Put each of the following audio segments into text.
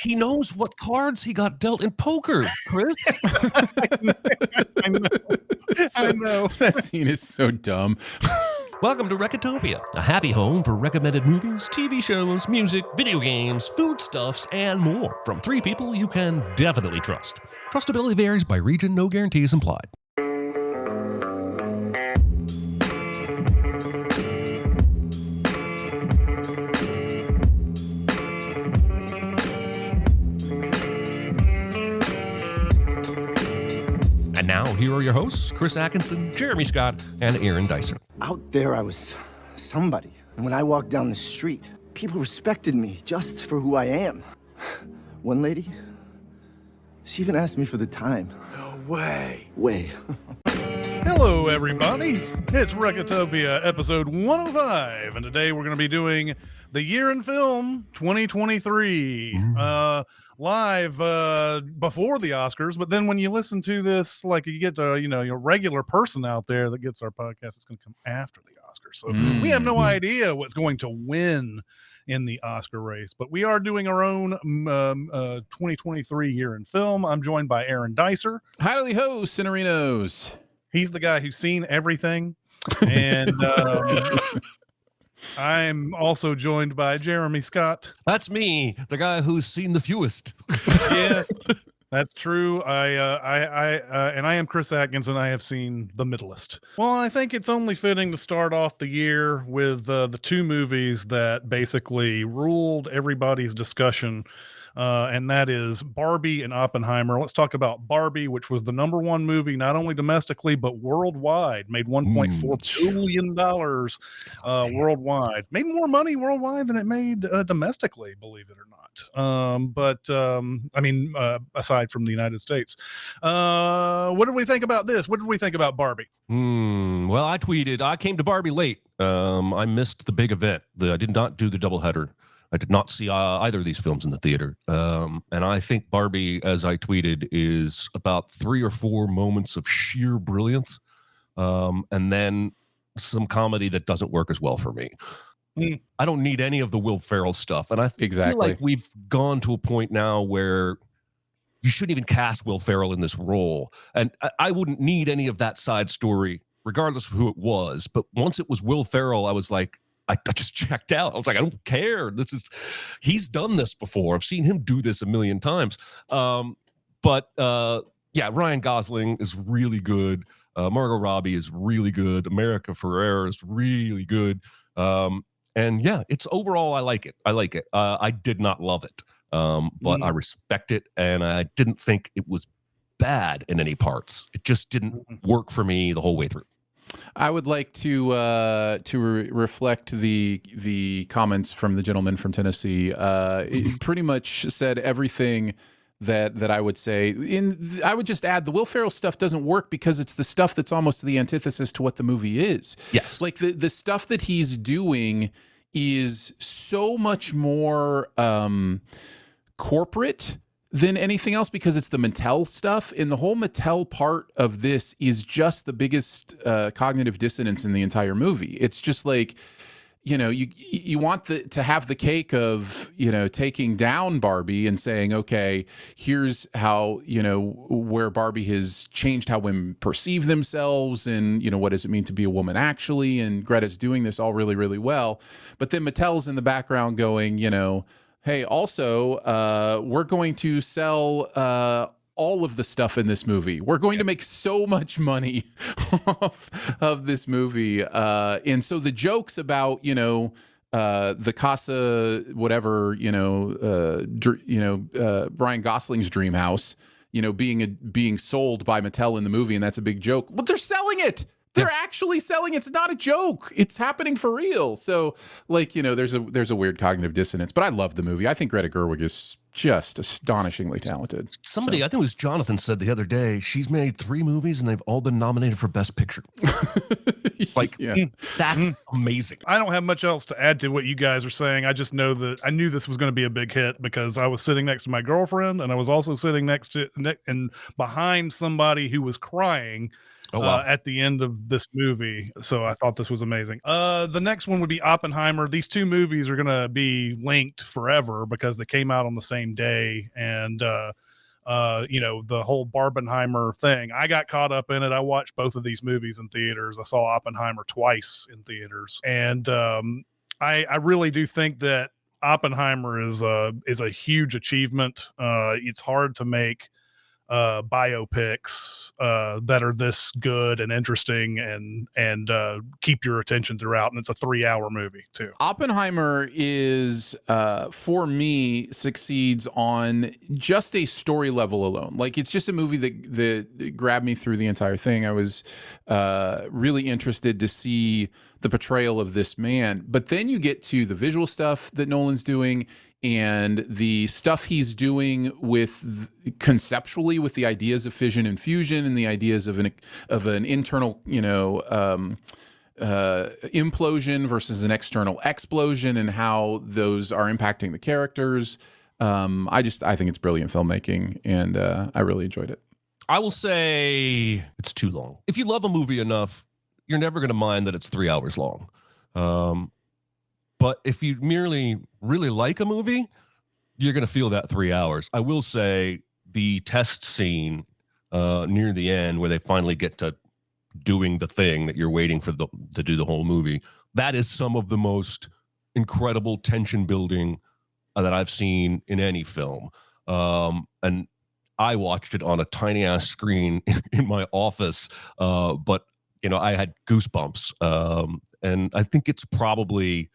He knows what cards he got dealt in poker, Chris. I know. I know. That scene is so dumb. Welcome to Recotopia, a happy home for recommended movies, TV shows, music, video games, foodstuffs, and more from three people you can definitely trust. Trustability varies by region, no guarantees implied. And now, here are your hosts, Chris Atkinson, Jeremy Scott, and Aaron Dicer. Out there, I was somebody. And when I walked down the street, people respected me just for who I am. One lady, she even asked me for the time. No way. Hello, everybody. It's Recotopia, episode 105, and today we're going to be doing the year in film 2023. Live before the Oscars, but then when you listen to this, like you get to, your regular person out there that gets our podcast, it's going to come after the Oscars. So we have no idea what's going to win in the Oscar race, but we are doing our own 2023 year in film. I'm joined by Aaron Dicer. Howdy ho, Cinerinos. He's the guy who's seen everything. And I'm also joined by Jeremy Scott. That's me, the guy who's seen the fewest. Yeah, that's true. And I am Chris Atkinson. I have seen the middlest. Well, I think it's only fitting to start off the year with the two movies that basically ruled everybody's discussion. And that is Barbie and Oppenheimer. Let's talk about Barbie, which was the number one movie, not only domestically, but worldwide. Made $1.4 billion worldwide. Made more money worldwide than it made domestically, believe it or not. Aside from the United States. What did we think about this? What did we think about Barbie? Well, I tweeted, I came to Barbie late. I missed the big event. I did not do the doubleheader. I did not see either of these films in the theater. And I think Barbie, as I tweeted, is about 3 or 4 moments of sheer brilliance. And then some comedy that doesn't work as well for me. I don't need any of the Will Ferrell stuff. And I feel like we've gone to a point now where you shouldn't even cast Will Ferrell in this role. And I wouldn't need any of that side story, regardless of who it was. But once it was Will Ferrell, I was like, I just checked out. I was like, I don't care. He's done this before. I've seen him do this a million times. Ryan Gosling is really good. Margot Robbie is really good. America Ferrera is really good. It's overall, I like it. I did not love it, but I respect it. And I didn't think it was bad in any parts. It just didn't work for me the whole way through. I would like to reflect the comments from the gentleman from Tennessee. It pretty much said everything that I would say. I would just add the Will Ferrell stuff doesn't work because it's the stuff that's almost the antithesis to what the movie is. Yes, like the stuff that he's doing is so much more corporate than anything else because it's the Mattel stuff, and the whole Mattel part of this is just the biggest cognitive dissonance in the entire movie. It's just like, you want to have the cake of, taking down Barbie and saying, okay, here's how, where Barbie has changed how women perceive themselves and, what does it mean to be a woman actually, and Greta's doing this all really, really well. But then Mattel's in the background going, hey, also, we're going to sell all of the stuff in this movie. We're going to make so much money off of this movie. And so the jokes about, the Casa, whatever, Ryan Gosling's dream house, being sold by Mattel in the movie, and that's a big joke. But they're selling it. They're actually selling. It's not a joke. It's happening for real. So, there's a weird cognitive dissonance. But I love the movie. I think Greta Gerwig is just astonishingly talented. I think it was Jonathan, said the other day, she's made 3 movies and they've all been nominated for Best Picture. That's amazing. I don't have much else to add to what you guys are saying. I just know that I knew this was going to be a big hit because I was sitting next to my girlfriend, and I was also sitting behind somebody who was crying at the end of this movie. So I thought this was amazing. The next one would be Oppenheimer. These two movies are going to be linked forever because they came out on the same same day. And, you know, the whole Barbenheimer thing, I got caught up in it. I watched both of these movies in theaters. I saw Oppenheimer twice in theaters. And, I really do think that Oppenheimer is a huge achievement. It's hard to make biopics that are this good and interesting and keep your attention throughout. And it's a 3-hour movie too. Oppenheimer is, for me, succeeds on just a story level alone. Like, it's just a movie that grabbed me through the entire thing. I was really interested to see the portrayal of this man. But then you get to the visual stuff that Nolan's doing and the stuff he's doing with conceptually with the ideas of fission and fusion and the ideas of an internal, implosion versus an external explosion and how those are impacting the characters. I think it's brilliant filmmaking, and I really enjoyed it. I will say it's too long. If you love a movie enough, you're never going to mind that it's 3 hours long. But if you merely really like a movie, you're going to feel that 3 hours. I will say the test scene near the end where they finally get to doing the thing that you're waiting for to do the whole movie, that is some of the most incredible tension building that I've seen in any film. And I watched it on a tiny ass screen in my office, but I had goosebumps. And I think it's probably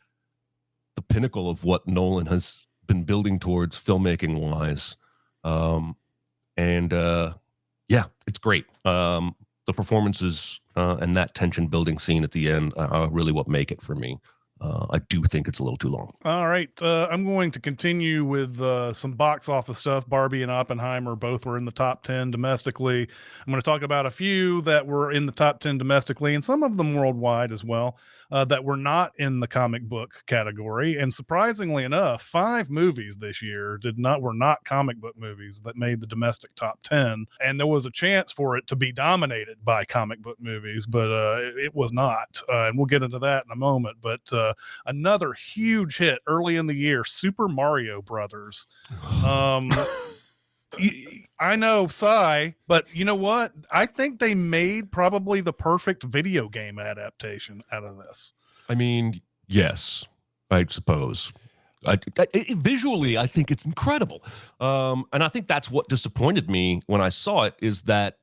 the pinnacle of what Nolan has been building towards filmmaking wise. Yeah, it's great. The performances and that tension building scene at the end are really what make it for me. I do think it's a little too long. All right. I'm going to continue with some box office stuff. Barbie and Oppenheimer both were in the top 10 domestically. I'm going to talk about a few that were in the top 10 domestically and some of them worldwide as well, that were not in the comic book category. And surprisingly enough, 5 movies this year were not comic book movies that made the domestic top 10. And there was a chance for it to be dominated by comic book movies, but it was not. And we'll get into that in a moment. But another huge hit early in the year, Super Mario Brothers. I know, sigh, but you know what? I think they made probably the perfect video game adaptation out of this. I mean, yes, I suppose. Visually, I think it's incredible. And I think that's what disappointed me when I saw it, is that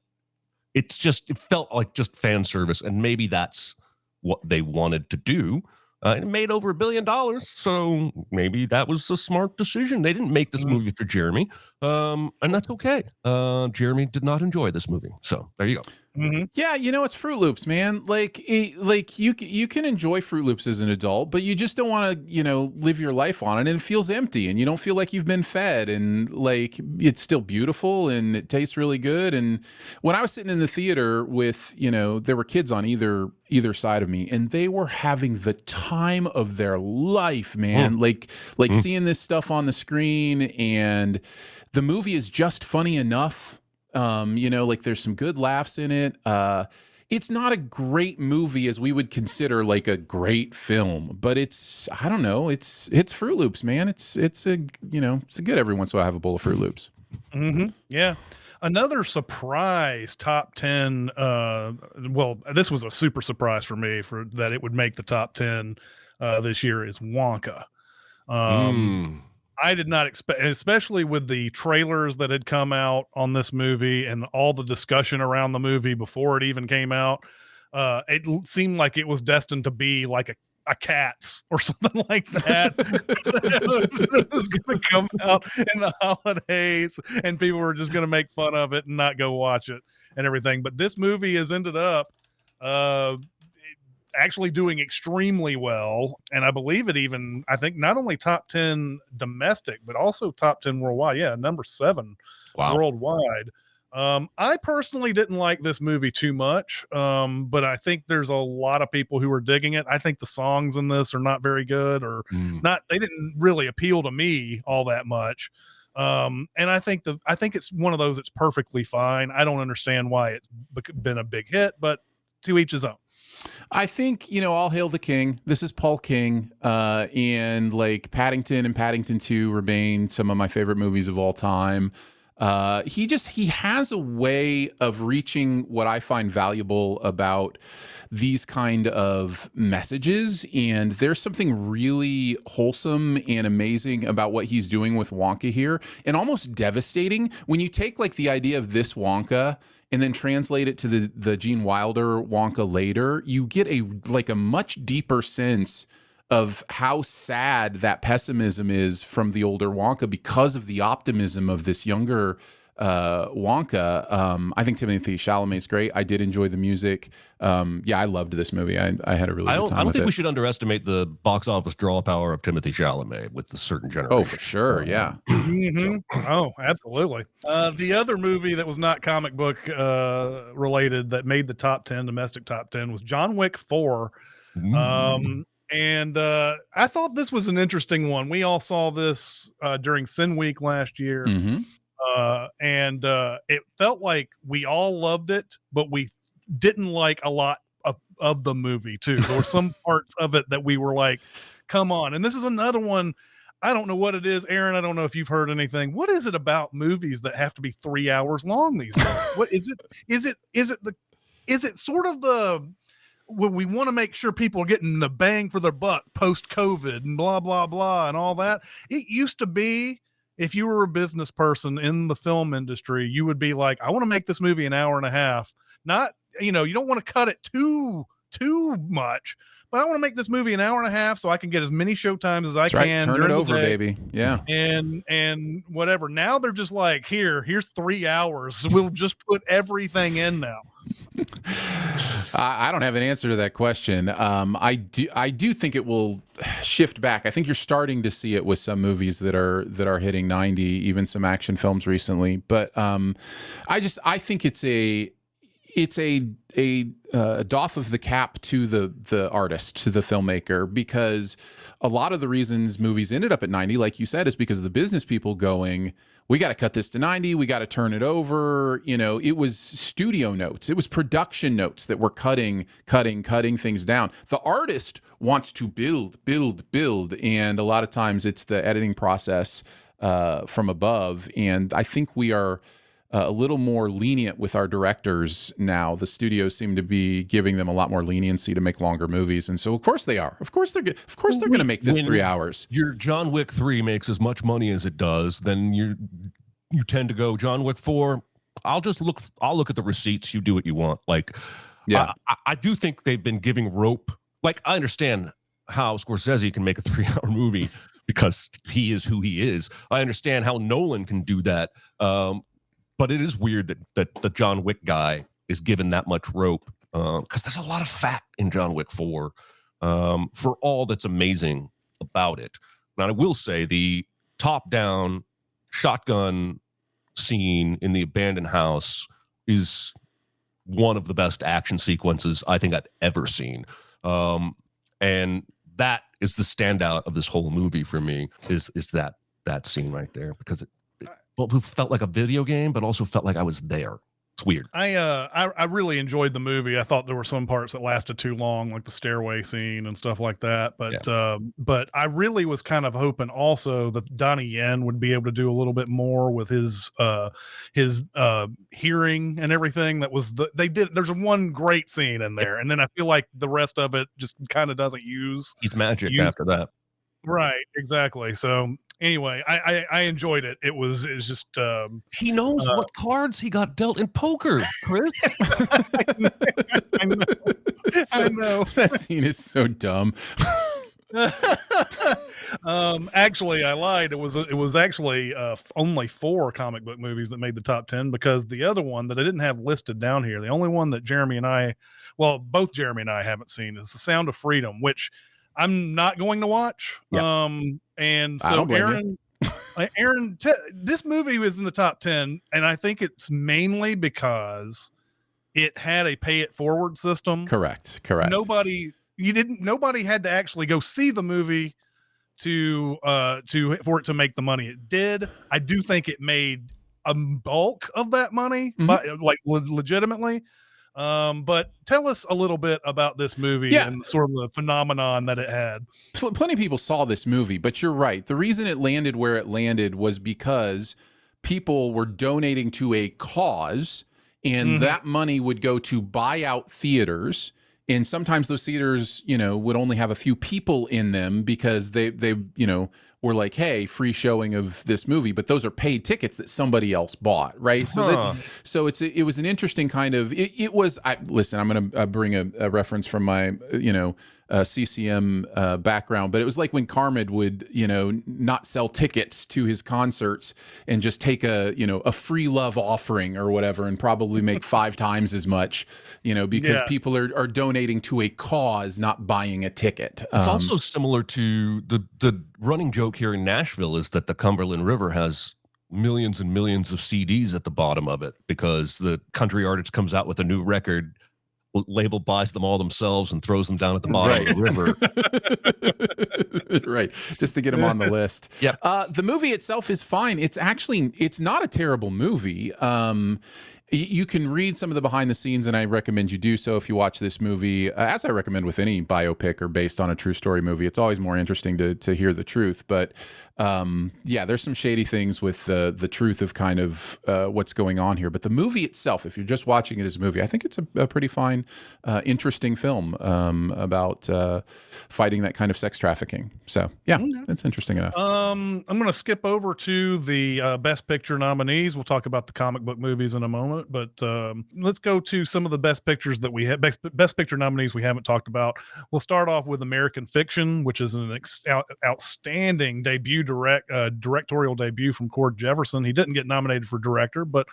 it felt like just fan service, and maybe that's what they wanted to do. It made over $1 billion, so maybe that was a smart decision. They didn't make this movie for Jeremy, and that's okay. Jeremy did not enjoy this movie, so there you go. Mm-hmm. Yeah, it's Fruit Loops, man. Like you can enjoy Fruit Loops as an adult, but you just don't want to, live your life on it, and it feels empty, and you don't feel like you've been fed, and like it's still beautiful and it tastes really good. And when I was sitting in the theater with, there were kids on either side of me, and they were having the time of their life, man. Like seeing this stuff on the screen, and the movie is just funny enough. Like there's some good laughs in it. It's not a great movie as we would consider like a great film, but it's Fruit Loops, man. It's a good every once in a while have a bowl of Fruit Loops. Mm-hmm. Yeah. Another surprise top 10. Well, this was a super surprise for me for that it would make the top 10 this year, is Wonka. I did not expect, especially with the trailers that had come out on this movie and all the discussion around the movie before it even came out. It seemed like it was destined to be like a Cats or something like that. It was going to come out in the holidays and people were just going to make fun of it and not go watch it and everything. But this movie has ended up actually doing extremely well, and I believe I think not only top 10 domestic but also top 10 worldwide. Yeah, number 7 worldwide. I personally didn't like this movie too much, but I think there's a lot of people who are digging it. I think the songs in this are not very good, or they didn't really appeal to me all that much. And I think it's one of those, it's perfectly fine. I don't understand why it's been a big hit, but to each his own. I think, all hail the king. This is Paul King, and like Paddington and Paddington 2 remain some of my favorite movies of all time. He has a way of reaching what I find valuable about these kind of messages, and there's something really wholesome and amazing about what he's doing with Wonka here, and almost devastating when you take like the idea of this Wonka and then translate it to the Gene Wilder Wonka later. You get a much deeper sense of how sad that pessimism is from the older Wonka because of the optimism of this younger Wonka. I think Timothée Chalamet's great. I did enjoy the music. I loved this movie. I had a really good time. I don't think we should underestimate the box office draw power of Timothée Chalamet with a certain generation. Oh, for sure. Yeah. Oh, absolutely. The other movie that was not comic book related that made the top 10, domestic top 10, was John Wick 4. And I thought this was an interesting one. We all saw this during Sin Week last year. And it felt like we all loved it, but we didn't like a lot of the movie too. There were some parts of it that we were like, come on. And this is another one. I don't know what it is, Aaron. I don't know if you've heard anything. What is it about movies that have to be 3 hours long these days? What is it? Is it sort of the, well, we want to make sure people are getting the bang for their buck post COVID and blah, blah, blah, and all that. It used to be, if you were a business person in the film industry, you would be like, I want to make this movie an hour and a half. Not, you don't want to cut it too much, but I want to make this movie an hour and a half so I can get as many show times as I can. Turn it over, baby. Yeah. And whatever. Now they're just like, here's 3 hours. We'll just put everything in now. I don't have an answer to that question. I do think it will shift back. I think you're starting to see it with some movies that are hitting 90, even some action films recently. But I think it's a doff of the cap to the artist, to the filmmaker, because a lot of the reasons movies ended up at 90, like you said, is because of the business people going, we got to cut this to 90. We got to turn it over. It was studio notes. It was production notes that were cutting things down. The artist wants to build. And a lot of times it's the editing process from above. And I think we are a little more lenient with our directors now. The studios seem to be giving them a lot more leniency to make longer movies, and so of course they are. Of course they're good. Of course they're going to make this 3 hours. Your John Wick 3 makes as much money as it does, then you tend to go John Wick 4. I'll look at the receipts. You do what you want. Like, yeah, I do think they've been giving rope. Like, I understand how Scorsese can make a 3-hour movie because he is who he is. I understand how Nolan can do that. But it is weird that the John Wick guy is given that much rope, because there's a lot of fat in John Wick 4 for all that's amazing about it. Now, I will say the top-down shotgun scene in the abandoned house is one of the best action sequences I think I've ever seen. And that is the standout of this whole movie for me, is that scene right there, because it felt like a video game, but also felt like I was there. It's weird. I really enjoyed the movie. I thought there were some parts that lasted too long, like the stairway scene and stuff like that. But I really was kind of hoping also that Donnie Yen would be able to do a little bit more with his hearing and everything. There's one great scene in there, and then I feel like the rest of it just kind of doesn't use. He's magic after that. Right, exactly. So anyway, I enjoyed it. It's just he knows what cards he got dealt in poker, Chris. I know. That scene is so dumb. Actually, I lied. It was actually only 4 comic book movies that made the top 10, because the other one that I didn't have listed down here, the only one that both Jeremy and I haven't seen, is The Sound of Freedom, which I'm not going to watch. Yeah. And so Aaron, this movie was in the top 10, and I think it's mainly because it had a pay it forward system. Correct. Nobody had to actually go see the movie for it to make the money it did. I do think it made a bulk of that money, but like legitimately. But tell us a little bit about this movie and sort of the phenomenon that it had. Plenty of people saw this movie, but you're right. The reason it landed where it landed was because people were donating to a cause, and that money would go to buy out theaters. And sometimes those theaters, would only have a few people in them because they were like, hey, free showing of this movie, but those are paid tickets that somebody else bought, right? So it was an interesting kind of listen, I'm going to bring a reference from my CCM background, but it was like when Carmid would not sell tickets to his concerts and just take a free love offering or whatever and probably make 5 times as much, because people are donating to a cause, not buying a ticket. It's also similar to the running joke here in Nashville is that the Cumberland River has millions and millions of CDs at the bottom of it because the country artist comes out with a new record, label buys them all themselves and throws them down at the bottom of the river. Right, just to get them on the list. Yep. The movie itself is fine. It's not a terrible movie. You can read some of the behind the scenes, and I recommend you do so if you watch this movie, as I recommend with any biopic or based on a true story movie. It's always more interesting to hear the truth. But there's some shady things with the truth of kind of what's going on here. But the movie itself, if you're just watching it as a movie, I think it's a pretty fine, interesting film about fighting that kind of sex trafficking. So, it's interesting enough. I'm going to skip over to the Best Picture nominees. We'll talk about the comic book movies in a moment, but let's go to some of the Best Pictures that we have. Best Picture nominees we haven't talked about. We'll start off with American Fiction, which is an outstanding directorial debut from Cord Jefferson. He didn't get nominated for director, but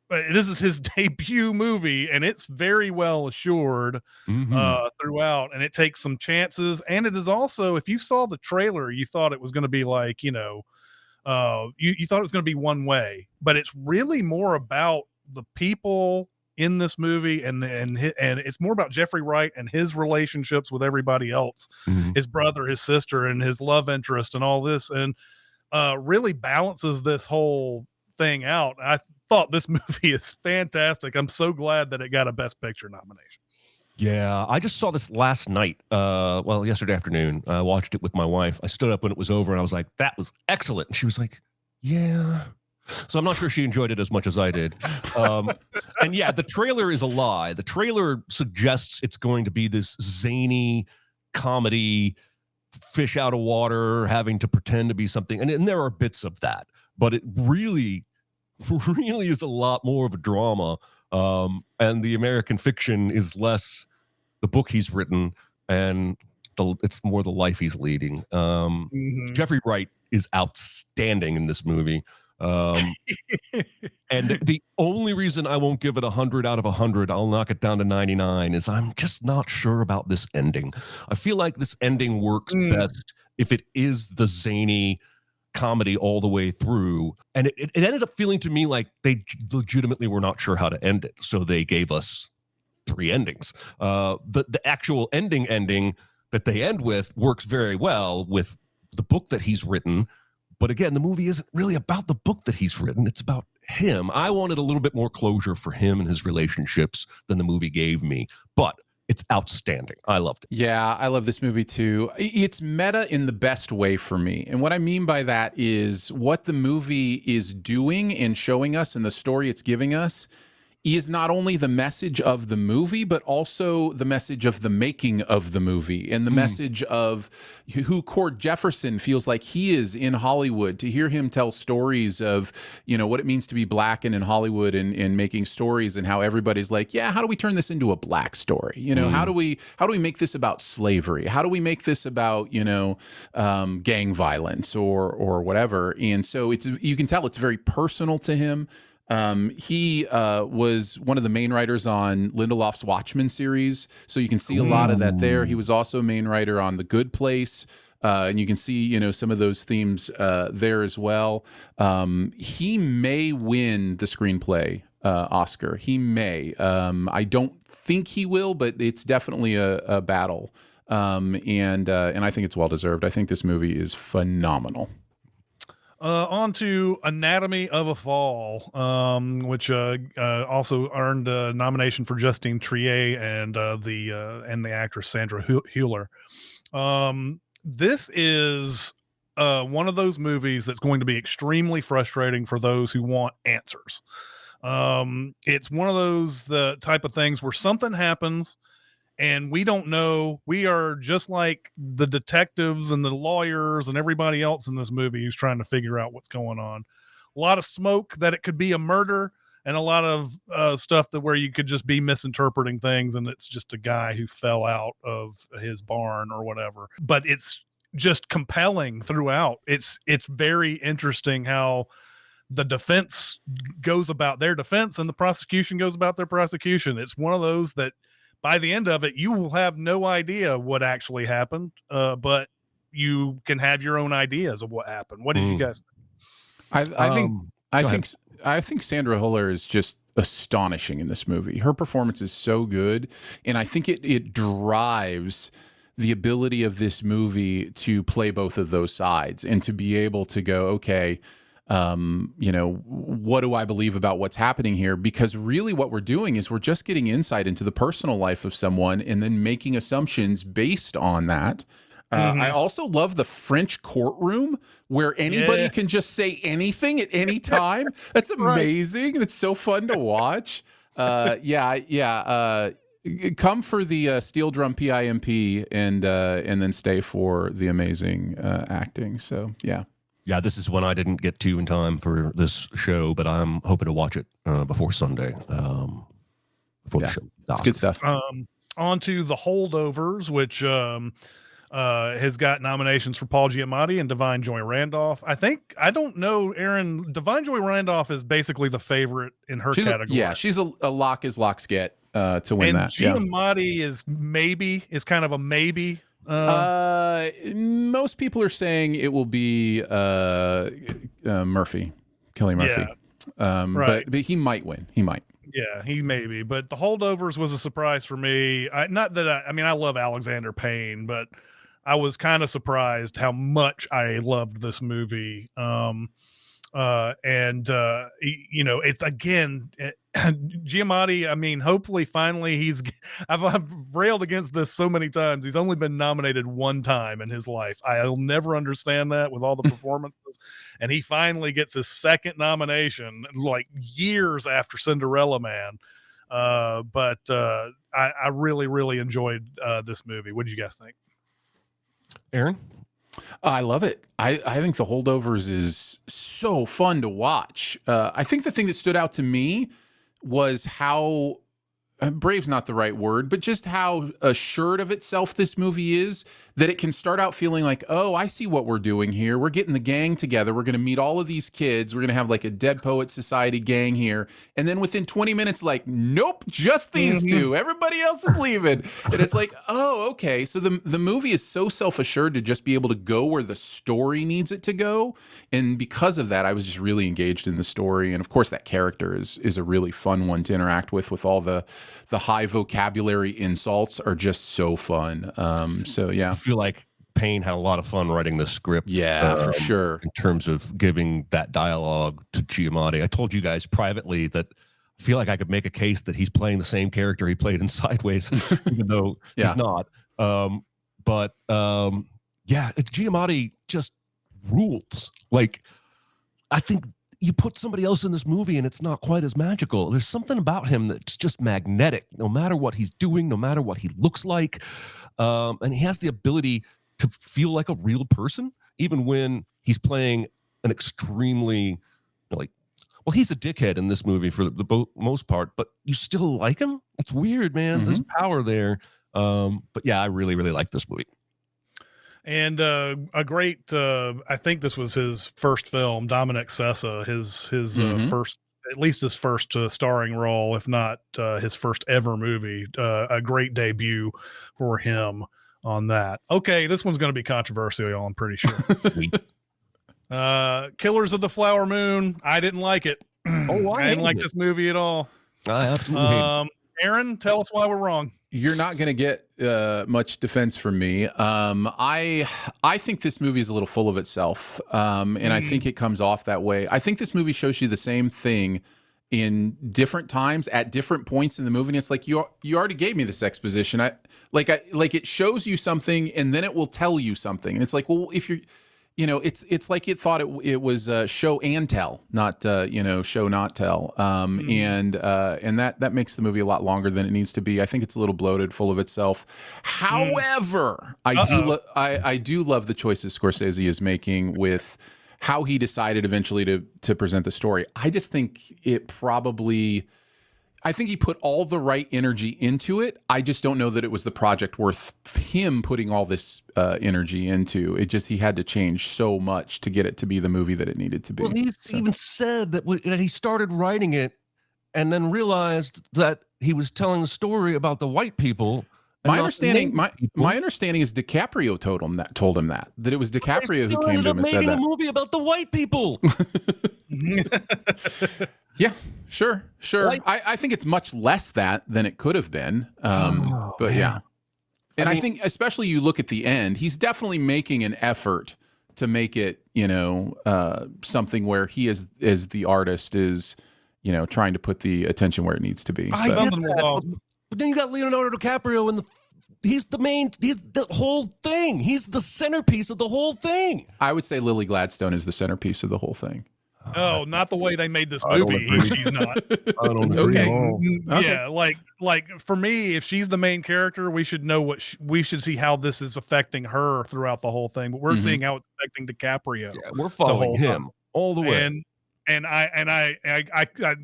this is his debut movie, and it's very well assured throughout, and it takes some chances. And it is also, if you saw the trailer, you thought it was going to be like, you thought it was going to be one way, but it's really more about the people in this movie, and it's more about Jeffrey Wright and his relationships with everybody else, his brother, his sister, and his love interest, and all this, and really balances this whole thing out. I thought this movie is fantastic. I'm so glad that it got a Best Picture nomination. Yeah, I just saw this last night. Yesterday afternoon. I watched it with my wife. I stood up when it was over, and I was like, "That was excellent." And she was like, "Yeah." So I'm not sure she enjoyed it as much as I did. And yeah, the trailer is a lie. The trailer suggests it's going to be this zany comedy, fish out of water, having to pretend to be something. And there are bits of that, but it really is a lot more of a drama. And the American Fiction is less the book he's written, and it's more the life he's leading. Jeffrey Wright is outstanding in this movie. And the only reason I won't give it 100 out of 100, I'll knock it down to 99, is I'm just not sure about this ending. I feel like this ending works best if it is the zany comedy all the way through. And it ended up feeling to me like they legitimately were not sure how to end it. So they gave us 3 endings. The actual ending that they end with works very well with the book that he's written. But again, the movie isn't really about the book that he's written. It's about him. I wanted a little bit more closure for him and his relationships than the movie gave me. But it's outstanding. I loved it. Yeah, I love this movie too. It's meta in the best way for me. And what I mean by that is what the movie is doing and showing us and the story it's giving us is not only the message of the movie, but also the message of the making of the movie and the message of who Cord Jefferson feels like he is in Hollywood. To hear him tell stories of, what it means to be black and in Hollywood and making stories, and how everybody's like, yeah, how do we turn this into a black story? How do we make this about slavery? How do we make this about, gang violence or whatever? And so you can tell it's very personal to him. He was one of the main writers on Lindelof's Watchmen series, so you can see a lot of that there. He was also a main writer on The Good Place, and you can see, some of those themes there as well. He may win the screenplay Oscar. He may. I don't think he will, but it's definitely a battle, and I think it's well deserved. I think this movie is phenomenal. On to Anatomy of a Fall, which also earned a nomination for Justine Triet and the actress Sandra Hüller. This is one of those movies that's going to be extremely frustrating for those who want answers. It's one of those the type of things where something happens and we don't know. We are just like the detectives and the lawyers and everybody else in this movie who's trying to figure out what's going on. A lot of smoke that it could be a murder, and a lot of stuff that where you could just be misinterpreting things and it's just a guy who fell out of his barn or whatever. But it's just compelling throughout. It's very interesting how the defense goes about their defense and the prosecution goes about their prosecution. It's one of those that by the end of it, you will have no idea what actually happened, but you can have your own ideas of what happened. What did you guys think? I think Sandra Hüller is just astonishing in this movie. Her performance is so good, and I think it drives the ability of this movie to play both of those sides and to be able to go, okay, what do I believe about what's happening here? Because really what we're doing is we're just getting insight into the personal life of someone and then making assumptions based on that. I also love the French courtroom where anybody can just say anything at any time. That's amazing. Right. It's so fun to watch. Come for the steel drum PIMP and then stay for the amazing acting. So, yeah. Yeah, this is one I didn't get to in time for this show, but I'm hoping to watch it before Sunday. Before the show. It's good stuff. On to The Holdovers, which has got nominations for Paul Giamatti and Divine Joy Randolph. I don't know, Aaron. Divine Joy Randolph is basically the favorite in her category. She's a lock as locks get to win that. Giamatti is kind of a maybe. Most people are saying it will be Murphy, Kelly Murphy. Yeah. But he might win. He might. Yeah, he may be. But The Holdovers was a surprise for me. I love Alexander Payne, but I was kind of surprised how much I loved this movie. It's again, Giamatti. I mean, hopefully, finally, I've railed against this so many times. He's only been nominated one time in his life. I'll never understand that with all the performances. And he finally gets his second nomination, like years after Cinderella Man. I really, really enjoyed this movie. What did you guys think, Aaron? I love it. I think The Holdovers is so fun to watch. I think the thing that stood out to me was how brave's not the right word, but just how assured of itself this movie is, that it can start out feeling like, oh, I see what we're doing here. We're getting the gang together. We're going to meet all of these kids. We're going to have like a Dead Poet Society gang here. And then within 20 minutes, like, nope, just these two. Everybody else is leaving. And it's like, oh, okay. So the movie is so self-assured to just be able to go where the story needs it to go. And because of that, I was just really engaged in the story. And of course, that character is a really fun one to interact with all the high vocabulary insults are just so fun. So yeah. I feel like Payne had a lot of fun writing this script. Yeah, for sure. In terms of giving that dialogue to Giamatti. I told you guys privately that I feel like I could make a case that he's playing the same character he played in Sideways, even though he's not. Giamatti just rules. Like, I think you put somebody else in this movie and it's not quite as magical. There's something about him that's just magnetic, no matter what he's doing, no matter what he looks like. And he has the ability to feel like a real person, even when he's playing an extremely, he's a dickhead in this movie for the most part, but you still like him. It's weird, man. There's power there. But yeah, I really, really like this movie. And a great, I think this was his first film, Dominic Sessa, his first, at least his first starring role, if not his first ever movie. A great debut for him on that. Okay, this one's going to be controversial, I'm pretty sure. Killers of the Flower Moon. I didn't like it. I didn't like this movie at all. I absolutely hate it. Aaron, tell us why we're wrong. You're not going to get much defense from me. I think this movie is a little full of itself, and I think it comes off that way. I think this movie shows you the same thing in different times at different points in the movie. And it's like you already gave me this exposition. Like it shows you something, and then it will tell you something. And it's like, well, if you're, it's like it thought it was show and tell, not show not tell. And that makes the movie a lot longer than it needs to be. I think it's a little bloated, full of itself. However, I do love the choices Scorsese is making with how he decided eventually to present the story. I just think I think he put all the right energy into it. I just don't know that it was the project worth him putting all this energy into. He had to change so much to get it to be the movie that it needed to be. Well, he's even said that he started writing it and then realized that he was telling the story about the white people. My understanding is DiCaprio told him that it was DiCaprio who came to him and said that. Making a movie about the white people. Yeah, sure. I think it's much less that than it could have been. But yeah. And I think especially you look at the end, he's definitely making an effort to make it, something where he as the artist is, trying to put the attention where it needs to be. But then you got Leonardo DiCaprio, and he's the whole thing. He's the centerpiece of the whole thing. I would say Lily Gladstone is the centerpiece of the whole thing. Oh, not the way they made this movie. She's not. I don't agree. Yeah, like for me, if she's the main character, we should know we should see how this is affecting her throughout the whole thing. But we're seeing how it's affecting DiCaprio. Yeah, we're following him all the way. And I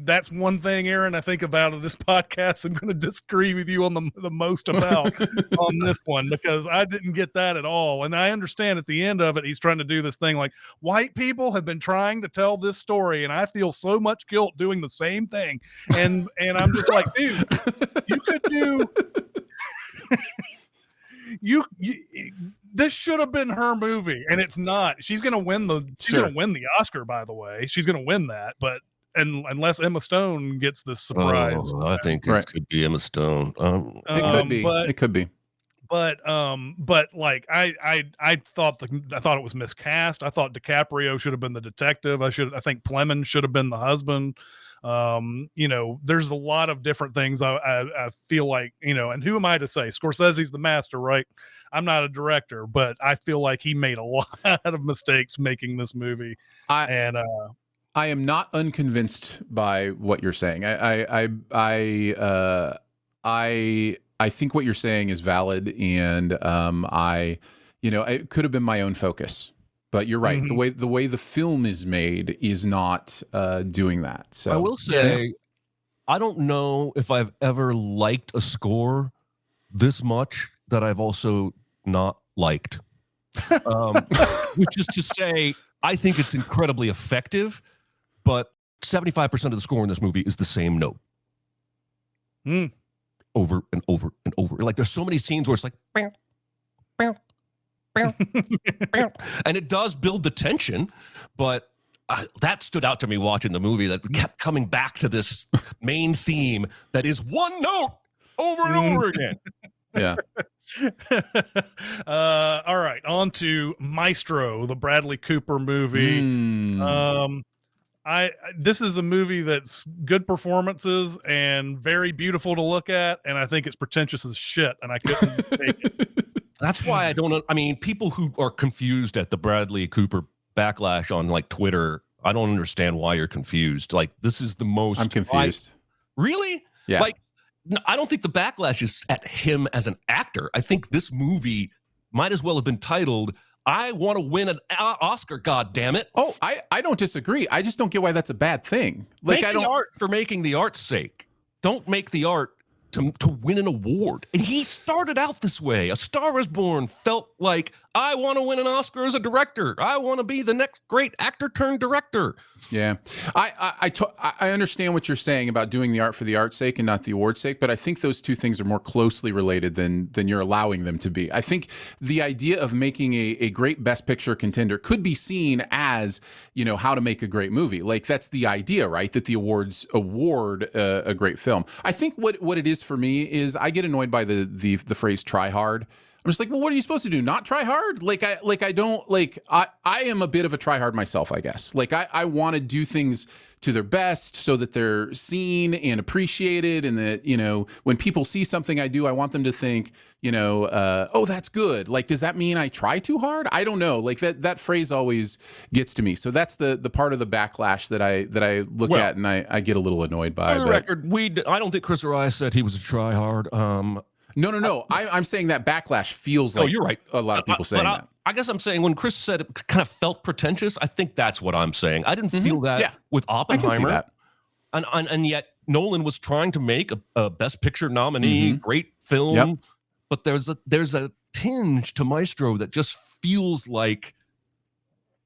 that's one thing, Aaron, I think about of this podcast I'm going to disagree with you on the most about on this one, because I didn't get that at all. And I understand at the end of it, he's trying to do this thing like white people have been trying to tell this story, and I feel so much guilt doing the same thing. And I'm just like, dude, you could do this should have been her movie, and it's not. She's gonna win the Oscar, by the way. She's gonna win that, but unless Emma Stone gets this surprise. I think it could be Emma Stone. It could be. But like I thought it was miscast. I thought DiCaprio should have been the detective. I think Plemons should have been the husband. There's a lot of different things I feel like, and who am I to say? Scorsese's the master, right? I'm not a director, but I feel like he made a lot of mistakes making this movie. I am not unconvinced by what you're saying. I think what you're saying is valid, and it could have been my own focus. But you're right. The way the film is made is not doing that. So I will say, I don't know if I've ever liked a score this much that I've also not liked. Which is to say, I think it's incredibly effective, but 75% of the score in this movie is the same note. Over and over and over. Like there's so many scenes where it's like, bow, bow, and it does build the tension, but that stood out to me watching the movie, that we kept coming back to this main theme that is one note over and over again. Yeah. All right, on to Maestro, the Bradley Cooper movie. This is a movie that's good performances and very beautiful to look at, and I think it's pretentious as shit, and I couldn't take it. That's why people who are confused at the Bradley Cooper backlash on like Twitter, I don't understand why you're confused. Like, this is the most. I'm confused. Really? Yeah. Like, I don't think the backlash is at him as an actor. I think this movie might as well have been titled, I want to win an Oscar, God damn it. Oh, I don't disagree. I just don't get why that's a bad thing. Like, Make the art for making the art's sake. Don't make the art to win an award. And he started out this way. A Star Is Born felt like I want to win an Oscar as a director. I want to be the next great actor turned director. Yeah, I understand what you're saying about doing the art for the art's sake and not the award's sake, but I think those two things are more closely related than you're allowing them to be. I think the idea of making a great Best Picture contender could be seen as, you know, how to make a great movie. Like, that's the idea, right? That the awards award a great film. I think what it is for me is I get annoyed by the phrase "try hard." I'm just like, well, what are you supposed to do? Not try hard? I am a bit of a try hard myself, I guess. Like, I want to do things to their best so that they're seen and appreciated, and that, you know, when people see something I do, I want them to think, you know, oh, that's good. Like, does that mean I try too hard? I don't know. Like, that phrase always gets to me. So that's the part of the backlash that I look at and I get a little annoyed by. For the record, I don't think Chris Arias said he was a try hard. No. I'm saying that backlash feels like you're right. A lot of people saying that. I guess I'm saying when Chris said it kind of felt pretentious, I think that's what I'm saying. I didn't feel that with Oppenheimer. I can see that. And yet Nolan was trying to make a Best Picture nominee, great film, but there's a tinge to Maestro that just feels like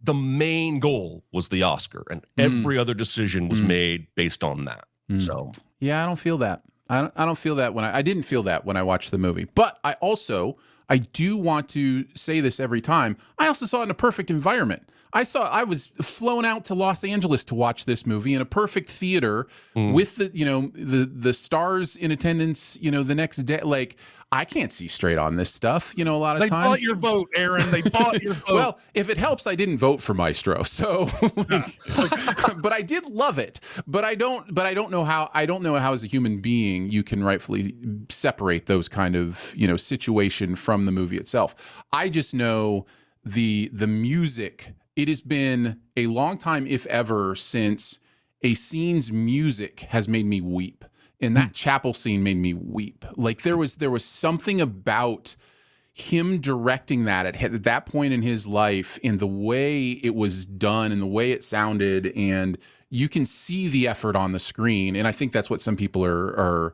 the main goal was the Oscar, and every other decision was made based on that. So yeah, I don't feel that. I don't feel that I didn't feel that when I watched the movie. But I do want to say this every time. I also saw it in a perfect environment. I was flown out to Los Angeles to watch this movie in a perfect theater with the stars in attendance, you know, the next day. Like, I can't see straight on this stuff, you know, a lot of times. They bought your vote, Aaron. They bought your vote. Well, if it helps, I didn't vote for Maestro. So, but I did love it. But I don't know how as a human being you can rightfully separate those kind of, you know, situation from the movie itself. I just know the music. It has been a long time, if ever, since a scene's music has made me weep. And that chapel scene made me weep. Like, there was something about him directing that at that point in his life, and the way it was done and the way it sounded, and you can see the effort on the screen. And I think that's what some people are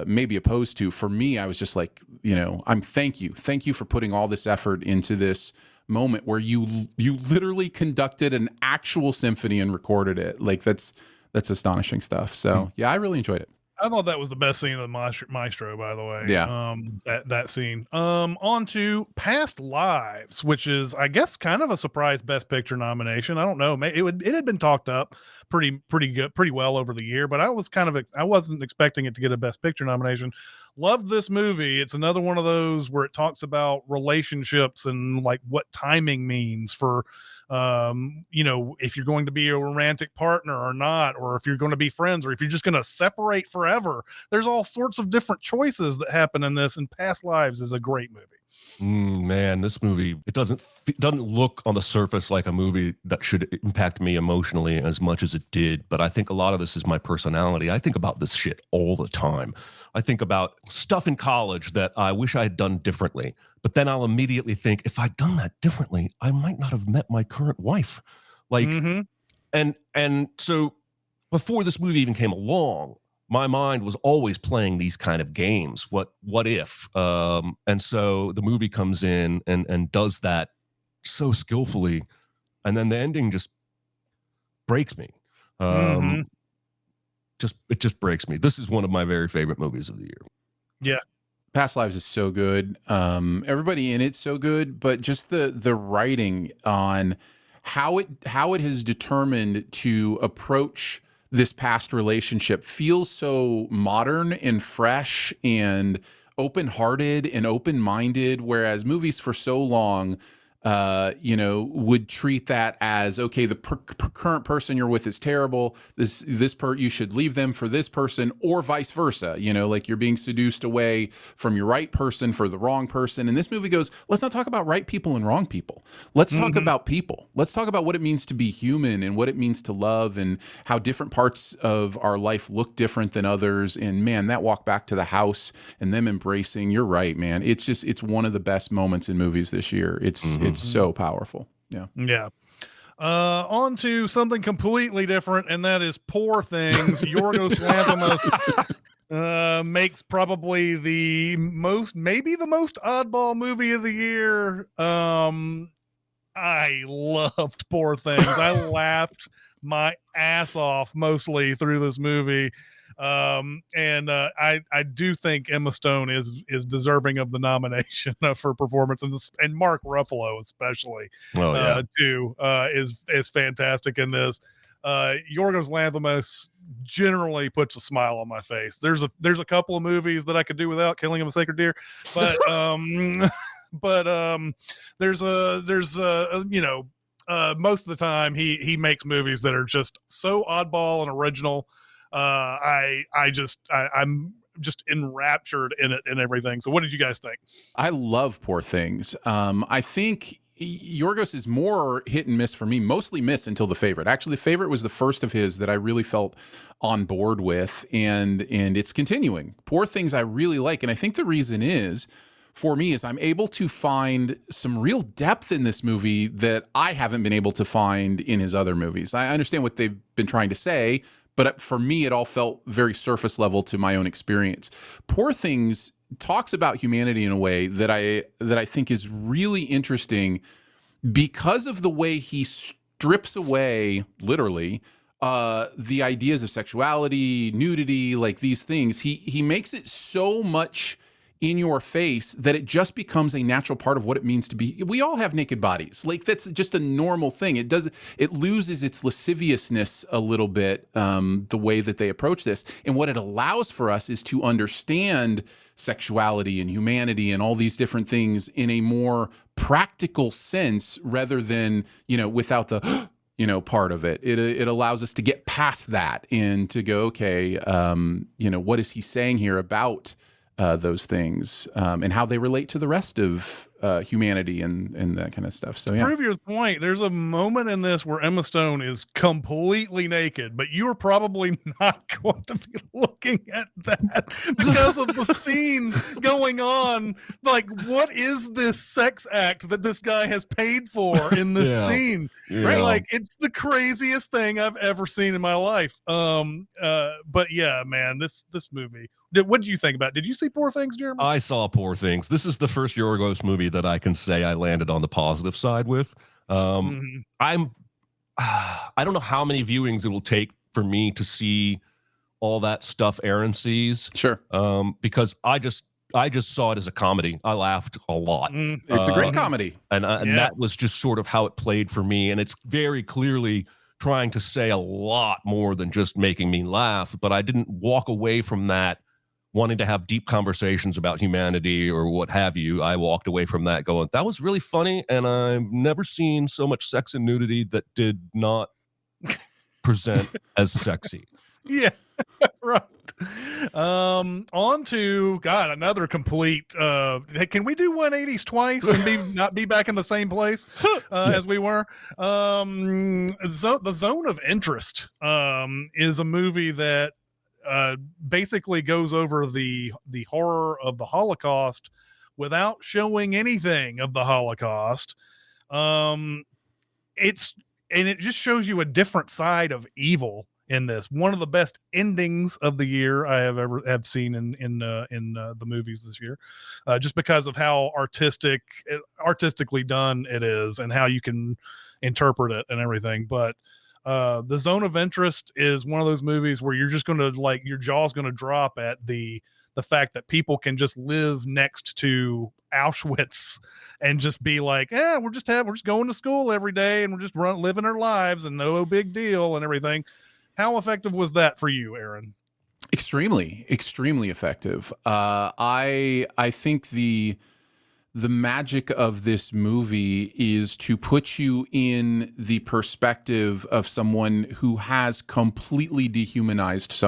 maybe opposed to. For me, I was just like, you know, thank you for putting all this effort into this moment where you literally conducted an actual symphony and recorded it. Like, that's astonishing stuff. So yeah, I really enjoyed it. I thought that was the best scene of the Maestro, by the way. Yeah. That scene. On to Past Lives, which is, I guess, kind of a surprise Best Picture nomination. I don't know. It had been talked up pretty well over the year, but I wasn't expecting it to get a Best Picture nomination. Loved this movie. It's another one of those where it talks about relationships and like what timing means for, you know, if you're going to be a romantic partner or not, or if you're going to be friends, or if you're just going to separate forever. There's all sorts of different choices that happen in this, and Past Lives is a great movie. Man, this movie, it doesn't look on the surface like a movie that should impact me emotionally as much as it did, but I think a lot of this is my personality. I think about this shit all the time. I think about stuff in college that I wish I had done differently, but then I'll immediately think, if I'd done that differently, I might not have met my current wife. Like, and so before this movie even came along, my mind was always playing these kind of games. What if? And so the movie comes in and does that so skillfully, and then the ending just breaks me. It just breaks me. This is one of my very favorite movies of the year. Yeah. Past Lives is so good. Everybody in it's so good, but just the writing on how it has determined to approach this past relationship feels so modern and fresh and open-hearted and open-minded, whereas movies for so long would treat that as, okay, the current person you're with is terrible. You should leave them for this person, or vice versa. Like you're being seduced away from your right person for the wrong person. And this movie goes, let's not talk about right people and wrong people. Let's talk about people. Let's talk about what it means to be human and what it means to love and how different parts of our life look different than others. And man, that walk back to the house and them embracing, you're right, man. It's one of the best moments in movies this year. It's so powerful. Yeah. On to something completely different, and that is Poor Things. Yorgos Lanthimos Makes probably maybe the most oddball movie of the year. I loved Poor Things. I laughed my ass off mostly through this movie. I do think Emma Stone is deserving of the nomination for performance, and Mark Ruffalo especially too is fantastic in this. Yorgos Lanthimos generally puts a smile on my face. There's a couple of movies that I could do without, Killing of a Sacred Deer, but there's most of the time he makes movies that are just so oddball and original. I'm just enraptured in it and everything. So what did you guys think? I love Poor Things. I think Yorgos is more hit and miss for me, mostly miss until The Favorite. Actually, The Favorite was the first of his that I really felt on board with, and it's continuing. Poor Things I really like, and I think the reason is, for me, is I'm able to find some real depth in this movie that I haven't been able to find in his other movies. I understand what they've been trying to say, but for me, it all felt very surface level to my own experience. Poor Things talks about humanity in a way that I think is really interesting because of the way he strips away, literally, the ideas of sexuality, nudity, like these things. He makes it so much in your face that it just becomes a natural part of what it means to be. We all have naked bodies. Like, that's just a normal thing. It loses its lasciviousness a little bit, the way that they approach this. And what it allows for us is to understand sexuality and humanity and all these different things in a more practical sense, rather than, without the part of it. It allows us to get past that and to go, okay, what is he saying here about those things, and how they relate to the rest of humanity and that kind of stuff. So, yeah. Prove your point. There's a moment in this where Emma Stone is completely naked, but you're probably not going to be looking at that because of the scene going on. Like, what is this sex act that this guy has paid for in this scene? Right? Like, it's the craziest thing I've ever seen in my life. But yeah, man, this movie. What did you think about it? Did you see Poor Things, Jeremy? I saw Poor Things. This is the first Yorgos movie that I can say I landed on the positive side with. I don't know how many viewings it will take for me to see all that stuff Aaron sees. Sure. Because I just saw it as a comedy. I laughed a lot. It's a great comedy. And that was just sort of how it played for me. And it's very clearly trying to say a lot more than just making me laugh. But I didn't walk away from that wanting to have deep conversations about humanity or what have you. I walked away from that going, that was really funny, and I've never seen so much sex and nudity that did not present as sexy. Yeah, right. On to another complete. Hey, can we do 180s twice and not be back in the same place as we were? The Zone of Interest is a movie that basically goes over the horror of the Holocaust without showing anything of the Holocaust. It just shows you a different side of evil in this. One of the best endings of the year I have seen in the movies this year, just because of how artistically done it is and how you can interpret it and everything. But The Zone of Interest is one of those movies where you're just going to, like, your jaw's going to drop at the fact that people can just live next to Auschwitz and just be like, we're just going to school every day and we're just living our lives and no big deal and everything. How effective was that for you, Aaron? Extremely, extremely effective. I think the magic of this movie is to put you in the perspective of someone who has completely dehumanized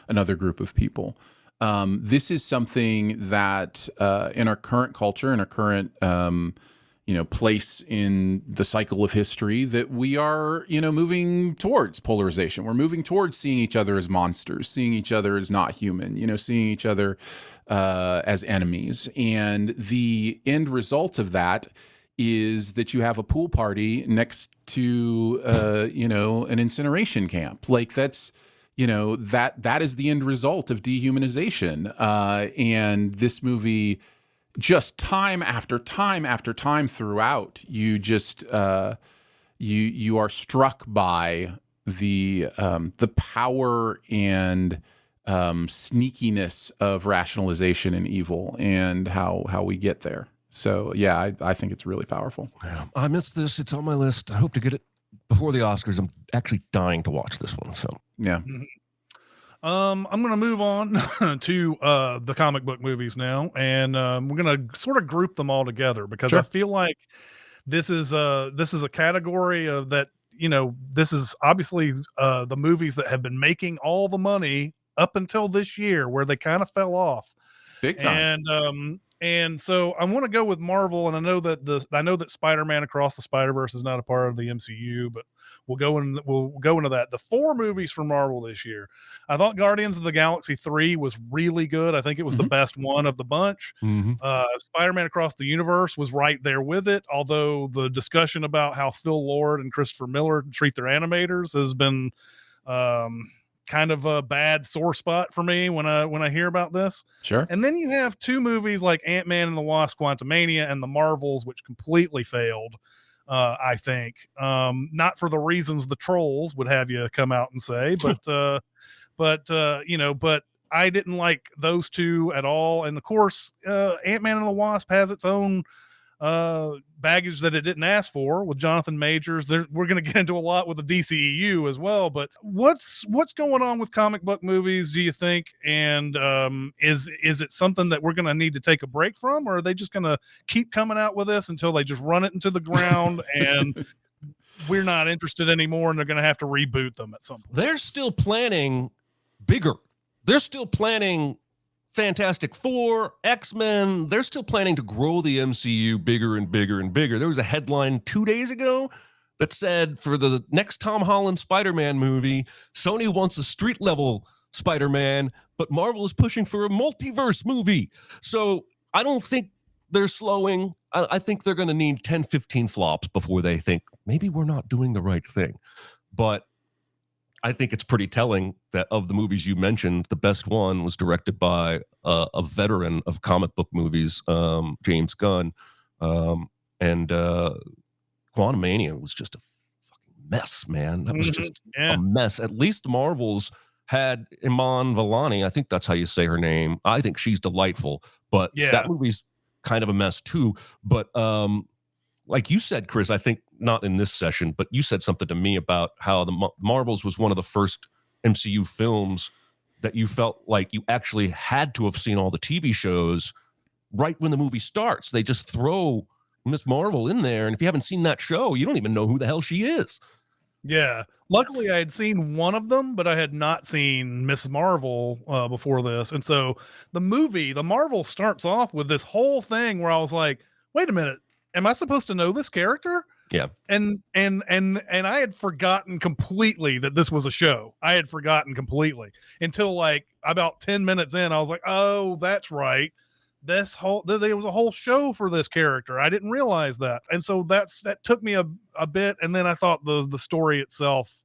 another group of people. This is something that in our current culture, in our current place in the cycle of history, that we are moving towards polarization. We're moving towards seeing each other as monsters, seeing each other as not human, seeing each other as enemies. And the end result of that is that you have a pool party next to an incineration camp. Like, that's you know, that is the end result of dehumanization. And this movie, just time after time after time throughout, you just you are struck by the power and sneakiness of rationalization and evil, and how we get there. So yeah, I think it's really powerful. Yeah, I missed this. It's on my list. I hope to get it before the Oscars. I'm actually dying to watch this one. So yeah. I'm going to move on to the comic book movies now, and we're going to sort of group them all together because I feel like this is a category of that. You know, this is obviously the movies that have been making all the money up until this year, where they kind of fell off big time. And so I want to go with Marvel, and I know that Spider-Man Across the Spider-Verse is not a part of the MCU, but we'll go into that. The 4 movies from Marvel this year. I thought Guardians of the Galaxy 3 was really good. I think it was the best one of the bunch. Spider-Man Across the Universe was right there with it, although the discussion about how Phil Lord and Christopher Miller treat their animators has been kind of a bad sore spot for me when I hear about this. Sure. And then you have 2 movies like Ant-Man and the Wasp: Quantumania and The Marvels, which completely failed. I think not for the reasons the trolls would have you come out and say, but I didn't like those 2 at all. And of course, Ant-Man and the Wasp has its own baggage that it didn't ask for with Jonathan Majors. We're going to get into a lot with the DCEU as well, but what's going on with comic book movies, do you think? And is it something that we're going to need to take a break from, or are they just going to keep coming out with this until they just run it into the ground and we're not interested anymore, and they're going to have to reboot them at some point? they're still planning bigger. They're still planning Fantastic Four, X-Men. They're still planning to grow the MCU bigger and bigger and bigger. There was a headline 2 days ago that said for the next Tom Holland Spider-Man movie, Sony wants a street level Spider-Man, but Marvel is pushing for a multiverse movie. So I don't think they're slowing. I think they're going to need 10, 15 flops before they think maybe we're not doing the right thing. But I think it's pretty telling that of the movies you mentioned, the best one was directed by a veteran of comic book movies, James Gunn. And Quantumania was just a fucking mess, man. That was just a mess. At least the Marvels had Iman Vellani. I think that's how you say her name. I think she's delightful. But that movie's kind of a mess too. But like you said, Chris, I think not in this session, but you said something to me about how the Marvels was one of the first MCU films that you felt like you actually had to have seen all the TV shows right when the movie starts. They just throw Miss Marvel in there, and if you haven't seen that show, you don't even know who the hell she is. Yeah. Luckily, I had seen one of them, but I had not seen Miss Marvel before this. And so the Marvel starts off with this whole thing where I was like, wait a minute, am I supposed to know this character? Yeah. And I had forgotten completely that this was a show. I had forgotten completely until like about 10 minutes in. I was like, oh, that's right. There was a whole show for this character. I didn't realize that. And so that took me a bit. And then I thought the story itself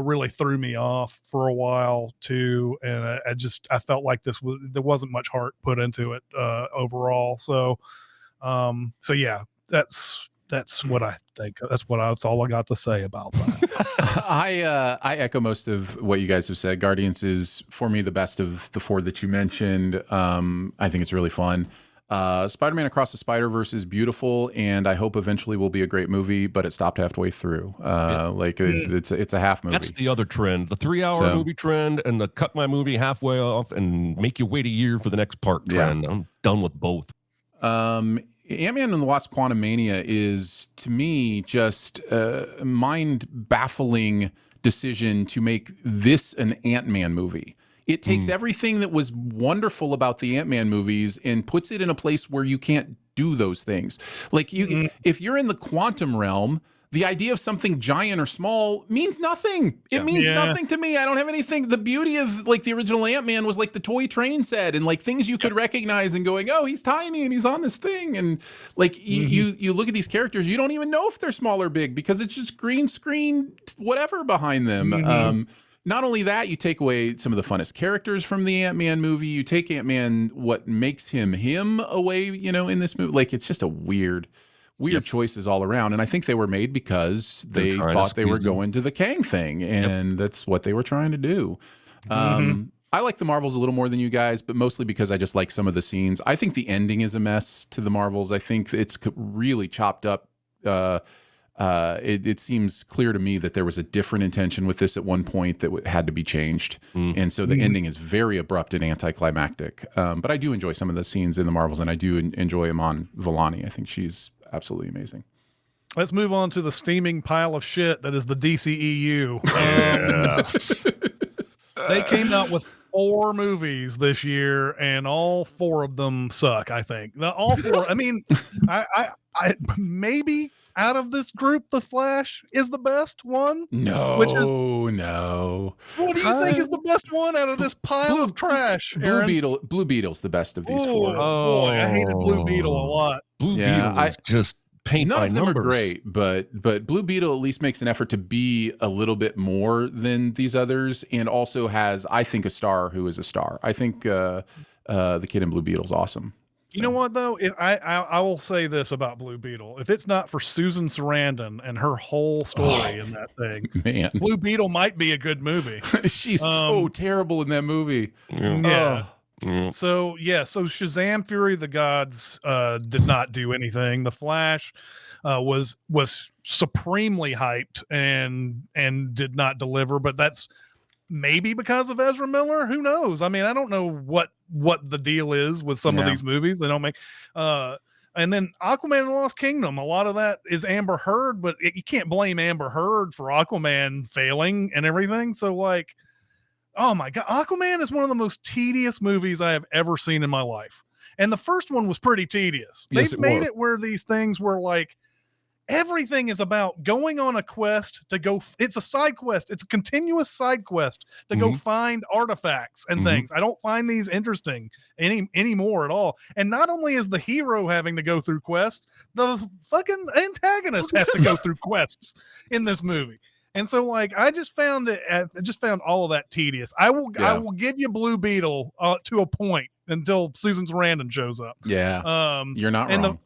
really threw me off for a while too. And I felt like there wasn't much heart put into it overall. So yeah, that's what I think. That's all I got to say about that. I echo most of what you guys have said. Guardians is, for me, the best of the 4 that you mentioned. I think it's really fun. Spider-Man Across the Spider-Verse is beautiful, and I hope eventually will be a great movie, but it stopped halfway through. It's a half movie. That's the other trend, the 3-hour movie trend, and the cut my movie halfway off and make you wait a year for the next part trend. I'm done with both. Ant-Man and the Wasp: Quantumania is, to me, just a mind-baffling decision to make this an Ant-Man movie. It takes everything that was wonderful about the Ant-Man movies and puts it in a place where you can't do those things. Like, if you're in the quantum realm, the idea of something giant or small means nothing. It means nothing to me. I don't have anything. The beauty of like the original Ant-Man was like the toy train set and like things you could recognize and going, oh, he's tiny and he's on this thing. And like you look at these characters, you don't even know if they're small or big because it's just green screen, whatever behind them. not only that, you take away some of the funnest characters from the Ant-Man movie. You take Ant-Man, what makes him away, in this movie. Like, it's just a weird choices all around. And I think they were made because they thought they were going to the Kang thing, and that's what they were trying to do. I like the Marvels a little more than you guys, but mostly because I just like some of the scenes. I think the ending is a mess to the Marvels. I think it's really chopped up. It seems clear to me that there was a different intention with this at one point that had to be changed. And so the ending is very abrupt and anticlimactic. But I do enjoy some of the scenes in the Marvels, and I do enjoy Iman Vellani. I think she's absolutely amazing. Let's move on to the steaming pile of shit that is the DCEU. They came out with 4 movies this year, and all 4 of them suck. I think all 4. I mean, I maybe out of this group, The Flash is the best one. No. What do you think is the best one out of this pile of trash? Blue Beetle's the best of these 4. Oh, boy, I hated Blue Beetle a lot. Blue Beetle is just paint none by of them numbers. are great, but Blue Beetle at least makes an effort to be a little bit more than these others, and also has, I think, a star who is a star. I think the kid in Blue Beetle's awesome. You know what though? I will say this about Blue Beetle: if it's not for Susan Sarandon and her whole story in that thing, Man, Blue Beetle might be a good movie. She's so terrible in that movie. Yeah. So Shazam! Fury of the Gods did not do anything. The Flash was supremely hyped and did not deliver. But that's maybe because of Ezra Miller. Who knows? I mean, I don't know what the deal is with some of these movies. They don't make. And then Aquaman and the Lost Kingdom, a lot of that is Amber Heard, but you can't blame Amber Heard for Aquaman failing and everything. So like, oh my God, Aquaman is one of the most tedious movies I have ever seen in my life. And the first one was pretty tedious. Yes, They've made it where these things were like, everything is about going on a quest to go. It's a side quest. It's a continuous side quest to go find artifacts and things. I don't find these interesting anymore at all. And not only is the hero having to go through quests, the fucking antagonist has to go through quests in this movie. And so, like, I just found all of that tedious. I will give you Blue Beetle to a point until Susan Sarandon shows up. Yeah, you're not wrong.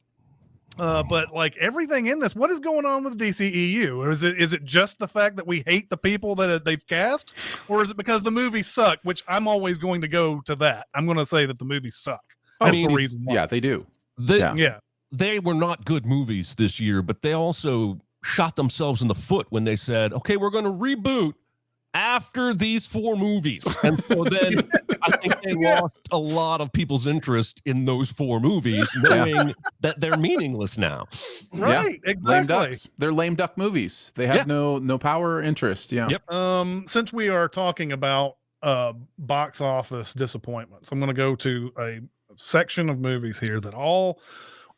But like everything in this, what is going on with DCEU? Or is it just the fact that we hate the people that they've cast, or is it because the movies suck? Which I'm always going to go to that. I'm going to say that the movies suck. That's the reason why. Yeah, they do. They were not good movies this year, but they also shot themselves in the foot when they said, okay, we're going to reboot after these 4 movies. And so then I think they lost a lot of people's interest in those 4 movies, knowing that they're meaningless now. Right, exactly. Lame ducks. They're lame duck movies. They have no power or interest. Yeah. Yep. Since we are talking about box office disappointments, I'm going to go to a section of movies here that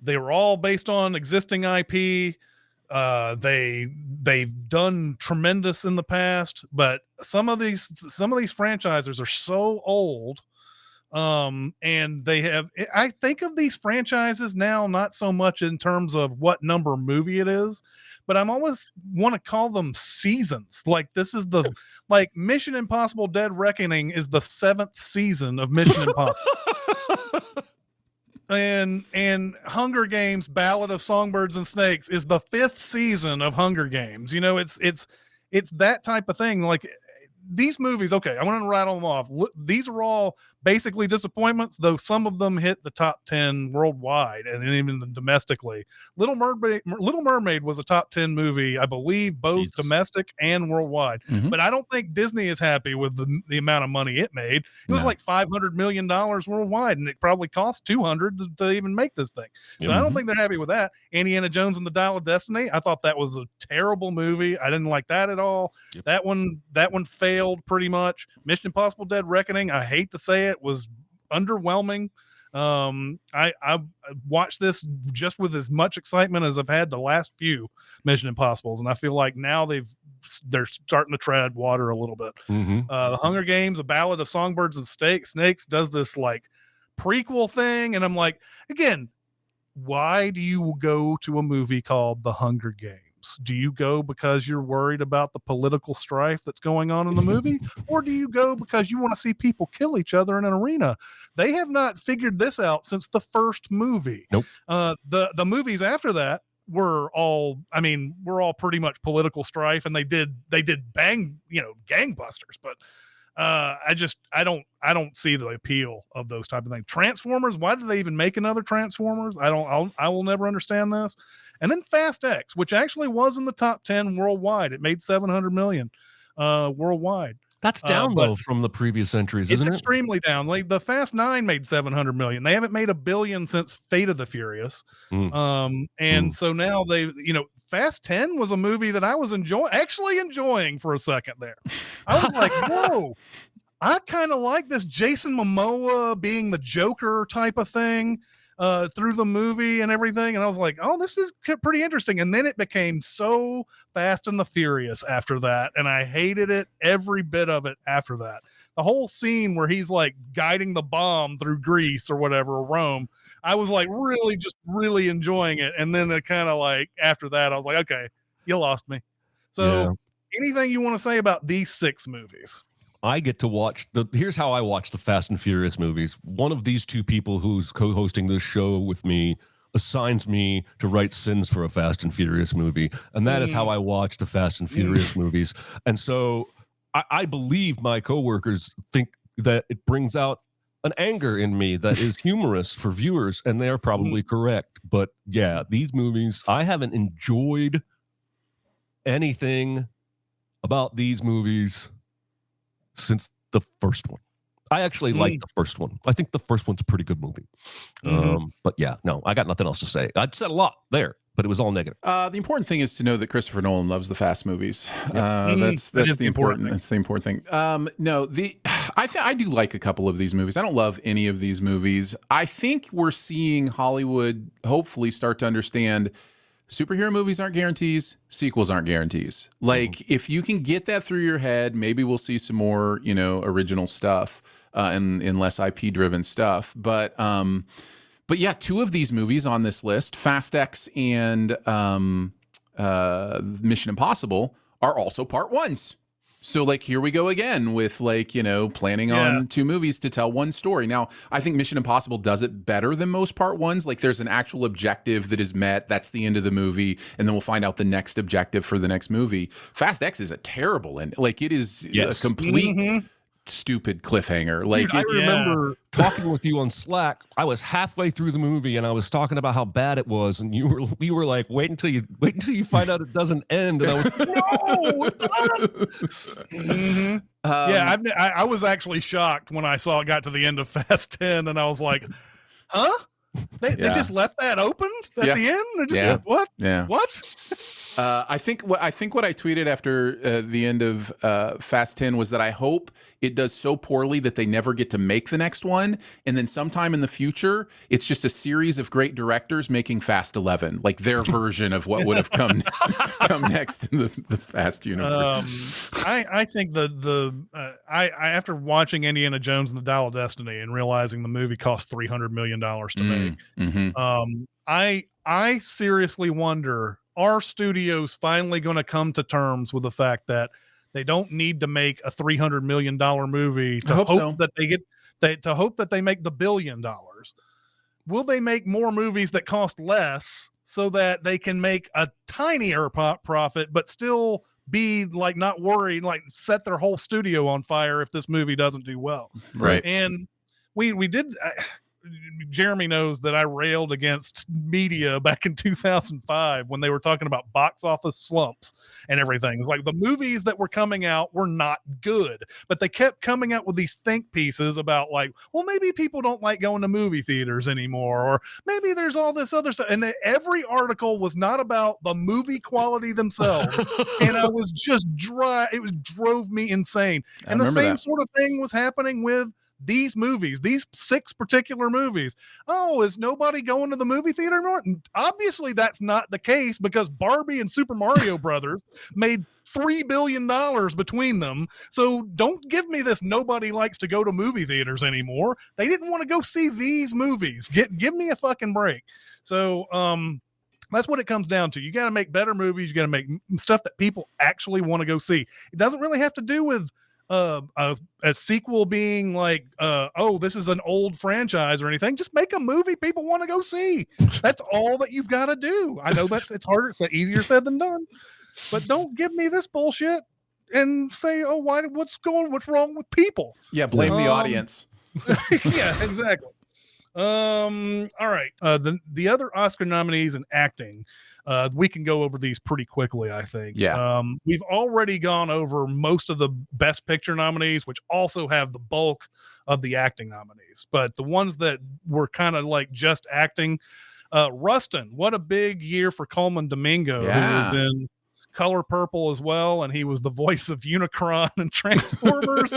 they were all based on existing IP. They've done tremendous in the past, but some of these franchises are so old, and I think of these franchises now not so much in terms of what number movie it is, but I'm always want to call them seasons. Like this is like Mission Impossible Dead Reckoning is the 7th season of Mission Impossible. And Hunger Games Ballad of Songbirds and Snakes is the 5th season of Hunger Games. You know, it's that type of thing. Like these movies, okay, I'm going to rattle them off. These are all basically disappointments, though some of them hit the top 10 worldwide and even domestically. Little Mermaid was a top 10 movie, I believe, both domestic and worldwide. But I don't think Disney is happy with the amount of money it made. It was like $500 million worldwide, and it probably cost $200 to even make this thing. So I don't think they're happy with that. Indiana Jones and the Dial of Destiny, I thought that was a terrible movie. I didn't like that at all. That one failed pretty much. Mission Impossible Dead Reckoning, I hate to say it, was underwhelming. I watched this just with as much excitement as I've had the last few Mission Impossibles, and I feel like now they're starting to tread water a little bit. The Hunger Games, A Ballad of Songbirds and Snakes does this like prequel thing, and I'm like, again, why do you go to a movie called The Hunger Games? tropes? Do you go because you're worried about the political strife that's going on in the movie, or do you go because you want to see people kill each other in an arena? They have not figured this out since the first movie. Nope. The movies after that were all pretty much political strife, and they did gangbusters, but I don't see the appeal of those type of things. Transformers, why did they even make another Transformers? I will never understand this. And then Fast X, which actually was in the top 10 worldwide. It made 700 million worldwide. That's down though from the previous entries, isn't it? It's extremely down. Like the Fast 9 made 700 million. They haven't made $1 billion since Fate of the Furious. So now Fast 10 was a movie that I was actually enjoying for a second there. I was like, whoa, I kind of like this Jason Momoa being the Joker type of thing through the movie and everything. And I was like, oh, this is pretty interesting. And then it became so Fast and the Furious after that. And I hated it, every bit of it after that. The whole scene where he's like guiding the bomb through Greece or whatever, or Rome, I was like really enjoying it. And then it kind of like after that, I was like, okay, you lost me. So anything you want to say about these 6 movies? I get to watch here's how I watch the Fast and Furious movies. One of these two people who's co-hosting this show with me assigns me to write sins for a Fast and Furious movie. And that is how I watch the Fast and Furious movies. And so I believe my coworkers think that it brings out an anger in me that is humorous for viewers, and they are probably correct. But yeah, these movies, I haven't enjoyed anything about these movies since the first one. I actually like the first one. I think the first one's a pretty good movie. But yeah, no, I got nothing else to say. I'd said a lot there, but it was all negative. The important thing is to know that Christopher Nolan loves the Fast movies. That's the important. That's the important thing. I do like a couple of these movies. I don't love any of these movies. I think we're seeing Hollywood hopefully start to understand superhero movies aren't guarantees, sequels aren't guarantees. Like if you can get that through your head, maybe we'll see some more, original stuff and less IP driven stuff. But yeah, 2 of these movies on this list, Fast X and Mission Impossible, are also part 1s. So like here we go again with planning on 2 movies to tell one story. Now, I think Mission Impossible does it better than most part 1s. Like there's an actual objective that is met. That's the end of the movie. And then we'll find out the next objective for the next movie. Fast X is a terrible end. Like it is a complete stupid cliffhanger. Like dude, I remember talking with you on Slack. I was halfway through the movie and I was talking about how bad it was, and we were like, wait until you find out it doesn't end. And I was no. I was actually shocked when I saw it got to the end of Fast 10, and I was like, huh? They just left that open at the end? They just what? Yeah. What? I think what I tweeted after the end of Fast 10 was that I hope it does so poorly that they never get to make the next one, and then sometime in the future, it's just a series of great directors making Fast 11, like their version of what would have come next in the Fast universe. I think I after watching Indiana Jones and the Dial of Destiny and realizing the movie cost $300 million to make, I seriously wonder, are studios finally going to come to terms with the fact that they don't need to make a $300 million movie to hope that they make the $1 billion? Will they make more movies that cost less so that they can make a tinier profit, but still be like not worried, like set their whole studio on fire if this movie doesn't do well? Right. And we did. Jeremy knows that I railed against media back in 2005 when they were talking about box office slumps and everything. It's like the movies that were coming out were not good, but they kept coming out with these think pieces about like, well, maybe people don't like going to movie theaters anymore, or maybe there's all this other stuff. And every article was not about the movie quality themselves. And I was just dry. It drove me insane. And the same sort of thing was happening with these movies, these 6 particular movies. Oh, is nobody going to the movie theater anymore? Obviously, that's not the case, because Barbie and Super Mario Brothers made $3 billion between them. So don't give me this nobody likes to go to movie theaters anymore. They didn't want to go see these movies. Give me a fucking break. So That's what it comes down to. You got to make better movies. You got to make stuff that people actually want to go see. It doesn't really have to do with a sequel being like, oh, this is an old franchise or anything. Just make a movie people want to go see. That's all that you've got to do. I know it's harder. It's easier said than done. But don't give me this bullshit and say, oh, what's wrong with people? Yeah, blame the audience. Yeah, exactly. All right. The other Oscar nominees in acting, we can go over these pretty quickly, I think. Yeah. We've already gone over most of the Best Picture nominees, which also have the bulk of the acting nominees. But the ones that were kind of like just acting, Rustin, what a big year for Coleman Domingo, who was in Color Purple as well, and he was the voice of Unicron and Transformers.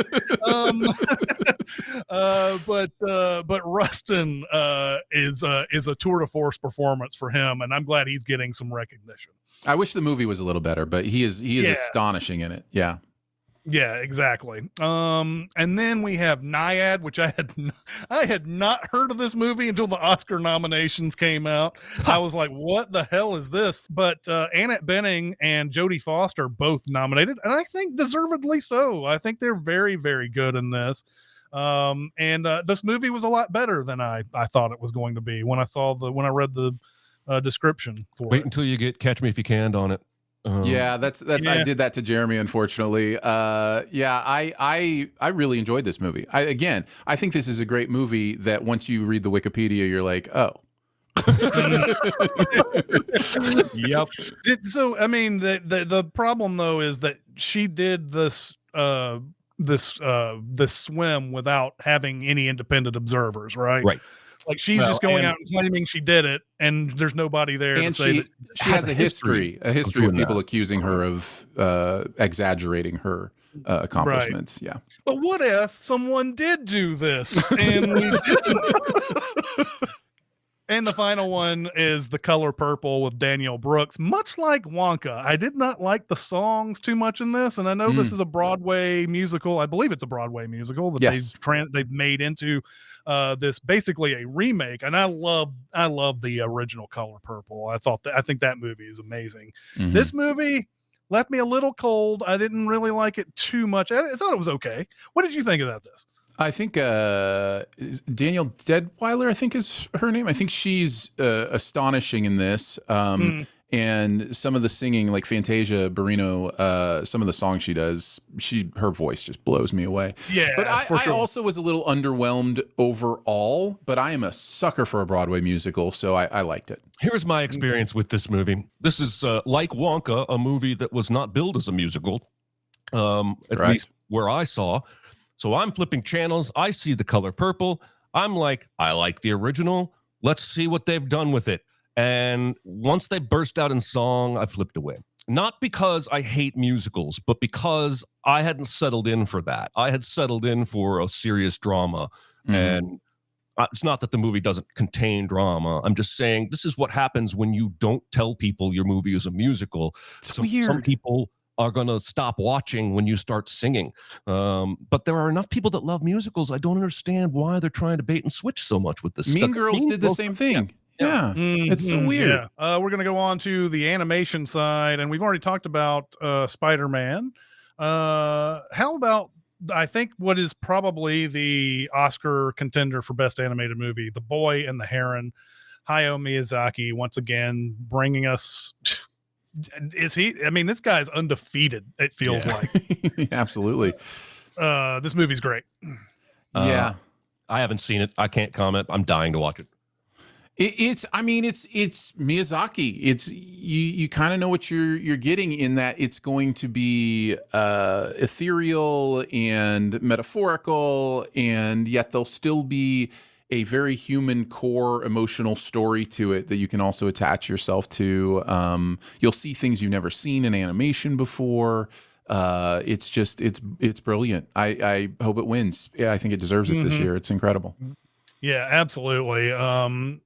But Rustin is a tour de force performance for him, and I'm glad he's getting some recognition. I wish the movie was a little better, but he is astonishing in it. Yeah. Yeah, exactly. And then we have Naiad, which I had not heard of this movie until the Oscar nominations came out. I was like, what the hell is this? But Annette Bening and Jodie Foster both nominated, and I think deservedly so. I think they're very, very good in this. And this movie was a lot better than I thought it was going to be when I read the description for Wait it. until you get Catch Me If You Can on it. Yeah, that's I did that to Jeremy, unfortunately. I really enjoyed this movie. I think this is a great movie that once you read the Wikipedia, you're like, oh. Yep. So I mean, the problem though is that she did this swim without having any independent observers, right? Right. Like she's just going out and claiming she did it, and there's nobody there and to say that she has a history of people accusing her of exaggerating her accomplishments. Right. Yeah. But what if someone did do this and we didn't? And the final one is The Color Purple with Daniel Brooks. Much like Wonka, I did not like the songs too much in this, and I know this is a Broadway musical. I believe it's a Broadway musical that they've made into this basically a remake. And I love the original Color Purple. I think that movie is amazing. Mm-hmm. This movie left me a little cold. I didn't really like it too much. I thought it was okay. What did you think about this? I think Daniel Deadweiler, I think is her name. I think she's astonishing in this. And some of the singing, like Fantasia Barrino, some of the songs she does, her voice just blows me away. Yeah, but I also was a little underwhelmed overall, but I am a sucker for a Broadway musical, so I liked it. Here's my experience with this movie. This is like Wonka, a movie that was not billed as a musical, at least where I saw. So I'm flipping channels. I see The Color Purple. I'm like, I like the original. Let's see what they've done with it. And once they burst out in song, I flipped away. Not because I hate musicals, but because I hadn't settled in for that. I had settled in for a serious drama. Mm-hmm. And it's not that the movie doesn't contain drama. I'm just saying this is what happens when you don't tell people your movie is a musical. It's weird. Some people are going to stop watching when you start singing. But there are enough people that love musicals. I don't understand why they're trying to bait and switch so much with this stuff. Mean Girls did the same thing. Yeah. Mm-hmm. It's so weird. Yeah. We're going to go on to the animation side, and we've already talked about Spider-Man. How about, I think, what is probably the Oscar contender for Best Animated Movie, The Boy and the Heron. Hayao Miyazaki, once again, bringing us... Is he? I mean, this guy's undefeated. It feels like. Absolutely. This movie's great. Yeah, I haven't seen it. I can't comment. I'm dying to watch it. It's Miyazaki. It's you kind of know what you're getting in that it's going to be ethereal and metaphorical, and yet there'll still be a very human core emotional story to it that you can also attach yourself to. You'll see things you've never seen in animation before. It's brilliant. I hope it wins. Yeah, I think it deserves it this year. It's incredible. Yeah, absolutely. Every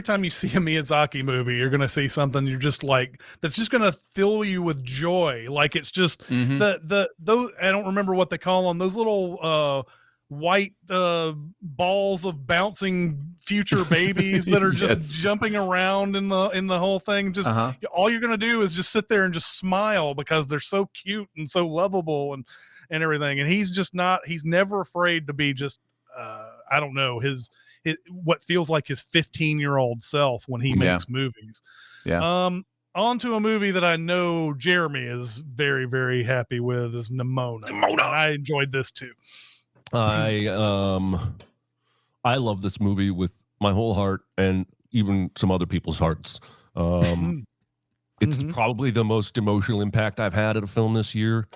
time you see a Miyazaki movie, you're going to see something you're just like, that's just going to fill you with joy. Like it's just those, I don't remember what they call them, those little, white balls of bouncing future babies that are just jumping around in the whole thing. Just all you're gonna do is just sit there and just smile because they're so cute and so lovable and everything. And he's never afraid to be just I don't know, his what feels like his 15-year-old self when he makes movies. On to a movie that I know Jeremy is very, very happy with is Nimona. And I enjoyed this too. I love this movie with my whole heart and even some other people's hearts. It's probably the most emotional impact I've had at a film this year.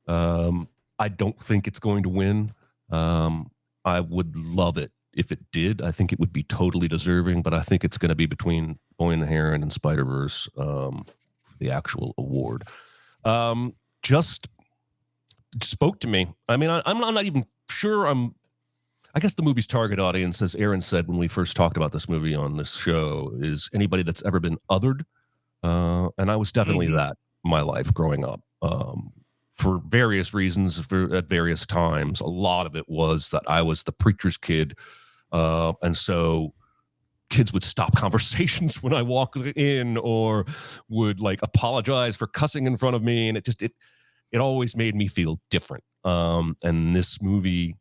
I don't think it's going to win. I would love it if it did. I think it would be totally deserving, but I think it's going to be between Boy and the Heron and Spider-Verse for the actual award. Just spoke to me. I mean, I'm not even sure I guess the movie's target audience, as Aaron said when we first talked about this movie on this show, is anybody that's ever been othered. And I was definitely that in my life growing up. For various reasons, at various times. A lot of it was that I was the preacher's kid. And so kids would stop conversations when I walked in or would like apologize for cussing in front of me. And it always made me feel different. And this movie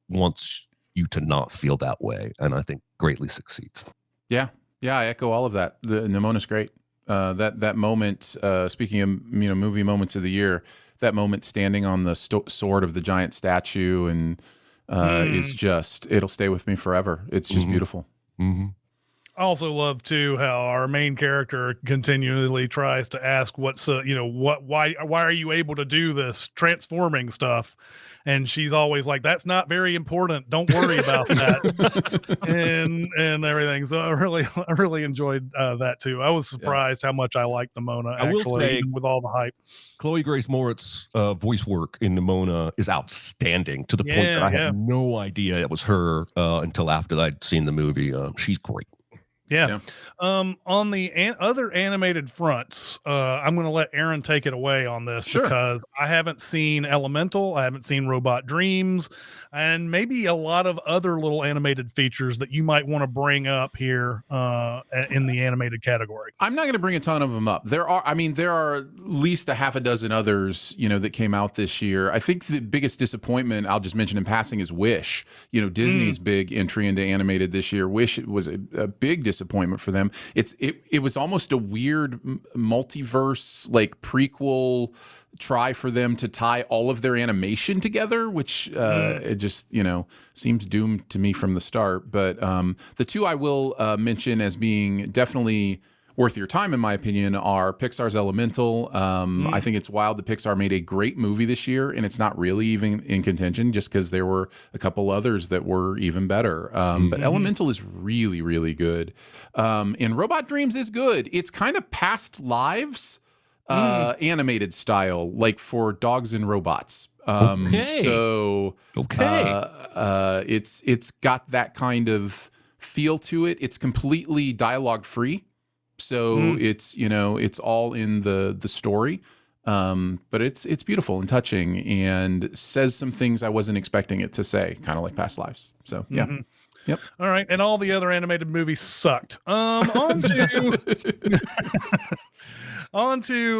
wants you to not feel that way. And I think greatly succeeds. Yeah. Yeah. I echo all of that. The Nimona's great. That moment, speaking of, movie moments of the year, that moment standing on the sword of the giant statue and is just, it'll stay with me forever. It's just beautiful. I also love too how our main character continually tries to ask why are you able to do this transforming stuff, and she's always like, that's not very important, don't worry about that. and everything. So I really enjoyed that too. I was surprised how much I liked Nimona, actually, even with all the hype. Chloe Grace Moretz's voice work in Nimona is outstanding, to the point that I had no idea it was her until after I'd seen the movie. She's great. Yeah. On the other animated fronts, I'm going to let Aaron take it away on this because I haven't seen Elemental, I haven't seen Robot Dreams, and maybe a lot of other little animated features that you might want to bring up here in the animated category. I'm not going to bring a ton of them up. There are at least a half a dozen others, that came out this year. I think the biggest disappointment I'll just mention in passing is Wish. Disney's big entry into animated this year. Wish was a big disappointment for them. It was almost a weird multiverse, like prequel try for them to tie all of their animation together, which it just seems doomed to me from the start. But the two I will mention as being definitely worth your time, in my opinion, are Pixar's Elemental. I think it's wild that Pixar made a great movie this year, and it's not really even in contention just because there were a couple others that were even better. But Elemental is really, really good. And Robot Dreams is good. It's kind of past lives animated style, like for dogs and robots. It's got that kind of feel to it. It's completely dialogue free. So it's all in the story, but it's beautiful and touching and says some things I wasn't expecting it to say, kind of like past lives. So yeah. Yep. All right. And all the other animated movies sucked. On to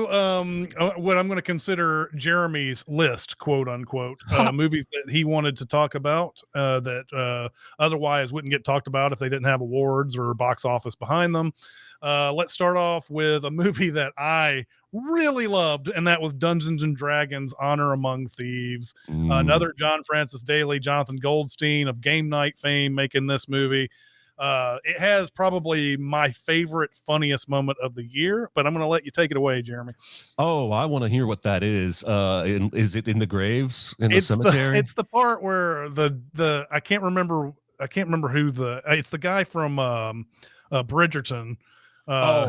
what I'm going to consider Jeremy's list, quote unquote, movies that he wanted to talk about that otherwise wouldn't get talked about if they didn't have awards or box office behind them. Let's start off with a movie that I really loved, and that was Dungeons and Dragons: Honor Among Thieves. Another John Francis Daley, Jonathan Goldstein of Game Night fame making this movie. It has probably my favorite, funniest moment of the year, but I'm going to let you take it away, Jeremy. Oh, I want to hear what that is. Is it in the graves in the cemetery? It's the part where the I can't remember who it's the guy from Bridgerton.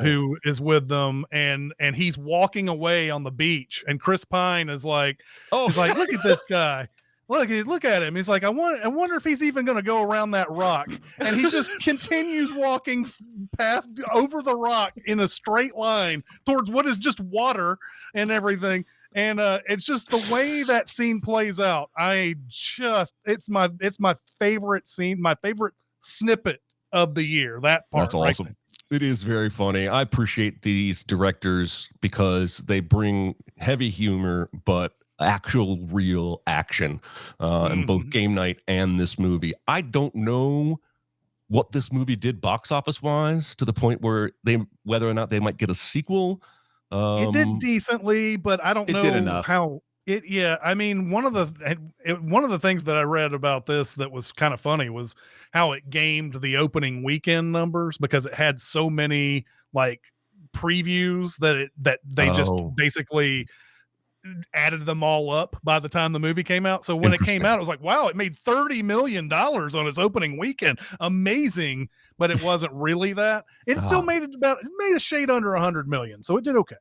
Who is with them, and he's walking away on the beach, and Chris Pine is like, he's like, look at this guy. Look at him. He's like, I wonder if he's even going to go around that rock. And he just continues walking over the rock in a straight line towards what is just water and everything. And it's just the way that scene plays out. It's my favorite scene, my favorite snippet of the year. That part. That's awesome. Right. It is very funny. I appreciate these directors because they bring heavy humor, but actual real action in both Game Night and this movie. I don't know what this movie did box office wise to the point where whether or not they might get a sequel. It did decently, but I don't know did enough. how it. Yeah, I mean, one of the things that I read about this that was kind of funny was how it gamed the opening weekend numbers because it had so many like previews that they just basically added them all up by the time the movie came out. So when it came out, it was like, wow, it made $30 million on its opening weekend. Amazing. But it wasn't really that. It still made a shade under 100 million. So it did okay.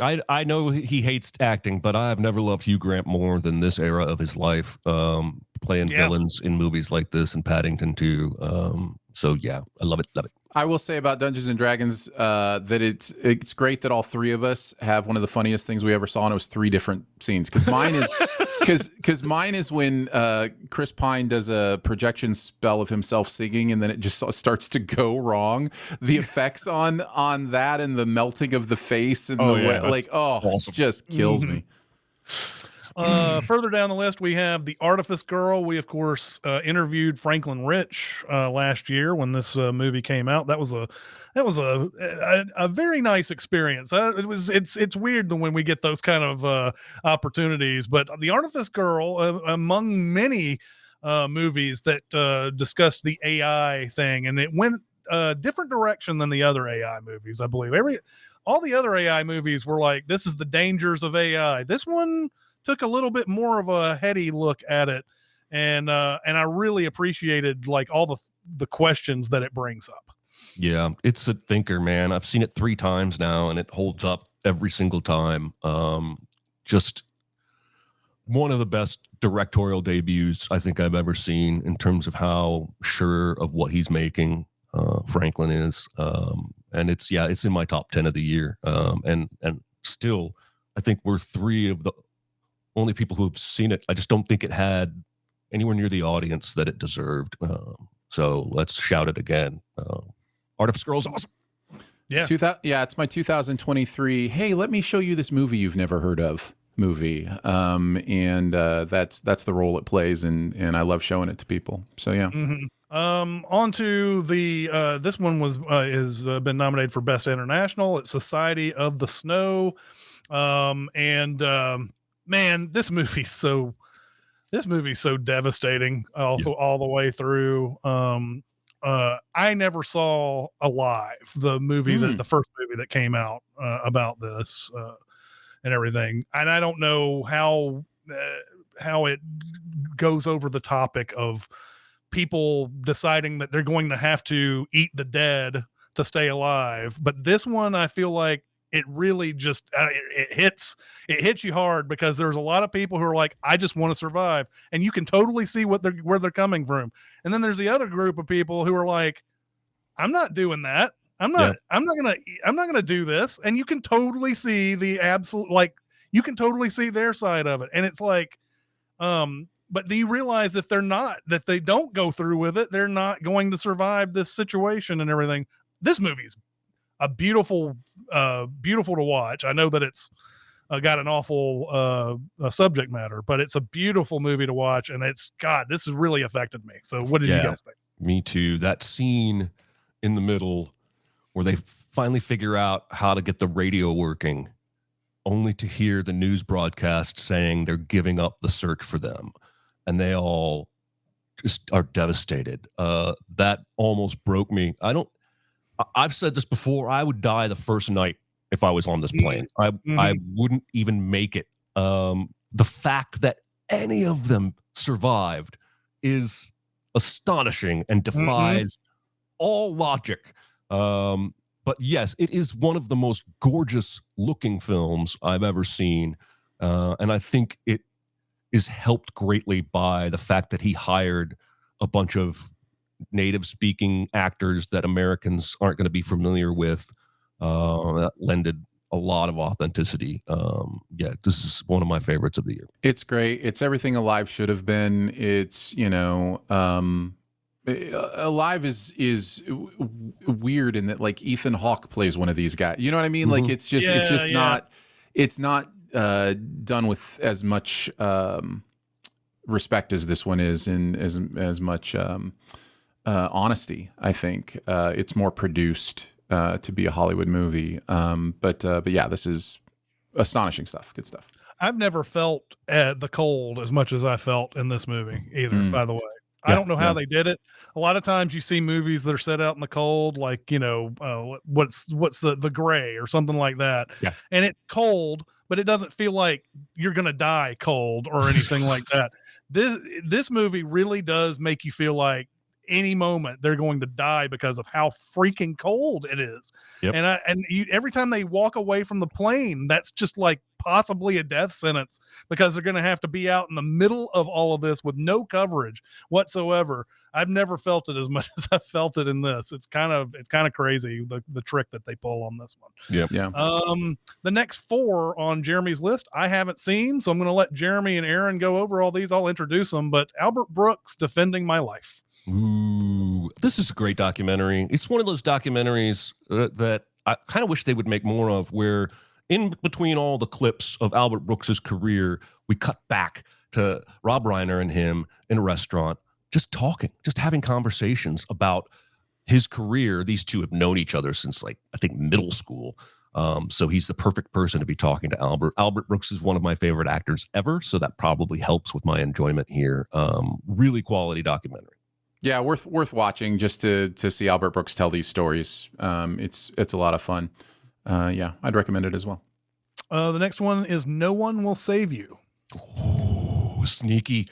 I know he hates acting, but I have never loved Hugh Grant more than this era of his life, playing villains in movies like this and Paddington too. So yeah, I love it. Love it. I will say about Dungeons and Dragons that it's great that all three of us have one of the funniest things we ever saw, and it was 3 different scenes. Because mine is when Chris Pine does a projection spell of himself singing, and then it just starts to go wrong. The effects on that and the melting of the face and awesome. It just kills me. Further down the list, we have The Artifice Girl. We, of course, interviewed Franklin Rich last year when this movie came out. That was a very nice experience. It's weird when we get those kind of opportunities, but The Artifice Girl, among many movies that discussed the AI thing, and it went a different direction than the other AI movies, I believe. All the other AI movies were like, this is the dangers of AI. This one took a little bit more of a heady look at it, and I really appreciated like all the questions that it brings up. Yeah, it's a thinker, man. I've seen it 3 times now, and it holds up every single time. Just one of the best directorial debuts I think I've ever seen in terms of how sure of what he's making Franklin is, and it's in my top 10 of the year, and still I think we're 3 of the only people who have seen it. I just don't think it had anywhere near the audience that it deserved. So let's shout it again. Artifice Girl's awesome. Yeah. It's my 2023. Hey, let me show you this movie you've never heard of movie. And that's the role it plays. And I love showing it to people. So yeah. On to the, this one is been nominated for Best International. It's Society of the Snow. Man, this movie's so devastating all the way through. I never saw Alive, the movie the first movie that came out about this and everything, and I don't know how it goes over the topic of people deciding that they're going to have to eat the dead to stay alive. But this one, I feel like it really just it hits you hard, because there's a lot of people who are like, I just want to survive, and you can totally see where they're coming from. And then there's the other group of people who are like, I'm not doing that. I'm not gonna do this. And you can totally see you can totally see their side of it. And it's like, but do you realize that they don't go through with it, they're not going to survive this situation and everything. This movie's a beautiful to watch. I know that it's got an awful subject matter, but it's a beautiful movie to watch, and this has really affected me. So what did you guys think? Me too. That scene in the middle where they finally figure out how to get the radio working, only to hear the news broadcast saying they're giving up the search for them, and they all just are devastated. That almost broke me. I've said this before. I would die the first night if I was on this plane. I wouldn't even make it. The fact that any of them survived is astonishing and defies all logic. But yes, it is one of the most gorgeous looking films I've ever seen. And I think it is helped greatly by the fact that he hired a bunch of native speaking actors that Americans aren't going to be familiar with, that lended a lot of authenticity. Yeah, this is one of my favorites of the year. It's great. It's everything Alive should have been. It's, Alive is weird in that like Ethan Hawke plays one of these guys. You know what I mean? Like it's just not done with as much respect as this one is, and as much honesty. I think it's more produced to be a Hollywood movie. But yeah, this is astonishing stuff. Good stuff. I've never felt the cold as much as I felt in this movie either, by the way. I don't know how they did it. A lot of times you see movies that are set out in the cold, like, what's the Gray or something like that. Yeah. And it's cold, but it doesn't feel like you're going to die cold or anything like that. This movie really does make you feel like any moment they're going to die because of how freaking cold it is. Yep. And every time they walk away from the plane, that's just like possibly a death sentence, because they're going to have to be out in the middle of all of this with no coverage whatsoever. I've never felt it as much as I felt it in this. It's kind of crazy, the trick that they pull on this one. Yeah. The next 4 on Jeremy's list I haven't seen, so I'm going to let Jeremy and Aaron go over all these. I'll introduce them, but Albert Brooks, Defending My Life. Ooh, this is a great documentary. It's one of those documentaries that I kind of wish they would make more of, where in between all the clips of Albert Brooks's career, we cut back to Rob Reiner and him in a restaurant, just talking, just having conversations about his career. These two have known each other since, like, I think middle school. So he's the perfect person to be talking to Albert. Albert Brooks is one of my favorite actors ever, so that probably helps with my enjoyment here. Really quality documentary. Yeah, worth watching just to see Albert Brooks tell these stories. It's a lot of fun. Yeah, I'd recommend it as well. The next one is No One Will Save You. Ooh, sneaky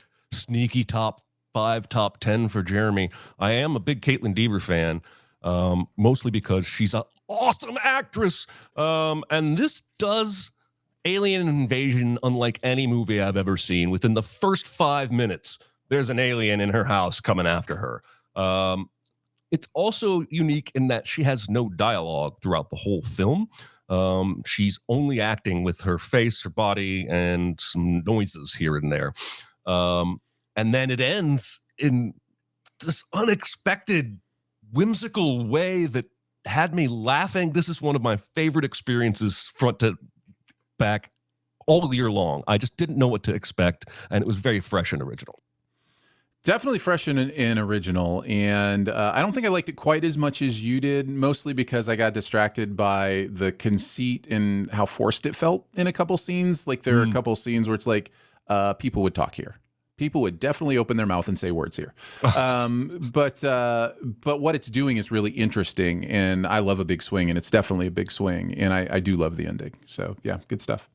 top 5, top 10 for Jeremy. I am a big Caitlin Dever fan, mostly because she's an awesome actress. And this does alien invasion unlike any movie I've ever seen. Within the first 5 minutes, there's an alien in her house coming after her. It's also unique in that she has no dialogue throughout the whole film. She's only acting with her face, her body, and some noises here and there. And then it ends in this unexpected, whimsical way that had me laughing. This is one of my favorite experiences front to back all year long. I just didn't know what to expect, and it was very fresh and original. Definitely fresh and original, and I don't think I liked it quite as much as you did, mostly because I got distracted by the conceit and how forced it felt in a couple scenes. Like there are a couple scenes where it's like people would talk here. People would definitely open their mouth and say words here. But what it's doing is really interesting, and I love a big swing, and it's definitely a big swing, and I do love the ending. So yeah, good stuff.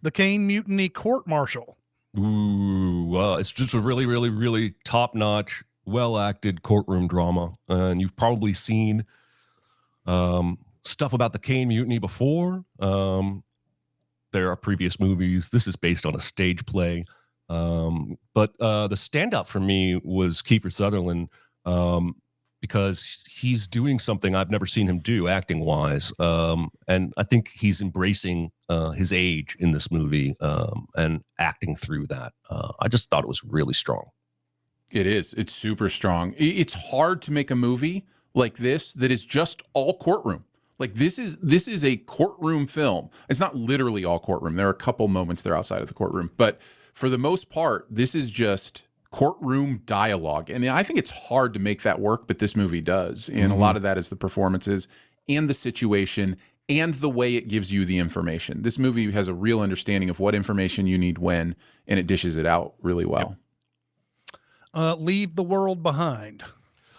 The Caine Mutiny Court Martial. Ooh, it's just a really, really, really top-notch, well-acted courtroom drama. And you've probably seen stuff about the Caine Mutiny before. There are previous movies. This is based on a stage play. But the standout for me was Kiefer Sutherland, because he's doing something I've never seen him do acting-wise. And I think he's embracing his age in this movie and acting through that. I just thought it was really strong. It is. It's super strong. It's hard to make a movie like this that is just all courtroom. Like this is a courtroom film. It's not literally all courtroom. There are a couple moments there outside of the courtroom, but for the most part, this is just courtroom dialogue. And I think it's hard to make that work, but this movie does. And a lot of that is the performances and the situation and the way it gives you the information. This movie has a real understanding of what information you need when, and it dishes it out really well. Leave the World Behind.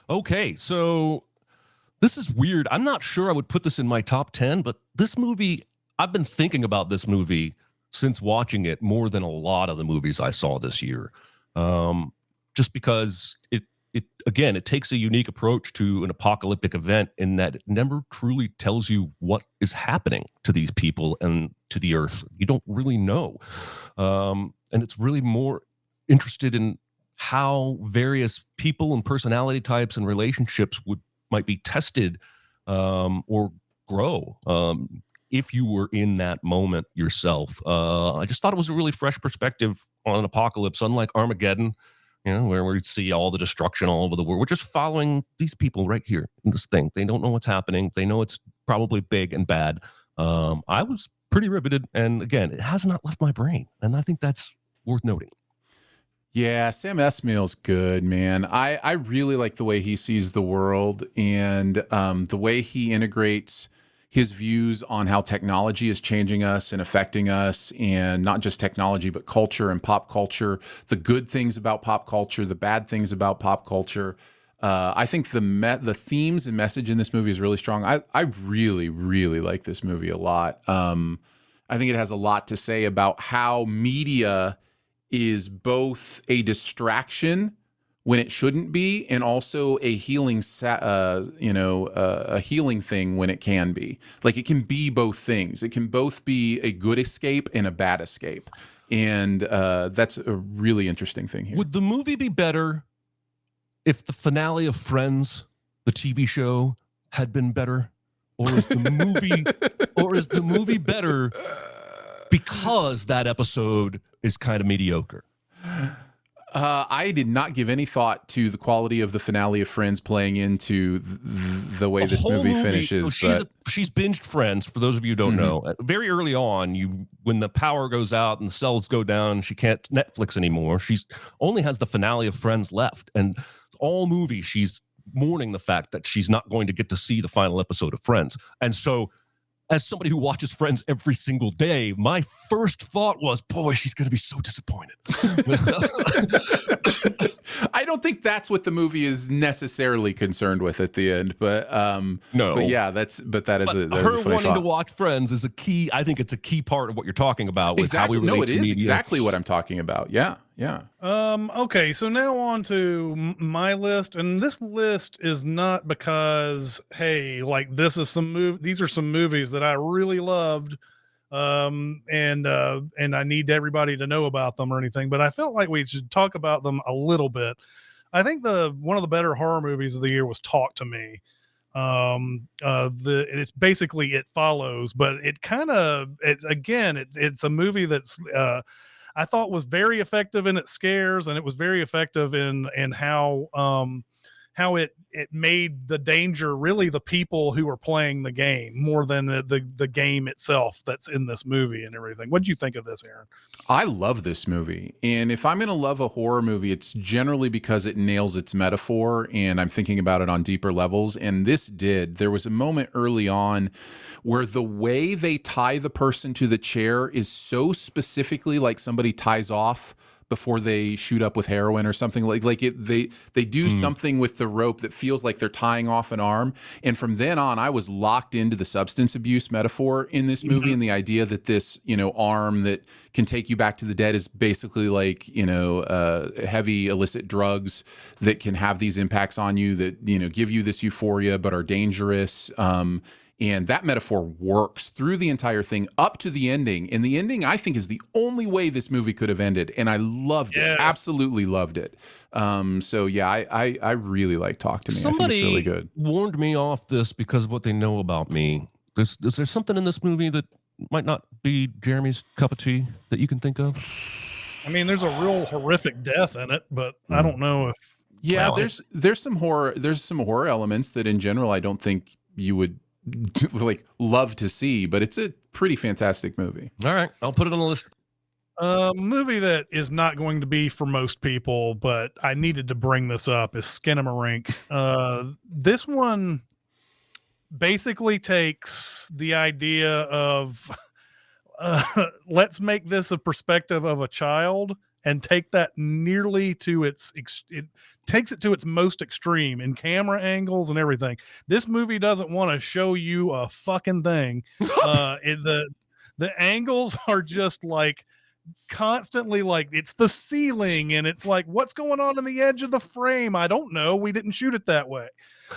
Okay, so this is weird. I'm not sure I would put this in my top 10, but this movie, I've been thinking about this movie since watching it more than a lot of the movies I saw this year. Just because it takes a unique approach to an apocalyptic event in that it never truly tells you what is happening to these people and to the earth. You don't really know. And it's really more interested in how various people and personality types and relationships might be tested or grow. if you were in that moment yourself. I just thought it was a really fresh perspective on an apocalypse, unlike Armageddon, where we'd see all the destruction all over the world. We're just following these people right here in this thing. They don't know what's happening. They know it's probably big and bad. I was pretty riveted. And again, it has not left my brain. And I think that's worth noting. Yeah, Sam Esmail's good, man. I really like the way he sees the world and the way he integrates his views on how technology is changing us and affecting us, and not just technology, but culture and pop culture, the good things about pop culture, the bad things about pop culture. I think the themes and message in this movie is really strong. I really, really like this movie a lot. I think it has a lot to say about how media is both a distraction when it shouldn't be, and also a healing, a healing thing when it can be. Like, it can be both things. It can both be a good escape and a bad escape, and that's a really interesting thing here. Would the movie be better if the finale of Friends, the TV show, had been better, or is the movie better because that episode is kind of mediocre? I did not give any thought to the quality of the finale of Friends playing into the way this movie finishes. So she's binged Friends, for those of you who don't know. Very early on, when the power goes out and the cells go down and she can't Netflix anymore, she's only has the finale of Friends left. And all movie, she's mourning the fact that she's not going to get to see the final episode of Friends. And so, as somebody who watches Friends every single day, my first thought was, boy, she's going to be so disappointed. I don't think that's what the movie is necessarily concerned with at the end, but no. But yeah, that is a her funny wanting thought. to watch Friends is a key. I think it's a key part of what you're talking about. With Exactly. How we relate No, it to is media. exactly what I'm talking about. Yeah. Yeah. Okay, so now on to my list, and this list is not because, hey, like these are some movies that I really loved, and I need everybody to know about them or anything, but I felt like we should talk about them a little bit. I think one of the better horror movies of the year was Talk to Me. It's basically It Follows, but it's a movie that's I thought was very effective in its scares, and it was very effective in how it made the danger really the people who are playing the game more than the game itself that's in this movie and everything. What do you think of this, Aaron? I love this movie. And if I'm going to love a horror movie, it's generally because it nails its metaphor and I'm thinking about it on deeper levels. And this did. There was a moment early on where the way they tie the person to the chair is so specifically like somebody ties off before they shoot up with heroin or something they do something with the rope that feels like they're tying off an arm. And from then on, I was locked into the substance abuse metaphor in this movie, and the idea that this, arm that can take you back to the dead is basically like, heavy illicit drugs that can have these impacts on you that, give you this euphoria, but are dangerous. And that metaphor works through the entire thing up to the ending. And the ending, I think, is the only way this movie could have ended. And I loved it. Absolutely loved it. So, yeah, I really like Talk to Me. Somebody I think it's really good. Warned me off this because of what they know about me. Is there something in this movie that might not be Jeremy's cup of tea that you can think of? I mean, there's a real horrific death in it, but I don't know if... Yeah, there's some horror elements that in general I don't think you would love to see, but it's a pretty fantastic movie. All right, I'll put it on the list. A movie that is not going to be for most people, but I needed to bring this up, is Skinamarink. This one basically takes the idea of let's make this a perspective of a child and take that nearly to it takes it to its most extreme in camera angles and everything. This movie doesn't want to show you a fucking thing. The angles are just like constantly like it's the ceiling and it's like, what's going on in the edge of the frame? I don't know. We didn't shoot it that way.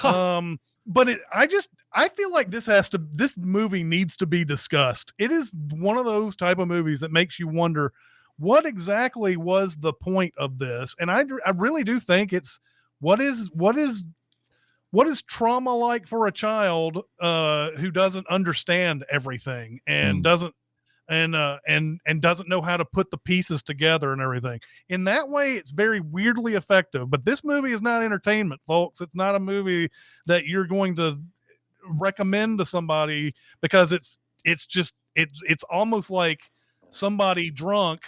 But I feel like this movie needs to be discussed. It is one of those type of movies that makes you wonder, what exactly was the point of this? And I really do think it's what is what is trauma like for a child who doesn't understand everything and doesn't and doesn't know how to put the pieces together and everything. In that way, it's very weirdly effective. But this movie is not entertainment, folks. It's not a movie that you're going to recommend to somebody because it's almost like somebody drunk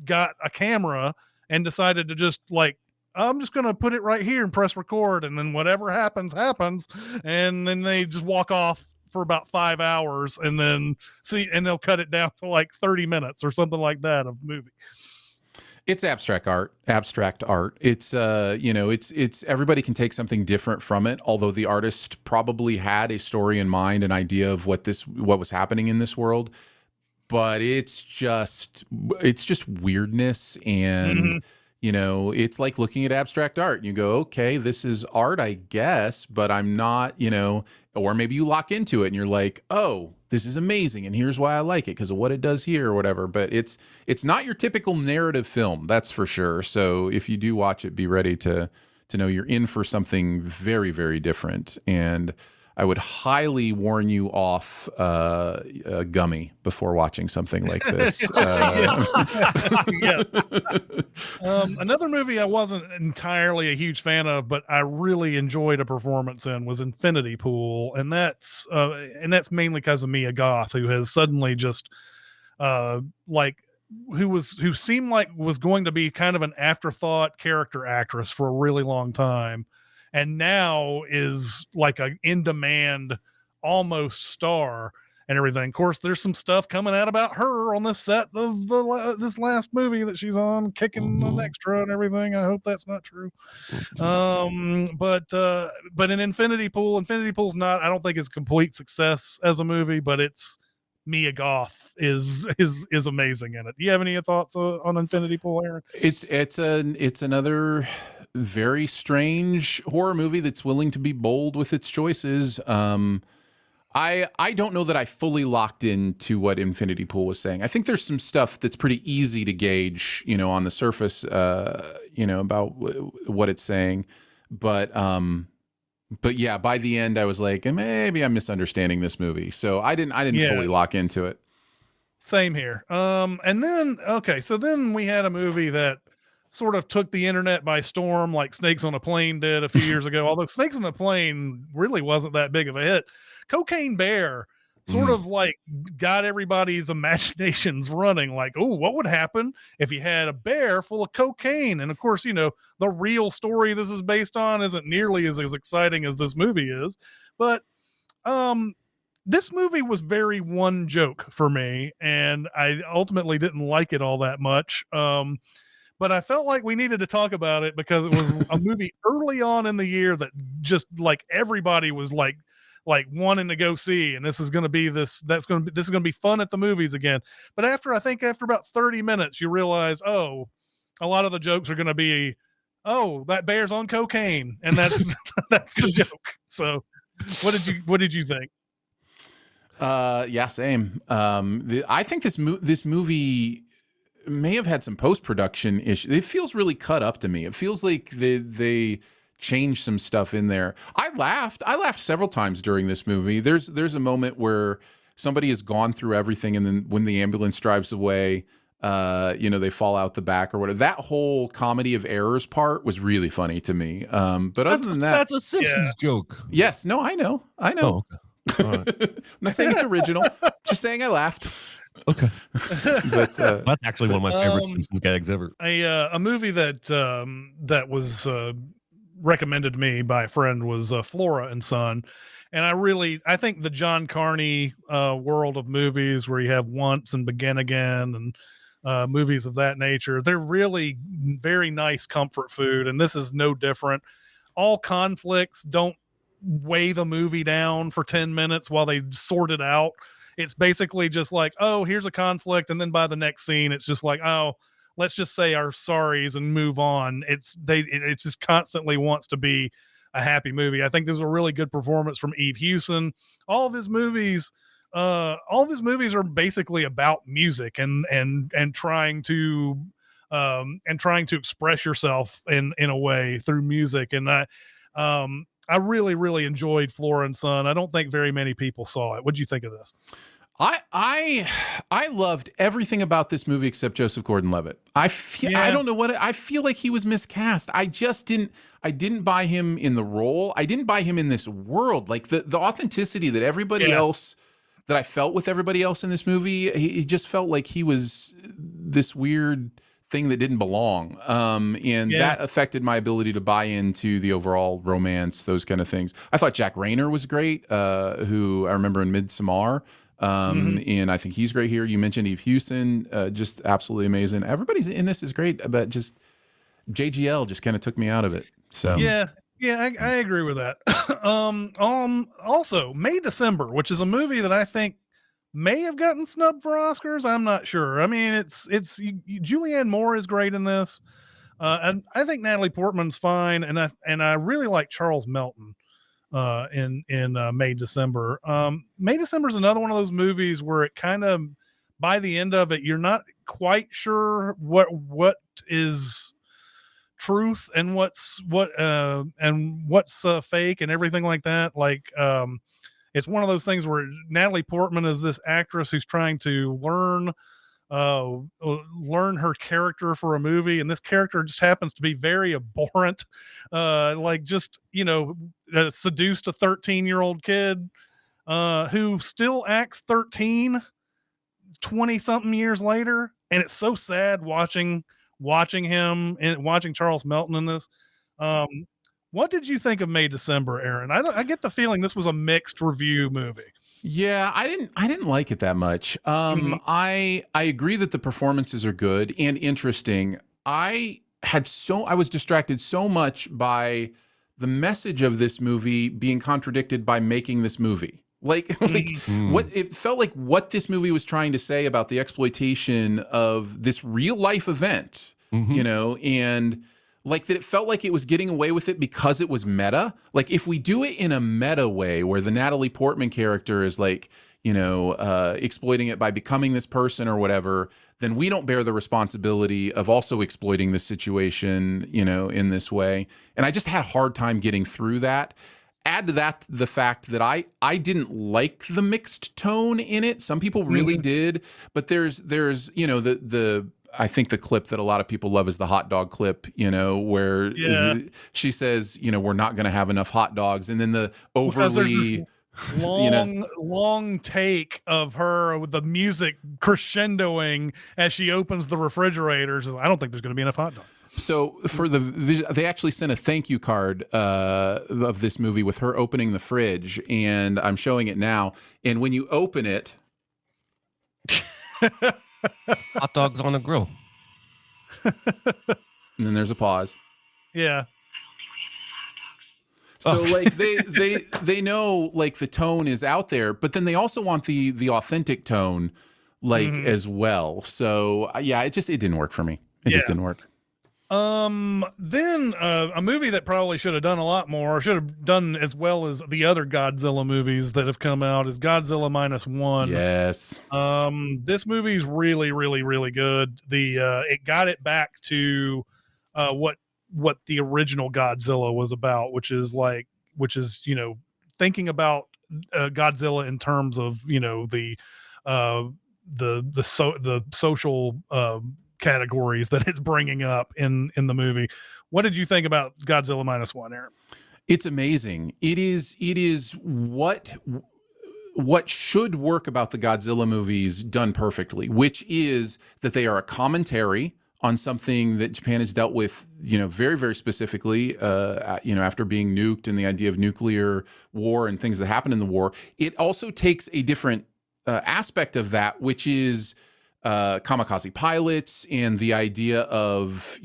got a camera and decided to just like, I'm just going to put it right here and press record, and then whatever happens and then they just walk off for about 5 hours and then and they'll cut it down to like 30 minutes or something like that of movie. It's abstract art. It's it's everybody can take something different from it, although the artist probably had a story in mind, an idea of what was happening in this world. But it's just weirdness, and it's like looking at abstract art and you go, okay, this is art, I guess, but I'm not, or maybe you lock into it and you're like, oh, this is amazing, and here's why I like it because of what it does here or whatever. But it's not your typical narrative film, that's for sure. So if you do watch it, be ready to know you're in for something very, very different. And I would highly warn you off gummy before watching something like this. Another movie I wasn't entirely a huge fan of, but I really enjoyed a performance in was Infinity Pool, and that's mainly because of Mia Goth, who has suddenly just who seemed like was going to be kind of an afterthought character actress for a really long time, and now is like a in-demand almost star and everything. Of course, there's some stuff coming out about her on the set of this last movie that she's on, kicking an extra and everything. I hope that's not true. But in Infinity Pool's not, I don't think it's a complete success as a movie, but it's Mia Goth is amazing in it. Do you have any thoughts on Infinity Pool, Aaron? It's another very strange horror movie that's willing to be bold with its choices. I don't know that I fully locked into what Infinity Pool was saying. I think there's some stuff that's pretty easy to gauge, on the surface, about what it's saying. But yeah, by the end I was like, maybe I'm misunderstanding this movie. So I didn't fully lock into it. Same here. And then we had a movie that sort of took the internet by storm, like Snakes on a Plane did a few years ago. Although Snakes on the Plane really wasn't that big of a hit. Cocaine Bear sort of like got everybody's imaginations running, like, oh, what would happen if you had a bear full of cocaine? And of course, the real story this is based on isn't nearly as exciting as this movie is. But this movie was very one joke for me, and I ultimately didn't like it all that much. But I felt like we needed to talk about it because it was a movie early on in the year that just like everybody was like wanting to go see, and this is going to be fun at the movies again. But after about 30 minutes, you realize, oh, a lot of the jokes are going to be, oh, that bear's on cocaine, and that's that's the joke. So, what did you think? Yeah, same. I think this movie may have had some post-production issues. It feels really cut up to me. It feels like they changed some stuff in there. I laughed several times during this movie. There's a moment where somebody has gone through everything, and then when the ambulance drives away, they fall out the back or whatever. That whole comedy of errors part was really funny to me. But other than that, that's a Simpsons joke. Yes, no, I know. Oh, okay. All right. I'm not saying it's original, just saying I laughed. Okay. But that's actually one of my favorite Simpsons gags ever. A movie that was recommended to me by a friend was Flora and Son, and I think the John Carney world of movies where you have Once and Begin Again and movies of that nature, they're really very nice comfort food, and this is no different. All conflicts don't weigh the movie down for 10 minutes while they sort it out. It's basically just like, oh, here's a conflict, and then by the next scene it's just like, oh, let's just say our sorries and move on. It just constantly wants to be a happy movie. I think there's a really good performance from Eve Hewson. All of his movies are basically about music and trying to express yourself in a way through music. And I really, really enjoyed Flora and Son. I don't think very many people saw it. What did you think of this? I loved everything about this movie except Joseph Gordon-Levitt. I don't know what I feel like he was miscast. I didn't buy him in the role. I didn't buy him in this world. Like the authenticity that everybody else that I felt with everybody else in this movie, he just felt like he was this weird thing that didn't belong. And that affected my ability to buy into the overall romance, those kind of things. I thought Jack Rayner was great, who I remember in Midsommar. And I think he's great here. You mentioned Eve Hewson, just absolutely amazing. Everybody's in this is great, but just JGL just kind of took me out of it. So I agree with that. Also May December, which is a movie that I think may have gotten snubbed for Oscars. I'm not sure. I mean, Julianne Moore is great in this. And I think Natalie Portman's fine. And I really like Charles Melton in May December. May December is another one of those movies where it kind of, by the end of it, you're not quite sure what is truth and what's fake and everything like that. Like, it's one of those things where Natalie Portman is this actress who's trying to learn her character for a movie, and this character just happens to be very abhorrent, like just seduced a 13-year-old kid who still acts 13 20 something years later, and it's so sad watching him and watching Charles Melton in this. What did you think of May December, Aaron? I get the feeling this was a mixed review movie. Yeah, I didn't like it that much. I agree that the performances are good and interesting. I was distracted so much by the message of this movie being contradicted by making this movie. What it felt like what this movie was trying to say about the exploitation of this real life event, and like that it felt like it was getting away with it because it was meta. Like if we do it in a meta way where the Natalie Portman character is like, exploiting it by becoming this person or whatever, then we don't bear the responsibility of also exploiting the situation, in this way. And I just had a hard time getting through that. Add to that the fact that I didn't like the mixed tone in it. Some people really did, but there's I think the clip that a lot of people love is the hot dog clip, where she says, we're not going to have enough hot dogs. And then the overly long take of her with the music crescendoing as she opens the refrigerators. I don't think there's going to be enough hot dogs. So for they actually sent a thank you card of this movie with her opening the fridge, and I'm showing it now. And when you open it, hot dogs on a grill. And then there's a pause. Yeah. So like they know like the tone is out there, but then they also want the authentic tone as well. So it didn't work for me. It just didn't work. Then a movie that probably should have done a lot more, should have done as well as the other Godzilla movies that have come out, is Godzilla -1. Yes. This movie's really, really, really good. It got it back to what the original Godzilla was about, which is thinking about Godzilla in terms of the social categories that it's bringing up in the movie. What did you think about Godzilla -1, Aaron? It's amazing. It is what should work about the Godzilla movies done perfectly, which is that they are a commentary on something that Japan has dealt with, very, very specifically, after being nuked and the idea of nuclear war and things that happen in the war. It also takes a different aspect of that, which is kamikaze pilots and the idea of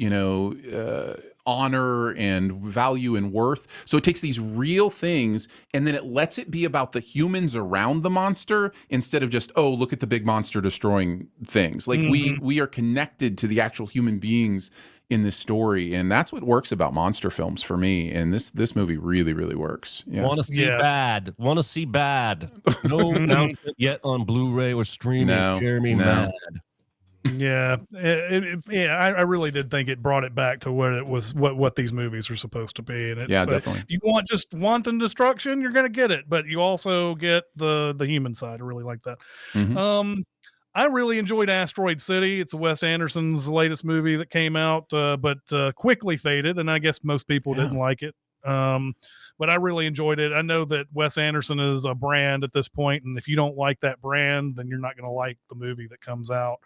honor and value and worth. So it takes these real things and then it lets it be about the humans around the monster instead of just, oh, look at the big monster destroying things. Like we are connected to the actual human beings in this story, and that's what works about monster films for me. And this movie really, really works. Yeah. Want to see bad? Want to see bad? No announcement yet on Blu-ray or streaming. Jeremy, mad. Yeah, yeah, I really did think it brought it back to what it was, what these movies are supposed to be, and Yeah, it's definitely. if you want just wanton destruction, you're gonna get it, but you also get the human side. I really like that. Mhm. I really enjoyed Asteroid City. It's Wes Anderson's latest movie that came out, but quickly faded, and I guess most people Yeah. didn't like it. But I really enjoyed it. I know that Wes Anderson is a brand at this point, and if you don't like that brand, then you're not going to like the movie that comes out.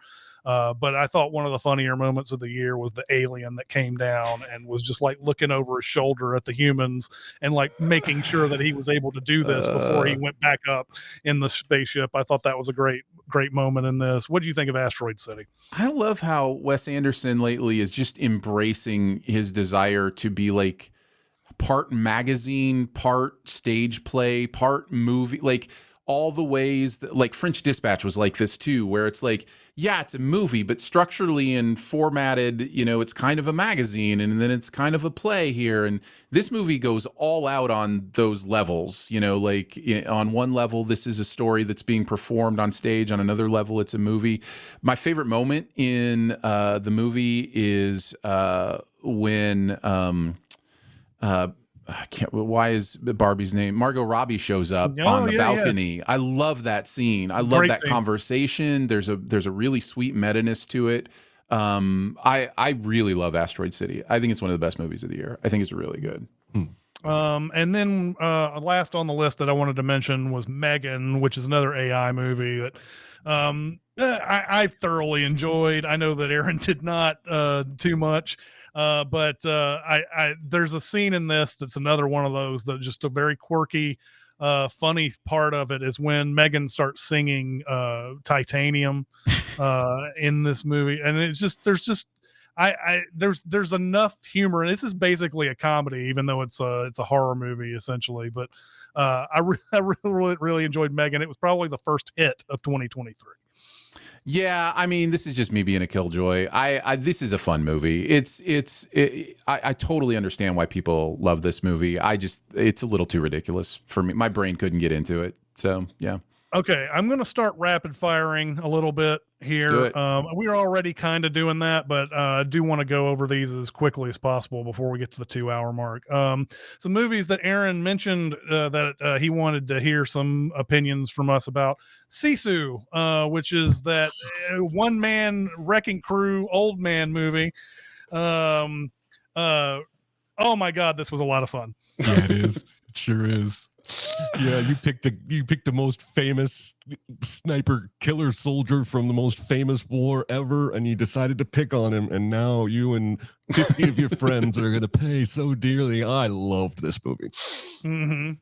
But I thought one of the funnier moments of the year was the alien that came down and was just like looking over his shoulder at the humans and like making sure that he was able to do this before he went back up in the spaceship. I thought that was a great moment in this. What do you think of Asteroid City? I love how Wes Anderson lately is just embracing his desire to be like part magazine, part stage play, part movie, like all the ways that like French Dispatch was like this too, where it's like, yeah, it's a movie, but structurally and formatted, you know, it's kind of a magazine and then it's kind of a play here. And this movie goes all out on those levels, you know, like on one level, this is a story that's being performed on stage. On another level, it's a movie. My favorite moment in the movie is when I can't. Why is Barbie's name? Margot Robbie shows up on the balcony. I love that scene. I love that conversation. There's a really sweet meta-ness to it. I really love Asteroid City. I think it's one of the best movies of the year. I think it's really good. And then last on the list that I wanted to mention was Megan, which is another AI movie that I thoroughly enjoyed. I know that Aaron did not too much. But there's a scene in this that's another one of those that just a very quirky, funny part of it is when Megan starts singing Titanium in this movie, and it's just there's enough humor, and this is basically a comedy, even though it's a horror movie essentially. But I really enjoyed Megan. It was probably the first hit of 2023. Yeah, I mean, this is just me being a killjoy. This is a fun movie. I totally understand why people love this movie. It's a little too ridiculous for me. My brain couldn't get into it. So yeah. Okay, I'm going to start rapid firing a little bit here. We're already kind of doing that, but I do want to go over these as quickly as possible before we get to the 2-hour mark. Some movies that Aaron mentioned that he wanted to hear some opinions from us about. Sisu, which is that one-man wrecking crew old man movie. Oh my God, this was a lot of fun. Yeah, it is. It sure is. Yeah, you picked the most famous sniper killer soldier from the most famous war ever, and you decided to pick on him, and now you and 50 of your friends are gonna pay so dearly. I loved this movie. Mm-hmm.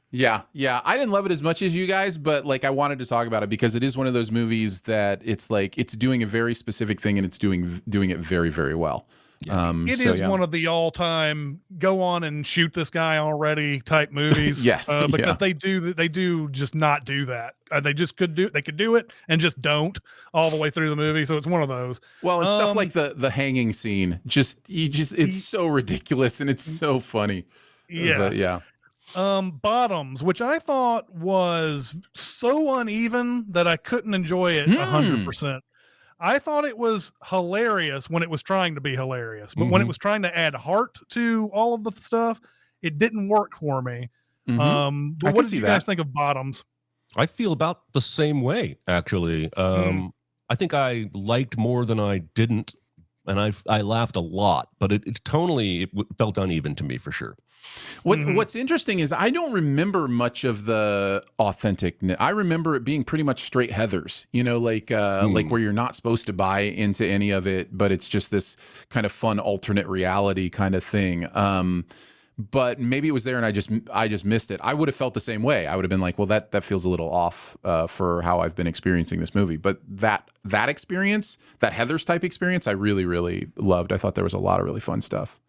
Yeah. I didn't love it as much as you guys, but like I wanted to talk about it because it is one of those movies that it's like it's doing a very specific thing and it's doing it very, very well. It is one of the all-time go on and shoot this guy already type movies. Yes, because they do just not do that. They could do it and just don't all the way through the movie. So it's one of those. Well, and stuff like the hanging scene, it's so ridiculous and it's so funny. Yeah. But yeah. Bottoms, which I thought was so uneven that I couldn't enjoy it 100%. I thought it was hilarious when it was trying to be hilarious, but when it was trying to add heart to all of the stuff, it didn't work for me. But what did you guys think of Bottoms? I feel about the same way, actually. I think I liked more than I didn't, and I laughed a lot, but it tonally felt uneven to me for sure. What's interesting is I don't remember much of the authentic. I remember it being pretty much straight Heathers, you know, like where you're not supposed to buy into any of it, but it's just this kind of fun alternate reality kind of thing. But maybe it was there and I just missed it. I would have felt the same way. I would have been like, well, that feels a little off for how I've been experiencing this movie. But that experience, that Heathers type experience, I really, really loved. I thought there was a lot of really fun stuff.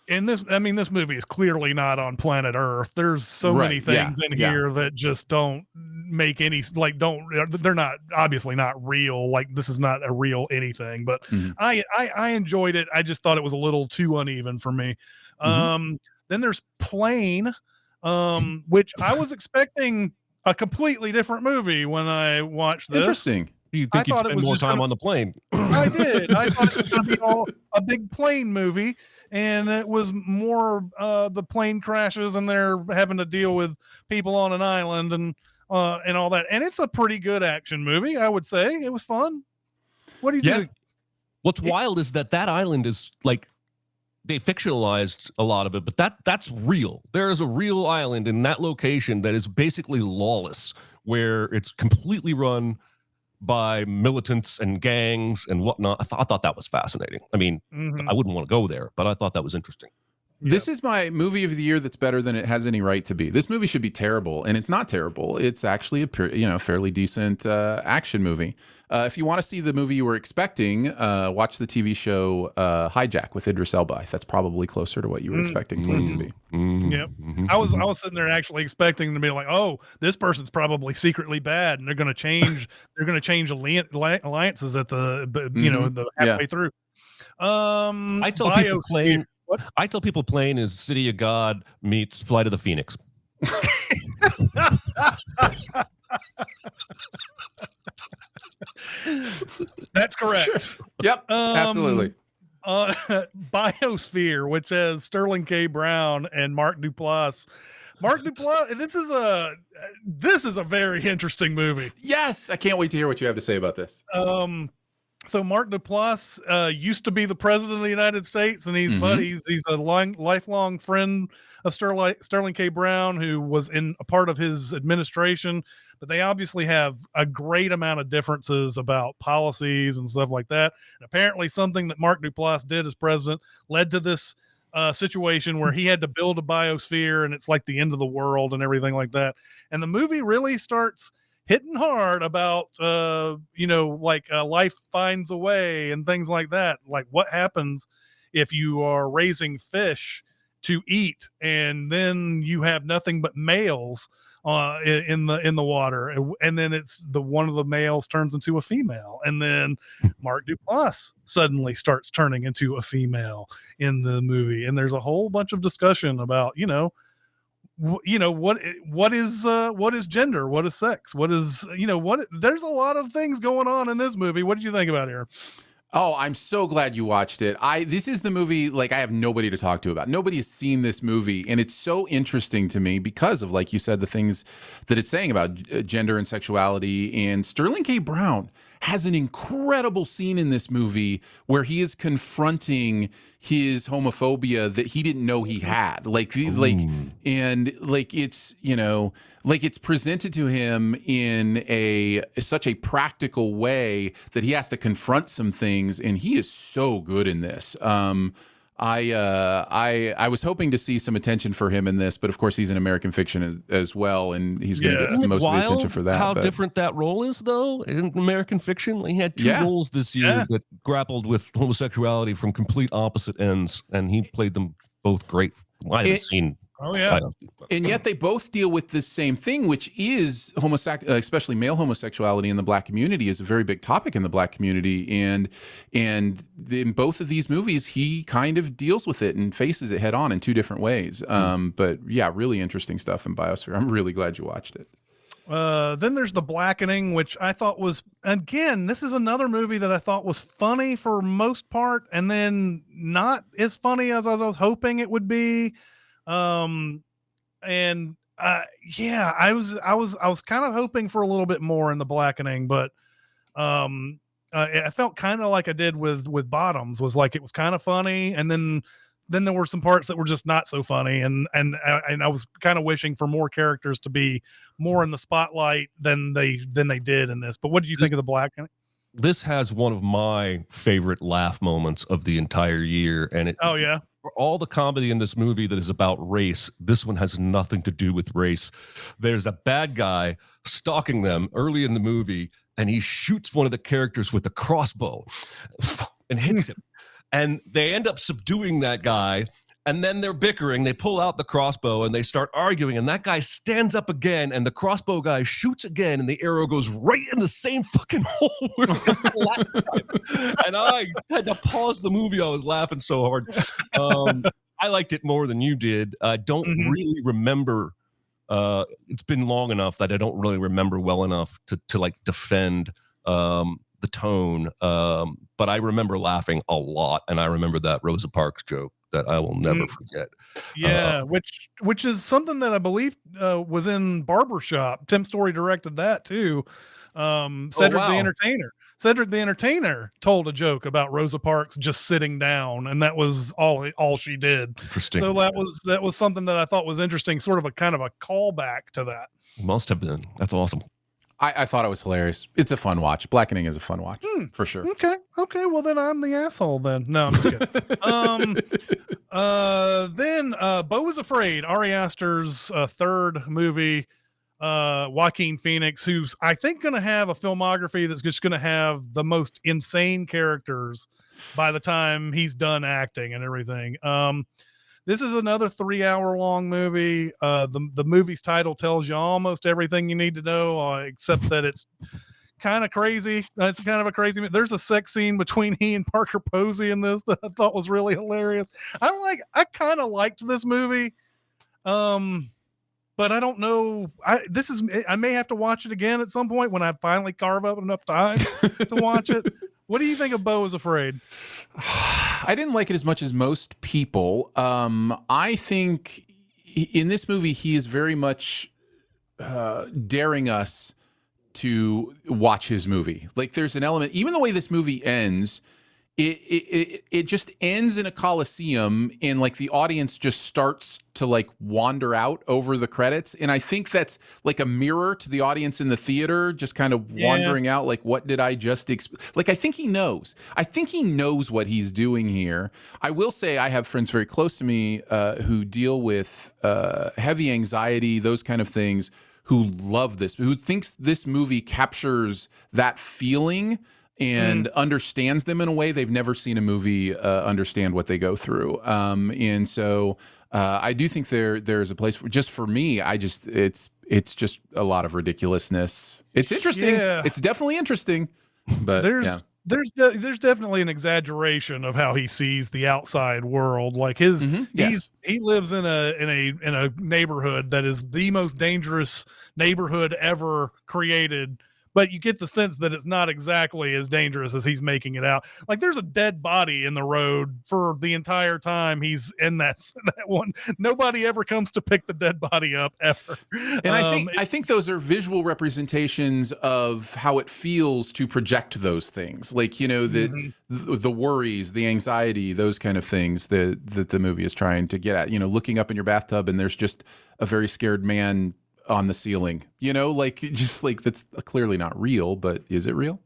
And this movie is clearly not on planet Earth. There's so many things in here that just don't make any, they're not obviously not real. Like this is not a real anything, but I enjoyed it. I just thought it was a little too uneven for me. Then there's Plane, which I was expecting a completely different movie when I watched this. Interesting. You I think you'd thought it spend was more just time gonna, on the plane? I did. I thought it was going to be all a big plane movie, and it was more the plane crashes and they're having to deal with people on an island and all that. And it's a pretty good action movie, I would say. It was fun. What do you Yeah. think? What's wild is that island is like they fictionalized a lot of it, but that's real. There is a real island in that location that is basically lawless, where it's completely run by militants and gangs and whatnot. I thought that was fascinating. I mean, Mhm. I wouldn't want to go there, but I thought that was interesting. This is my movie of the year that's better than it has any right to be. This movie should be terrible, and it's not terrible. It's actually a fairly decent action movie. If you want to see the movie you were expecting, watch the TV show Hijack with Idris Elba. That's probably closer to what you were expecting it to be. Yep. I was sitting there actually expecting to be like, oh, this person's probably secretly bad, and they're going to change alliances at the the halfway through. I tell people Biosphere. I tell people Plane is City of God meets Flight of the Phoenix. That's correct. Sure. Yep, absolutely. Biosphere, which has Sterling K. Brown and Mark Duplass. This is a very interesting movie. Yes, I can't wait to hear what you have to say about this. So Mark Duplass used to be the president of the United States, and he's buddies. He's a lifelong friend of Sterling K. Brown, who was in a part of his administration. But they obviously have a great amount of differences about policies and stuff like that. And apparently, something that Mark Duplass did as president led to this situation where he had to build a biosphere, and it's like the end of the world and everything like that. And the movie really starts hitting hard about life finds a way and things like that. Like, what happens if you are raising fish to eat and then you have nothing but males in the water, and then it's one of the males turns into a female, and then Mark Duplass suddenly starts turning into a female in the movie, and there's a whole bunch of discussion about what is gender, what is sex, what is there's a lot of things going on in this movie. What did you think about it, Aaron? Oh, I'm so glad you watched it. This is the movie, like, I have nobody to talk to about. Nobody has seen this movie, and it's so interesting to me because of, like you said, the things that it's saying about gender and sexuality. And Sterling K. Brown has an incredible scene in this movie where he is confronting his homophobia that he didn't know he had. It's presented to him in such a practical way that he has to confront some things, and he is so good in this. I was hoping to see some attention for him in this, but of course he's in American Fiction as well, and he's going to get most of the attention for that. How different that role is, though, in American Fiction. He had two roles this year that grappled with homosexuality from complete opposite ends, and he played them both great. I haven't seen. Oh yeah, and yet they both deal with the same thing, which is especially male homosexuality in the Black community is a very big topic in the Black community, and in both of these movies, he kind of deals with it and faces it head on in two different ways. But yeah, really interesting stuff in Biosphere. I'm really glad you watched it. Then there's The Blackening, which I thought was, again, this is another movie that I thought was funny for most part, and then not as funny as I was hoping it would be. I was kind of hoping for a little bit more in The Blackening, but I felt kind of like I did with Bottoms, was like it was kind of funny, and then there were some parts that were just not so funny, and I was kind of wishing for more characters to be more in the spotlight than they did in this. But what did you think of The Blackening? This has one of my favorite laugh moments of the entire year, and for all the comedy in this movie that is about race, this one has nothing to do with race. There's a bad guy stalking them early in the movie, and he shoots one of the characters with a crossbow and hits him. And they end up subduing that guy, and then they're bickering. They pull out the crossbow, and they start arguing, and that guy stands up again, and the crossbow guy shoots again, and the arrow goes right in the same fucking hole. And I had to pause the movie. I was laughing so hard. I liked it more than you did. I don't really remember. It's been long enough that I don't really remember well enough to like defend the tone. But I remember laughing a lot, and I remember that Rosa Parks joke that I will never forget. Yeah, which is something that I believe was in Barbershop. Tim Story directed that too. Cedric the wow. Entertainer. Cedric the Entertainer told a joke about Rosa Parks just sitting down, and that was all she did. Interesting. So that was something that I thought was interesting, sort of a kind of a callback to that. Must have been. That's awesome. I thought it was hilarious. It's a fun watch. Blackening is a fun watch for sure. Okay. Well, then I'm the asshole. Then no, I'm just kidding. Then Beau is Afraid, Ari Aster's third movie. Joaquin Phoenix, who's I think going to have a filmography that's just going to have the most insane characters by the time he's done acting and everything. This is another 3-hour long movie. The movie's title tells you almost everything you need to know, except that it's kind of crazy. It's kind of a crazy. There's a sex scene between he and Parker Posey in this that I thought was really hilarious. I kind of liked this movie. But I don't know. I may have to watch it again at some point when I finally carve up enough time to watch it. What do you think of Beau is Afraid? I didn't like it as much as most people. I think in this movie, he is very much daring us to watch his movie. Like there's an element, even the way this movie ends, it just ends in a coliseum and like the audience just starts to like wander out over the credits, and I think that's like a mirror to the audience in the theater just kind of wandering out like, what did I just like I think he knows what he's doing here. I will say I have friends very close to me who deal with heavy anxiety, those kind of things, who love this, who thinks this movie captures that feeling and understands them in a way they've never seen a movie understand what they go through. And so I do think there's a place for me. It's just a lot of ridiculousness. It's interesting. Yeah. It's definitely interesting, but there's definitely an exaggeration of how he sees the outside world. Like he lives in a neighborhood that is the most dangerous neighborhood ever created. But you get the sense that it's not exactly as dangerous as he's making it out. Like there's a dead body in the road for the entire time he's in that one. Nobody ever comes to pick the dead body up ever. And I think those are visual representations of how it feels to project those things. Like, you know, the worries, the anxiety, those kind of things that the movie is trying to get at. You know, looking up in your bathtub and there's just a very scared man on the ceiling, you know, like just like that's clearly not real, but is it real?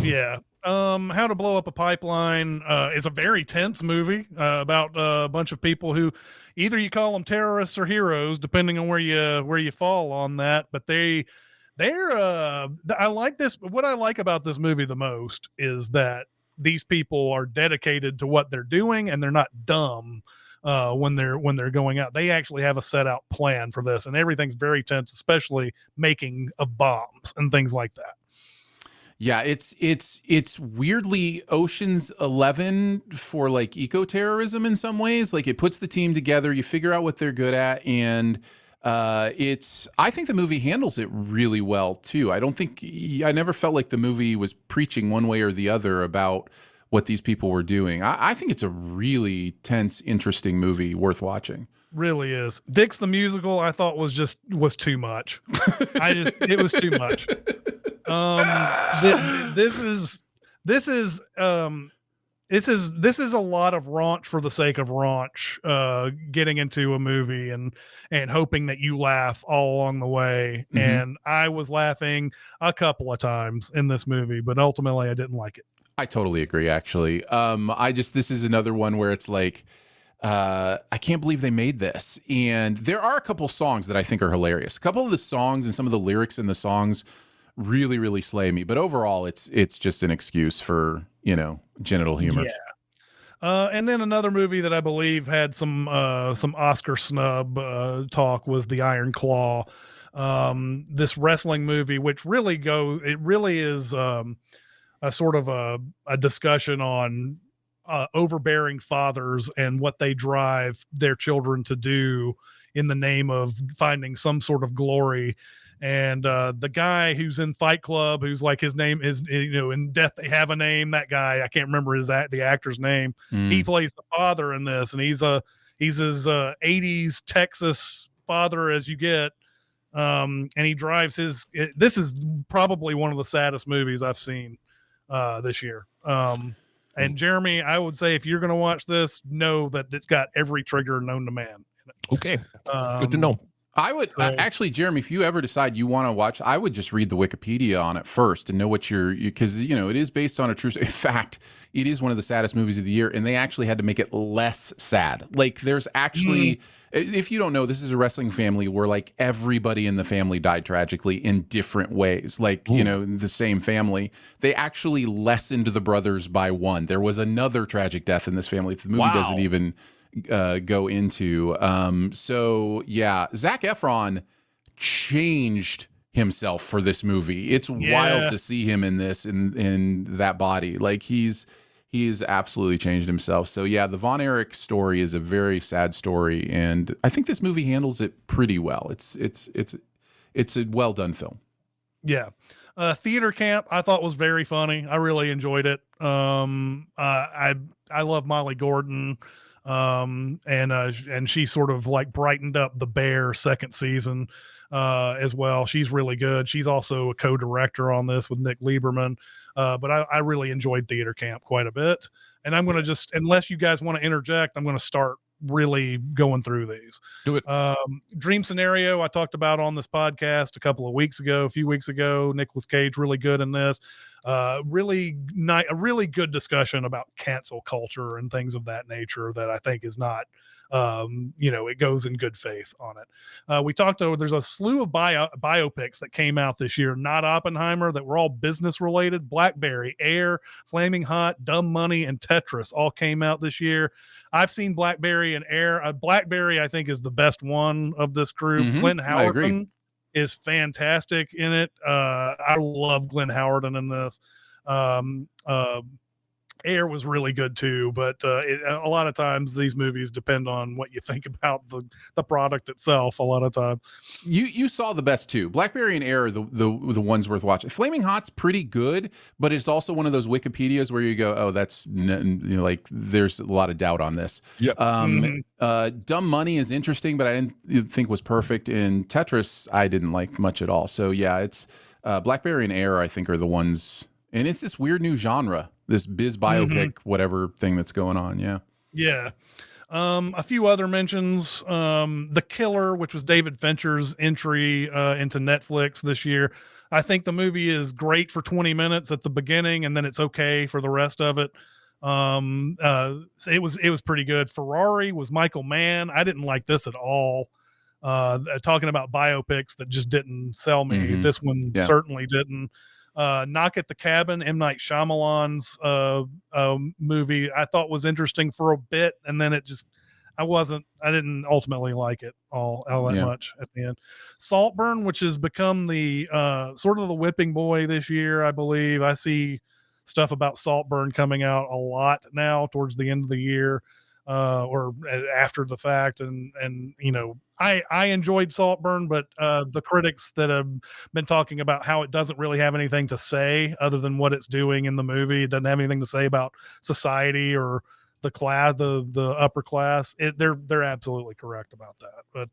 Yeah. How to Blow Up a Pipeline is a very tense movie about a bunch of people who either you call them terrorists or heroes, depending on where you fall on that. But they're I like this. What I like about this movie the most is that these people are dedicated to what they're doing and they're not dumb. When they're going out, they actually have a set out plan for this, and everything's very tense, especially making of bombs and things like that. Yeah, it's weirdly Ocean's 11 for like eco-terrorism in some ways. Like it puts the team together, you figure out what they're good at, and I think the movie handles it really well too. I never felt like the movie was preaching one way or the other about what these people were doing. I think it's a really tense, interesting movie worth watching. Really is. Dix the Musical, I thought was too much. It was too much. This is a lot of raunch for the sake of raunch, getting into a movie and hoping that you laugh all along the way. Mm-hmm. And I was laughing a couple of times in this movie, but ultimately I didn't like it. I totally agree, actually. This is another one where it's like, I can't believe they made this. And there are a couple songs that I think are hilarious. A couple of the songs and some of the lyrics in the songs really, really slay me. But overall, it's just an excuse for, you know, genital humor. Yeah. And then another movie that I believe had some Oscar snub talk was The Iron Claw. This wrestling movie, which really is a sort of a discussion on overbearing fathers and what they drive their children to do in the name of finding some sort of glory And the guy who's in Fight Club, who's like his name is, in Death They Have a Name, that guy, I can't remember the actor's name. He plays the father in this, and he's his 80s Texas father as you get. And he drives this is probably one of the saddest movies I've seen this year. And Jeremy, I would say if you're going to watch this, know that it's got every trigger known to man. Okay. Good to know. I would actually, Jeremy, if you ever decide you want to watch, I would just read the Wikipedia on it first and know what because it is based on a true. In fact, it is one of the saddest movies of the year, and they actually had to make it less sad. Like, there's actually, if you don't know, this is a wrestling family where like everybody in the family died tragically in different ways. Like, the same family, they actually lessened the brothers by one. There was another tragic death in this family. The movie doesn't even go into. So yeah, Zac Efron changed himself for this movie. It's wild to see him in this, in that body. Like, he's absolutely changed himself. So yeah, the Von Erich story is a very sad story, and I think this movie handles it pretty well. It's a well done film. Yeah. Theater Camp I thought was very funny. I really enjoyed it. I love Molly Gordon. And she sort of like brightened up The Bear second season as well. She's really good. She's also a co-director on this with Nick Lieberman. But I really enjoyed Theater Camp quite a bit. And I'm going to just, unless you guys want to interject, I'm going to start really going through these. Do it. Dream Scenario I talked about on this podcast a few weeks ago. Nicolas Cage really good in this. A really good discussion about cancel culture and things of that nature that I think is not it goes in good faith on it. We talked over, there's a slew of biopics that came out this year, not Oppenheimer, that were all business related. Blackberry, Air, Flaming Hot, Dumb Money, and Tetris all came out this year. I've seen Blackberry and Air. Blackberry I think is the best one of this group. Glenn Howerton is fantastic in it. I love Glenn Howerton in this. Air was really good too, but a lot of times these movies depend on what you think about the product itself. A lot of time, you saw the best two. Blackberry and Air are the ones worth watching. Flaming Hot's pretty good, but it's also one of those Wikipedias where you go, oh, that's like there's a lot of doubt on this. Yep. Dumb Money is interesting, but I didn't think was perfect. And Tetris I didn't like much at all. So yeah, it's Blackberry and Air I think are the ones, and it's this weird new genre. This biz biopic, whatever thing that's going on. Yeah. Yeah. A few other mentions. The Killer, which was David Fincher's entry into Netflix this year. I think the movie is great for 20 minutes at the beginning, and then it's okay for the rest of it. It was pretty good. Ferrari was Michael Mann. I didn't like this at all. Talking about biopics that just didn't sell me. This one certainly didn't. Knock at the Cabin, M. Night Shyamalan's movie, I thought was interesting for a bit, and then I didn't ultimately like it all that much at the end. Saltburn, which has become the sort of the whipping boy this year, I believe. I see stuff about Saltburn coming out a lot now towards the end of the year or after the fact, and I enjoyed Saltburn, but the critics that have been talking about how it doesn't really have anything to say other than what it's doing in the movie. It doesn't have anything to say about society or the class, the upper class. They're absolutely correct about that.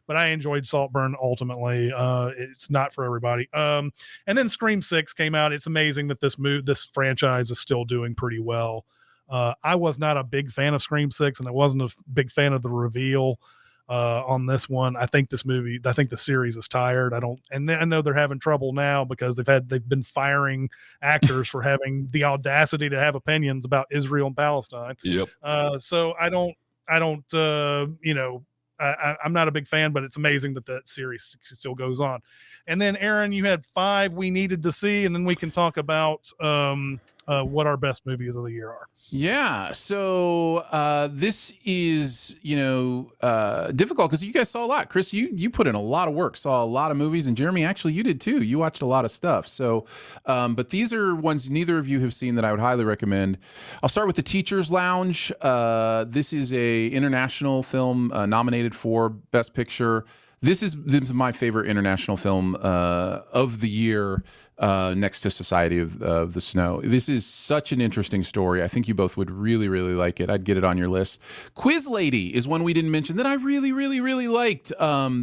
But I enjoyed Saltburn ultimately. It's not for everybody. And then Scream 6 came out. It's amazing that this franchise is still doing pretty well. I was not a big fan of Scream 6, and I wasn't a big fan of the reveal on this one. I think the series is tired. And I know they're having trouble now because they've been firing actors for having the audacity to have opinions about Israel and Palestine. Yep. So I'm not a big fan, but it's amazing that series still goes on. And then Aaron, you had 5 we needed to see, and then we can talk about what our best movies of the year are. Yeah. So this is, difficult because you guys saw a lot. Chris, you put in a lot of work, saw a lot of movies, and Jeremy, actually, you did too. You watched a lot of stuff. So, but these are ones neither of you have seen that I would highly recommend. I'll start with The Teacher's Lounge. This is a international film nominated for Best Picture. This is my favorite international film of the year, next to Society of the Snow. This is such an interesting story. I think you both would really, really like it. I'd get it on your list. Quiz Lady is one we didn't mention that I really, really, really liked.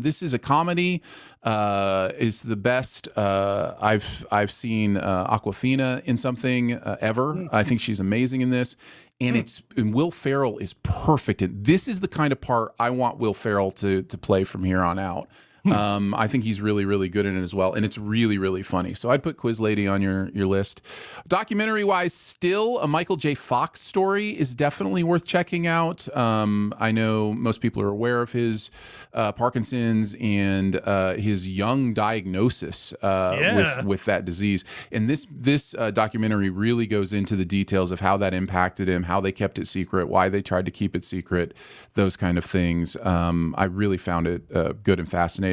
This is a comedy. It's the best I've seen Awkwafina in something ever. I think she's amazing in this. And Will Ferrell is perfect. And this is the kind of part I want Will Ferrell to play from here on out. I think he's really, really good in it as well. And it's really, really funny. So I'd put Quiz Lady on your list. Documentary-wise, still a Michael J. Fox story is definitely worth checking out. I know most people are aware of his Parkinson's and his young diagnosis with that disease. And this documentary really goes into the details of how that impacted him, how they kept it secret, why they tried to keep it secret, those kind of things. I really found it good and fascinating.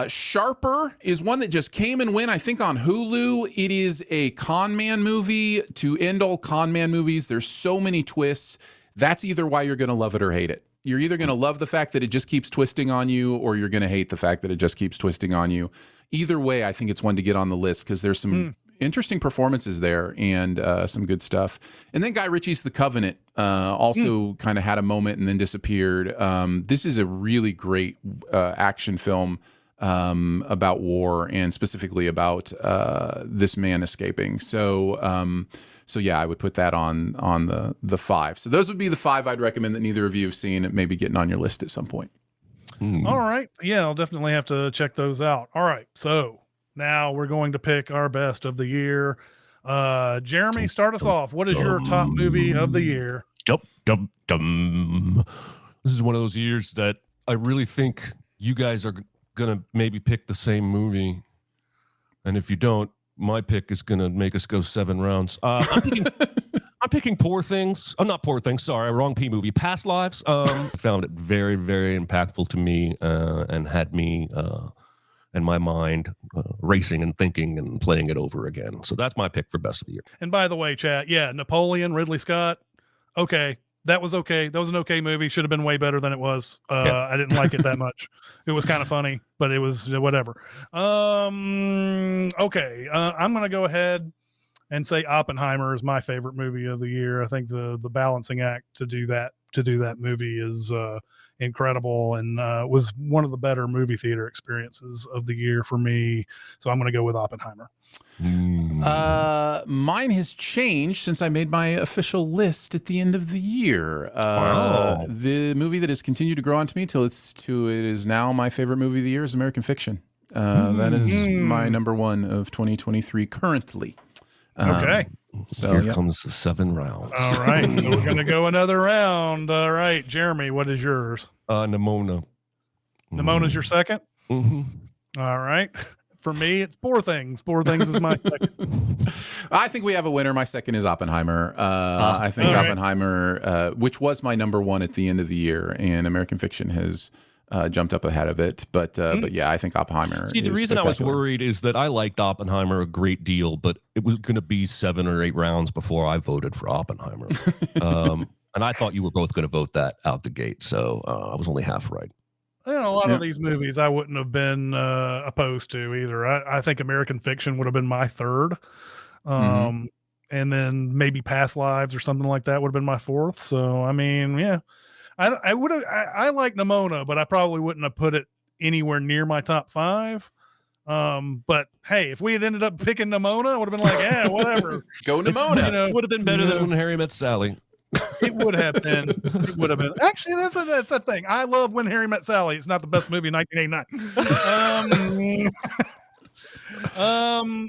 Sharper is one that just came and went, I think, on Hulu. It is a con man movie to end all con man movies. There's so many twists. That's either why you're going to love it or hate it. You're either going to love the fact that it just keeps twisting on you, or you're going to hate the fact that it just keeps twisting on you. Either way, I think it's one to get on the list because there's some interesting performances there and some good stuff. And then Guy Ritchie's The Covenant also kind of had a moment and then disappeared. This is a really great action film about war and specifically about this man escaping. So yeah, I would put that on the 5. So those would be the 5 I'd recommend that neither of you have seen, and maybe getting on your list at some point. All right. Yeah, I'll definitely have to check those out. All right. So now we're going to pick our best of the year. Jeremy, start us off. What is your top movie of the year? This is one of those years that I really think you guys are going to maybe pick the same movie. And if you don't, my pick is going to make us go 7 rounds. I'm picking Poor Things. Oh, not Poor Things. Sorry, wrong P movie. Past Lives. Found it very, very impactful to me and had me in my mind racing and thinking and playing it over again. So that's my pick for best of the year. And by the way, chat, yeah, Napoleon, Ridley Scott. Okay. That was okay. That was an okay movie. Should have been way better than it was. I didn't like it that much. It was kind of funny, but it was whatever. Okay. I'm going to go ahead and say Oppenheimer is my favorite movie of the year. I think the balancing act to do that movie is incredible and was one of the better movie theater experiences of the year for me. So I'm going to go with Oppenheimer. Mine has changed since I made my official list at the end of the year. Wow. The movie that has continued to grow onto me till it is now my favorite movie of the year is American Fiction. That is my number 1 of 2023 currently. Okay. So Here comes the 7 rounds. All right. So we're going to go another round. All right. Jeremy, what is yours? Nimona. Nimona's your second? Mm-hmm. All right. For me, it's Poor Things. Poor Things is my second. I think we have a winner. My second is Oppenheimer. I think Oppenheimer, which was my number 1 at the end of the year, and American Fiction has jumped up ahead of it. But yeah, I think Oppenheimer. See, the reason I was worried is that I liked Oppenheimer a great deal, but it was going to be 7 or 8 rounds before I voted for Oppenheimer. And I thought you were both going to vote that out the gate. So I was only half right. A lot of these movies I wouldn't have been opposed to either. I think American Fiction would have been my third. And then maybe Past Lives or something like that would have been my fourth. So, I mean, yeah. I would have. I like Nimona, but I probably wouldn't have put it anywhere near my top 5. But hey, if we had ended up picking Nimona, I would have been like, yeah, whatever. Go Nimona. It would have been better than When Harry Met Sally. It would have been. It would have been. Actually, that's the thing. I love When Harry Met Sally. It's not the best movie in 1989.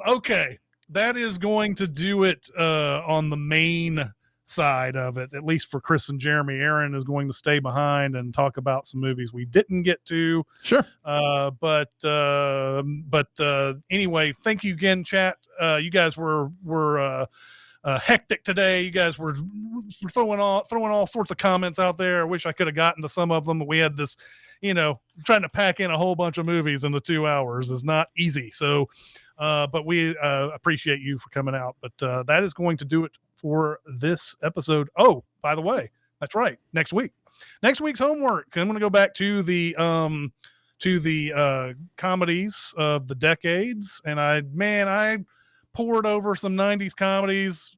Okay, that is going to do it on the main side of it, at least for Chris and Jeremy. Aaron is going to stay behind and talk about some movies we didn't get to. Sure. But anyway, thank you again, chat. You guys were hectic today. You guys were throwing all sorts of comments out there. I wish I could have gotten to some of them, but we had this, trying to pack in a whole bunch of movies into 2 hours is not easy. So, but we appreciate you for coming out. But that is going to do it for this episode. Oh, by the way, that's right. Next week's homework. I'm going to go back to the to the comedies of the decades, and I poured over some 90s comedies.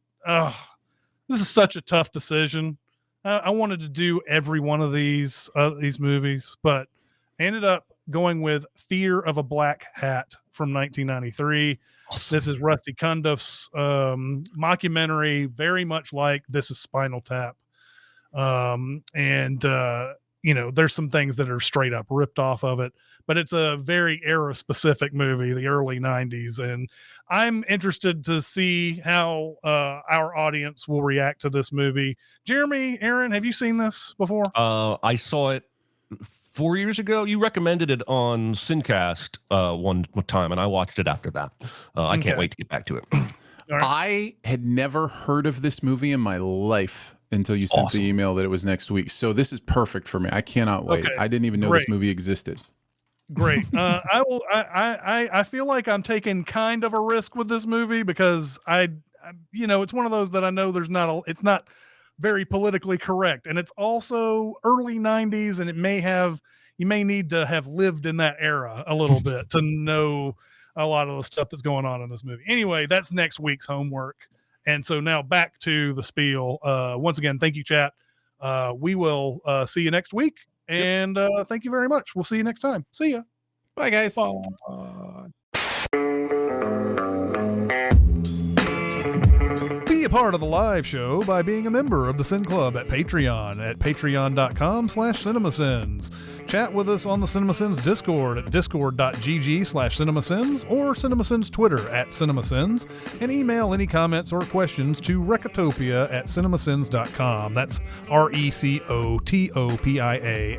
This is such a tough decision. I wanted to do every one of these movies, but I ended up going with Fear of a Black Hat from 1993. Awesome. This is Rusty Cundiff's mockumentary, very much like This is Spinal Tap. There's some things that are straight up ripped off of it, but it's a very era specific movie, the early 90s. And I'm interested to see how our audience will react to this movie. Jeremy, Aaron, have you seen this before? I saw it 4 years ago. You recommended it on Sincast one time, and I watched it after that. I can't wait to get back to it. Right. I had never heard of this movie in my life until you sent the email that it was next week. So this is perfect for me. I cannot wait. Okay. I didn't even know this movie existed. Great. I feel like I'm taking kind of a risk with this movie because it's one of those that I know it's not very politically correct, and it's also early 90s, and you may need to have lived in that era a little bit to know a lot of the stuff that's going on in this movie. Anyway, that's next week's homework. And so now back to the spiel. Once again, thank you, chat. We will see you next week. And thank you very much. We'll see you next time. See ya. Bye, guys. Bye. Be a part of the live show by being a member of the Sin Club at Patreon at patreon.com/cinemasins. Chat with us on the Cinemasins Discord at discord.gg/cinemasins or Cinemasins Twitter at Cinemasins, and email any comments or questions to Recotopia at cinemasins.com. That's RECOTOPIA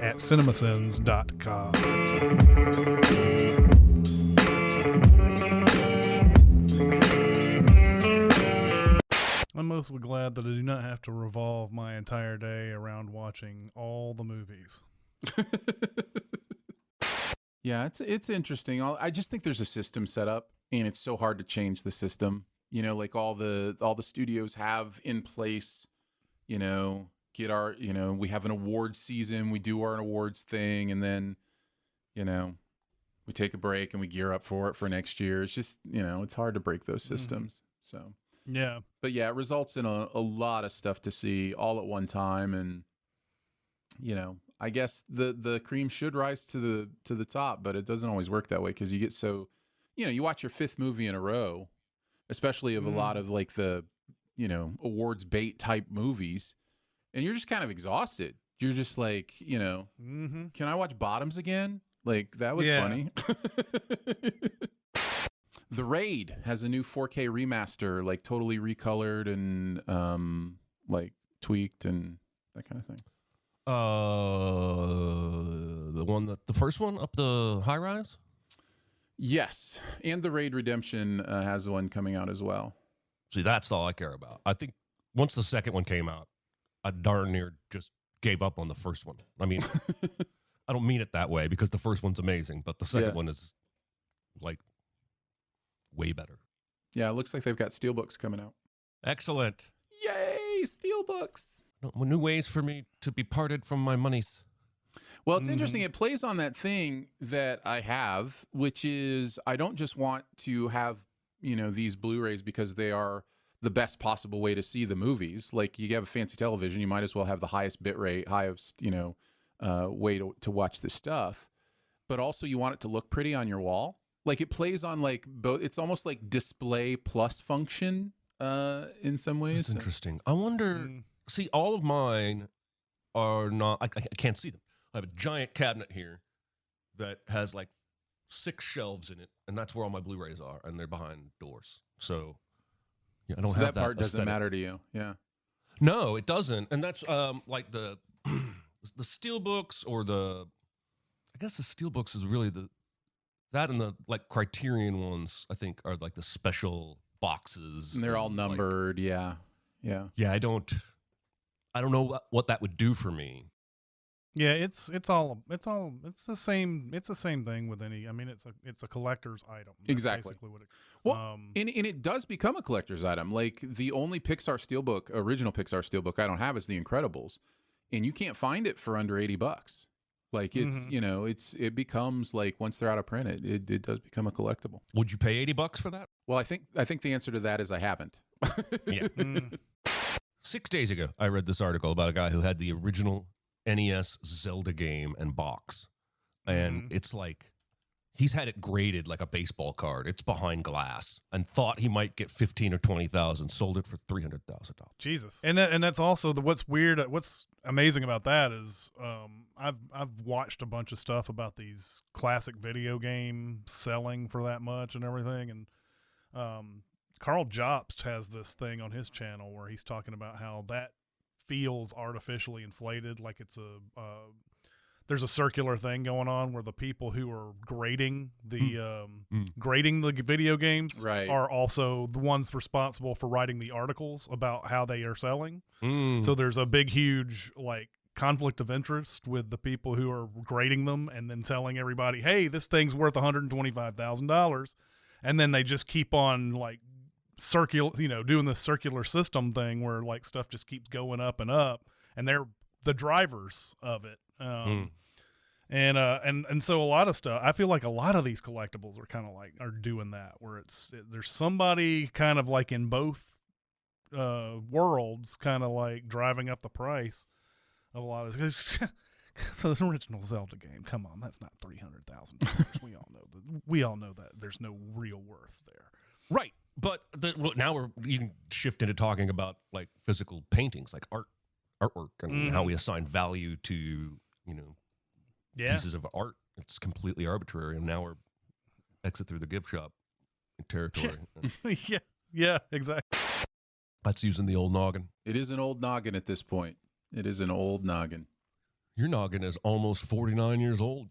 at cinemasins.com. I'm mostly glad that I do not have to revolve my entire day around watching all the movies. Yeah, it's interesting. I just think there's a system set up, and it's so hard to change the system. Like all the studios have in place. We have an awards season, we do our awards thing, and then, we take a break and we gear up for it for next year. It's just, it's hard to break those systems. So. Yeah. But yeah, it results in a lot of stuff to see all at one time. And, I guess the cream should rise to the top, but it doesn't always work that way because you get so, you watch your fifth movie in a row, especially of a lot of like the, awards bait type movies, and you're just kind of exhausted. You're just like, can I watch Bottoms again? Like, that was funny. The Raid has a new 4K remaster, like totally recolored and like tweaked and that kind of thing. The first one up the high rise? Yes, and the Raid Redemption has one coming out as well. See, that's all I care about. I think once the second one came out, I darn near just gave up on the first one. I mean, I don't mean it that way because the first one's amazing, but the second one is like way better. Yeah, it looks like they've got steelbooks coming out. Excellent. Yay, steelbooks. New ways for me to be parted from my monies. Well, it's interesting. It plays on that thing that I have, which is I don't just want to have, these Blu-rays because they are the best possible way to see the movies. Like, you have a fancy television, you might as well have the highest bit rate, highest, way to watch this stuff. But also you want it to look pretty on your wall. Like, it plays on like both. It's almost like display plus function in some ways. That's interesting. I wonder. See, all of mine are not. I can't see them. I have a giant cabinet here that has like 6 shelves in it, and that's where all my Blu-rays are, and they're behind doors. So yeah, I don't have that part. Doesn't aesthetic. matter to you. Yeah. No, it doesn't, and that's like the steelbooks or I guess the steelbooks is really that and the like Criterion ones, I think, are like the special boxes. And they're all numbered. Like, yeah. I don't know what that would do for me. Yeah, it's the same thing with any. I mean, it's a collector's item. That's exactly. basically what it, and it does become a collector's item. Like, the only original Pixar steelbook I don't have is The Incredibles, and you can't find it for under $80. Like it's, you know, it becomes like once they're out of print, it does become a collectible. Would you pay $80 for that? Well, I think the answer to that is I haven't. Yeah. 6 days ago, I read this article about a guy who had the original NES Zelda game and box. And it's like, he's had it graded like a baseball card. It's behind glass, and thought he might get 15 or 20,000. Sold it for $300,000. Jesus. And that's also what's weird. What's amazing about that is I've watched a bunch of stuff about these classic video game selling for that much and everything. And Carl Jobst has this thing on his channel where he's talking about how that feels artificially inflated, like it's there's a circular thing going on where the people who are grading the video games are also the ones responsible for writing the articles about how they are selling. So there's a big, huge like conflict of interest with the people who are grading them and then telling everybody, hey, this thing's worth $125,000. And then they just keep on like doing this circular system thing where like stuff just keeps going up, and they're the drivers of it. And so a lot of stuff, I feel like a lot of these collectibles are kind of like are doing that, where there's somebody kind of like in both worlds, kind of like driving up the price of a lot of this. So this original Zelda game, come on, that's not $300,000. We all know that there's no real worth there. Right. But now you can shift into talking about like physical paintings, like artwork, and how we assign value to, pieces of art. It's completely arbitrary, and now we're exit through the gift shop territory. Yeah, exactly. That's using the old noggin. It is an old noggin at this point. It is an old noggin. Your noggin is almost 49 years old.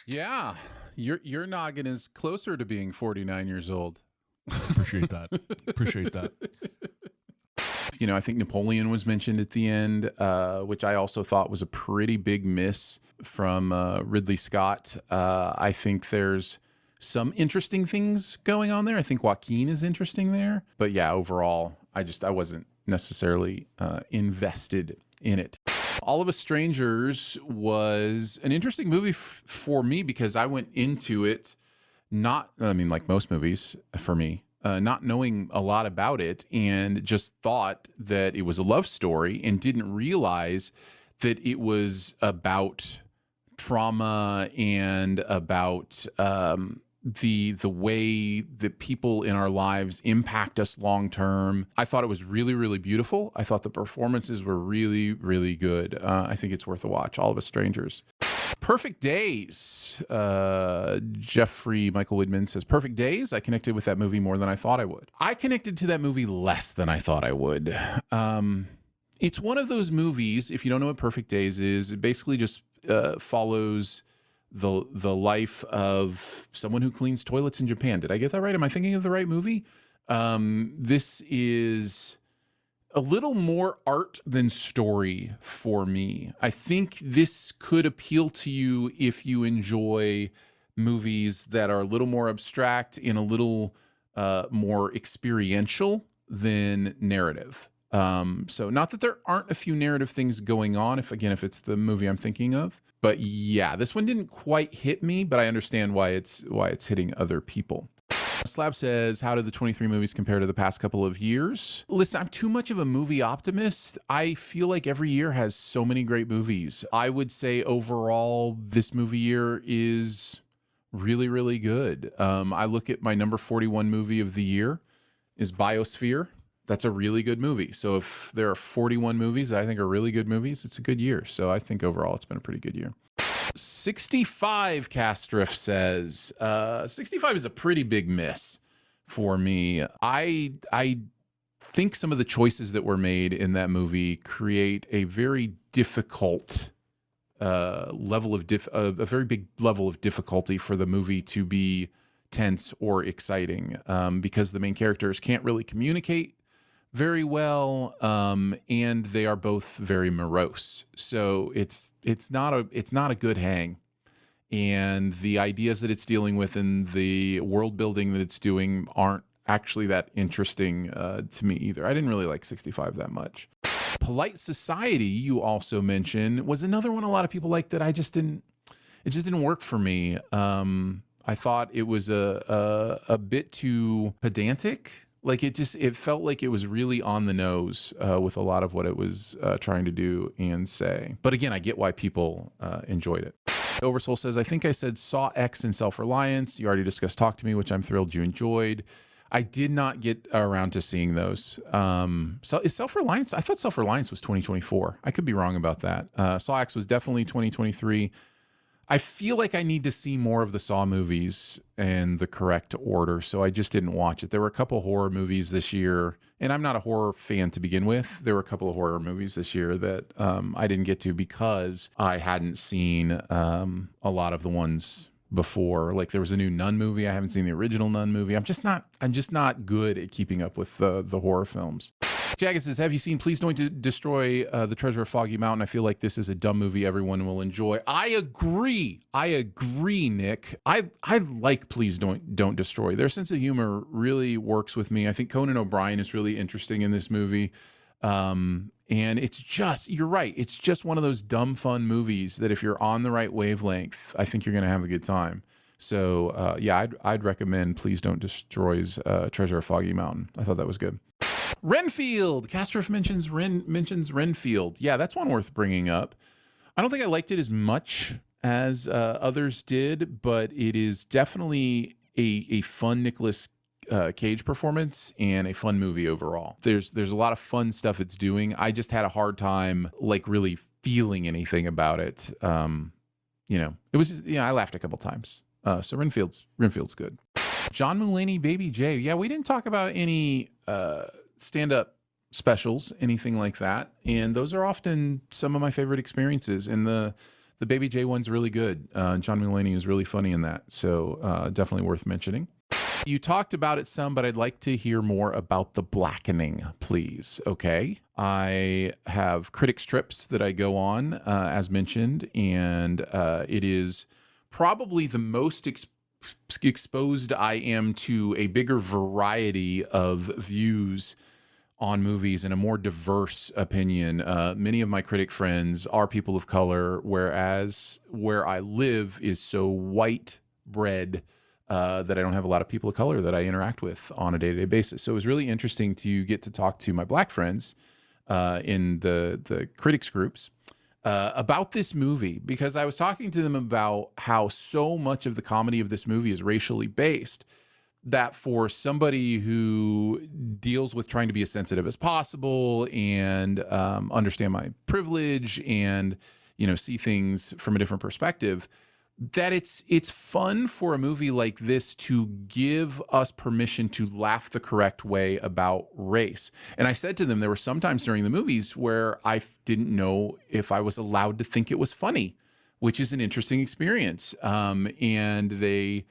Yeah, your noggin is closer to being 49 years old. Appreciate that. Appreciate that. I think Napoleon was mentioned at the end, which I also thought was a pretty big miss from Ridley Scott. I think there's some interesting things going on there. I think Joaquin is interesting there. But yeah, overall, I wasn't necessarily invested in it. All of Us Strangers was an interesting movie for me because I went into it like most movies for me, not knowing a lot about it, and just thought that it was a love story and didn't realize that it was about trauma and about the way that people in our lives impact us long term. I thought it was really, really beautiful. I thought the performances were really, really good. I think it's worth a watch. All of Us Strangers. Perfect Days. Jeffrey Michael Widman says, Perfect Days. I connected with that movie more than I thought I would. I connected to that movie less than I thought I would. It's one of those movies, if you don't know what Perfect Days is, it basically just follows the life of someone who cleans toilets in Japan. Did I get that right? Am I thinking of the right movie? This is a little more art than story for me. I think this could appeal to you if you enjoy movies that are a little more abstract and a little more experiential than narrative. So not that there aren't a few narrative things going on, if it's the movie I'm thinking of. But yeah, this one didn't quite hit me, but I understand why it's hitting other people. Slab says, how did the 23 movies compare to the past couple of years? Listen, I'm too much of a movie optimist. I feel like every year has so many great movies. I would say overall, this movie year is really, really good. I look at my number 41 movie of the year is Biosphere. That's a really good movie. So if there are 41 movies that I think are really good movies, it's a good year. So I think overall it's been a pretty good year. 65 Castriff says, 65 is a pretty big miss for me. I think some of the choices that were made in that movie create a very difficult a very big level of difficulty for the movie to be tense or exciting, because the main characters can't really communicate very well, and they are both very morose. So it's not a good hang. And the ideas that it's dealing with and the world building that it's doing aren't actually that interesting to me either. I didn't really like 65 that much. Polite Society, you also mentioned, was another one a lot of people liked that it just didn't work for me. I thought it was a bit too pedantic. Like it felt like it was really on the nose with a lot of what it was trying to do and say. But again, I get why people enjoyed it. Oversoul says, I think I said Saw X and Self-Reliance. You already discussed Talk to Me, which I'm thrilled you enjoyed. I did not get around to seeing those. So is Self-Reliance? I thought Self-Reliance was 2024. I could be wrong about that. Saw X was definitely 2023. I feel like I need to see more of the Saw movies in the correct order, so I just didn't watch it. There were a couple horror movies this year, and I'm not a horror fan to begin with. There were a couple of horror movies this year that I didn't get to because I hadn't seen a lot of the ones before. Like there was a new Nun movie. I haven't seen the original Nun movie. I'm just not good at keeping up with the horror films. Jagged says, have you seen Please Don't Destroy the Treasure of Foggy Mountain? I feel like this is a dumb movie everyone will enjoy. I agree, Nick. I like Please Don't Destroy. Their sense of humor really works with me. I think Conan O'Brien is really interesting in this movie. And it's just, you're right, it's just one of those dumb fun movies that if you're on the right wavelength, I think you're going to have a good time. So yeah, I'd recommend Please Don't Destroy's Treasure of Foggy Mountain. I thought that was good. Renfield. Castroff mentions Renfield. Yeah, that's one worth bringing up. I don't think I liked it as much as others did, but it is definitely a fun Nicolas Cage performance and a fun movie overall. There's a lot of fun stuff it's doing. I just had a hard time like really feeling anything about it. It was I laughed a couple times. So Renfield's good. John Mulaney, Baby J. Yeah, we didn't talk about any stand-up specials, anything like that. And those are often some of my favorite experiences. And the Baby J one's really good. John Mulaney is really funny in that. So definitely worth mentioning. You talked about it some, but I'd like to hear more about The Blackening, please. Okay. I have critics trips that I go on, as mentioned, and it is probably the most exposed I am to a bigger variety of views on movies and a more diverse opinion. Many of my critic friends are people of color, whereas where I live is so white bread that I don't have a lot of people of color that I interact with on a day-to-day basis. So it was really interesting to get to talk to my black friends in the critics groups about this movie, because I was talking to them about how so much of the comedy of this movie is racially based, that for somebody who deals with trying to be as sensitive as possible and understand my privilege and see things from a different perspective, that it's fun for a movie like this to give us permission to laugh the correct way about race. And I said to them, there were some times during the movies where I didn't know if I was allowed to think it was funny, which is an interesting experience. And they,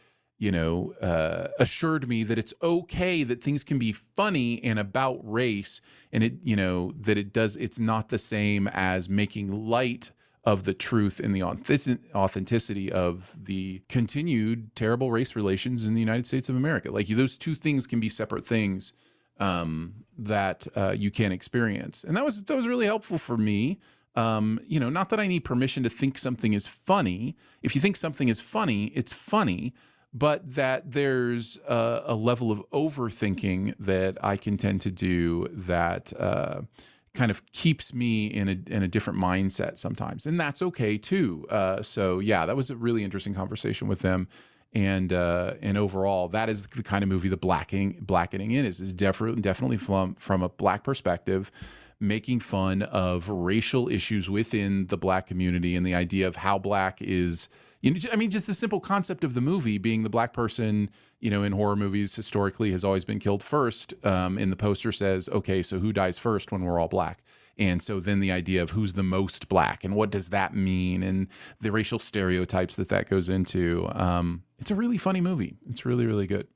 assured me that it's okay that things can be funny and about race, and it's not the same as making light of the truth and the authenticity of the continued terrible race relations in the United States of America. Like those two things can be separate things that you can experience. And that was really helpful for me. Not that I need permission to think something is funny. If you think something is funny, it's funny, but that there's a level of overthinking that I can tend to do that kind of keeps me in a different mindset sometimes, and that's okay too. So yeah, that was a really interesting conversation with them, and overall, that is the kind of movie The Blackening is definitely from a black perspective, making fun of racial issues within the black community and the idea of how black is. Just the simple concept of the movie being the black person, in horror movies historically has always been killed first. And the poster says, okay, so who dies first when we're all black? And so then the idea of who's the most black and what does that mean, and the racial stereotypes that goes into. It's a really funny movie. It's really, really good.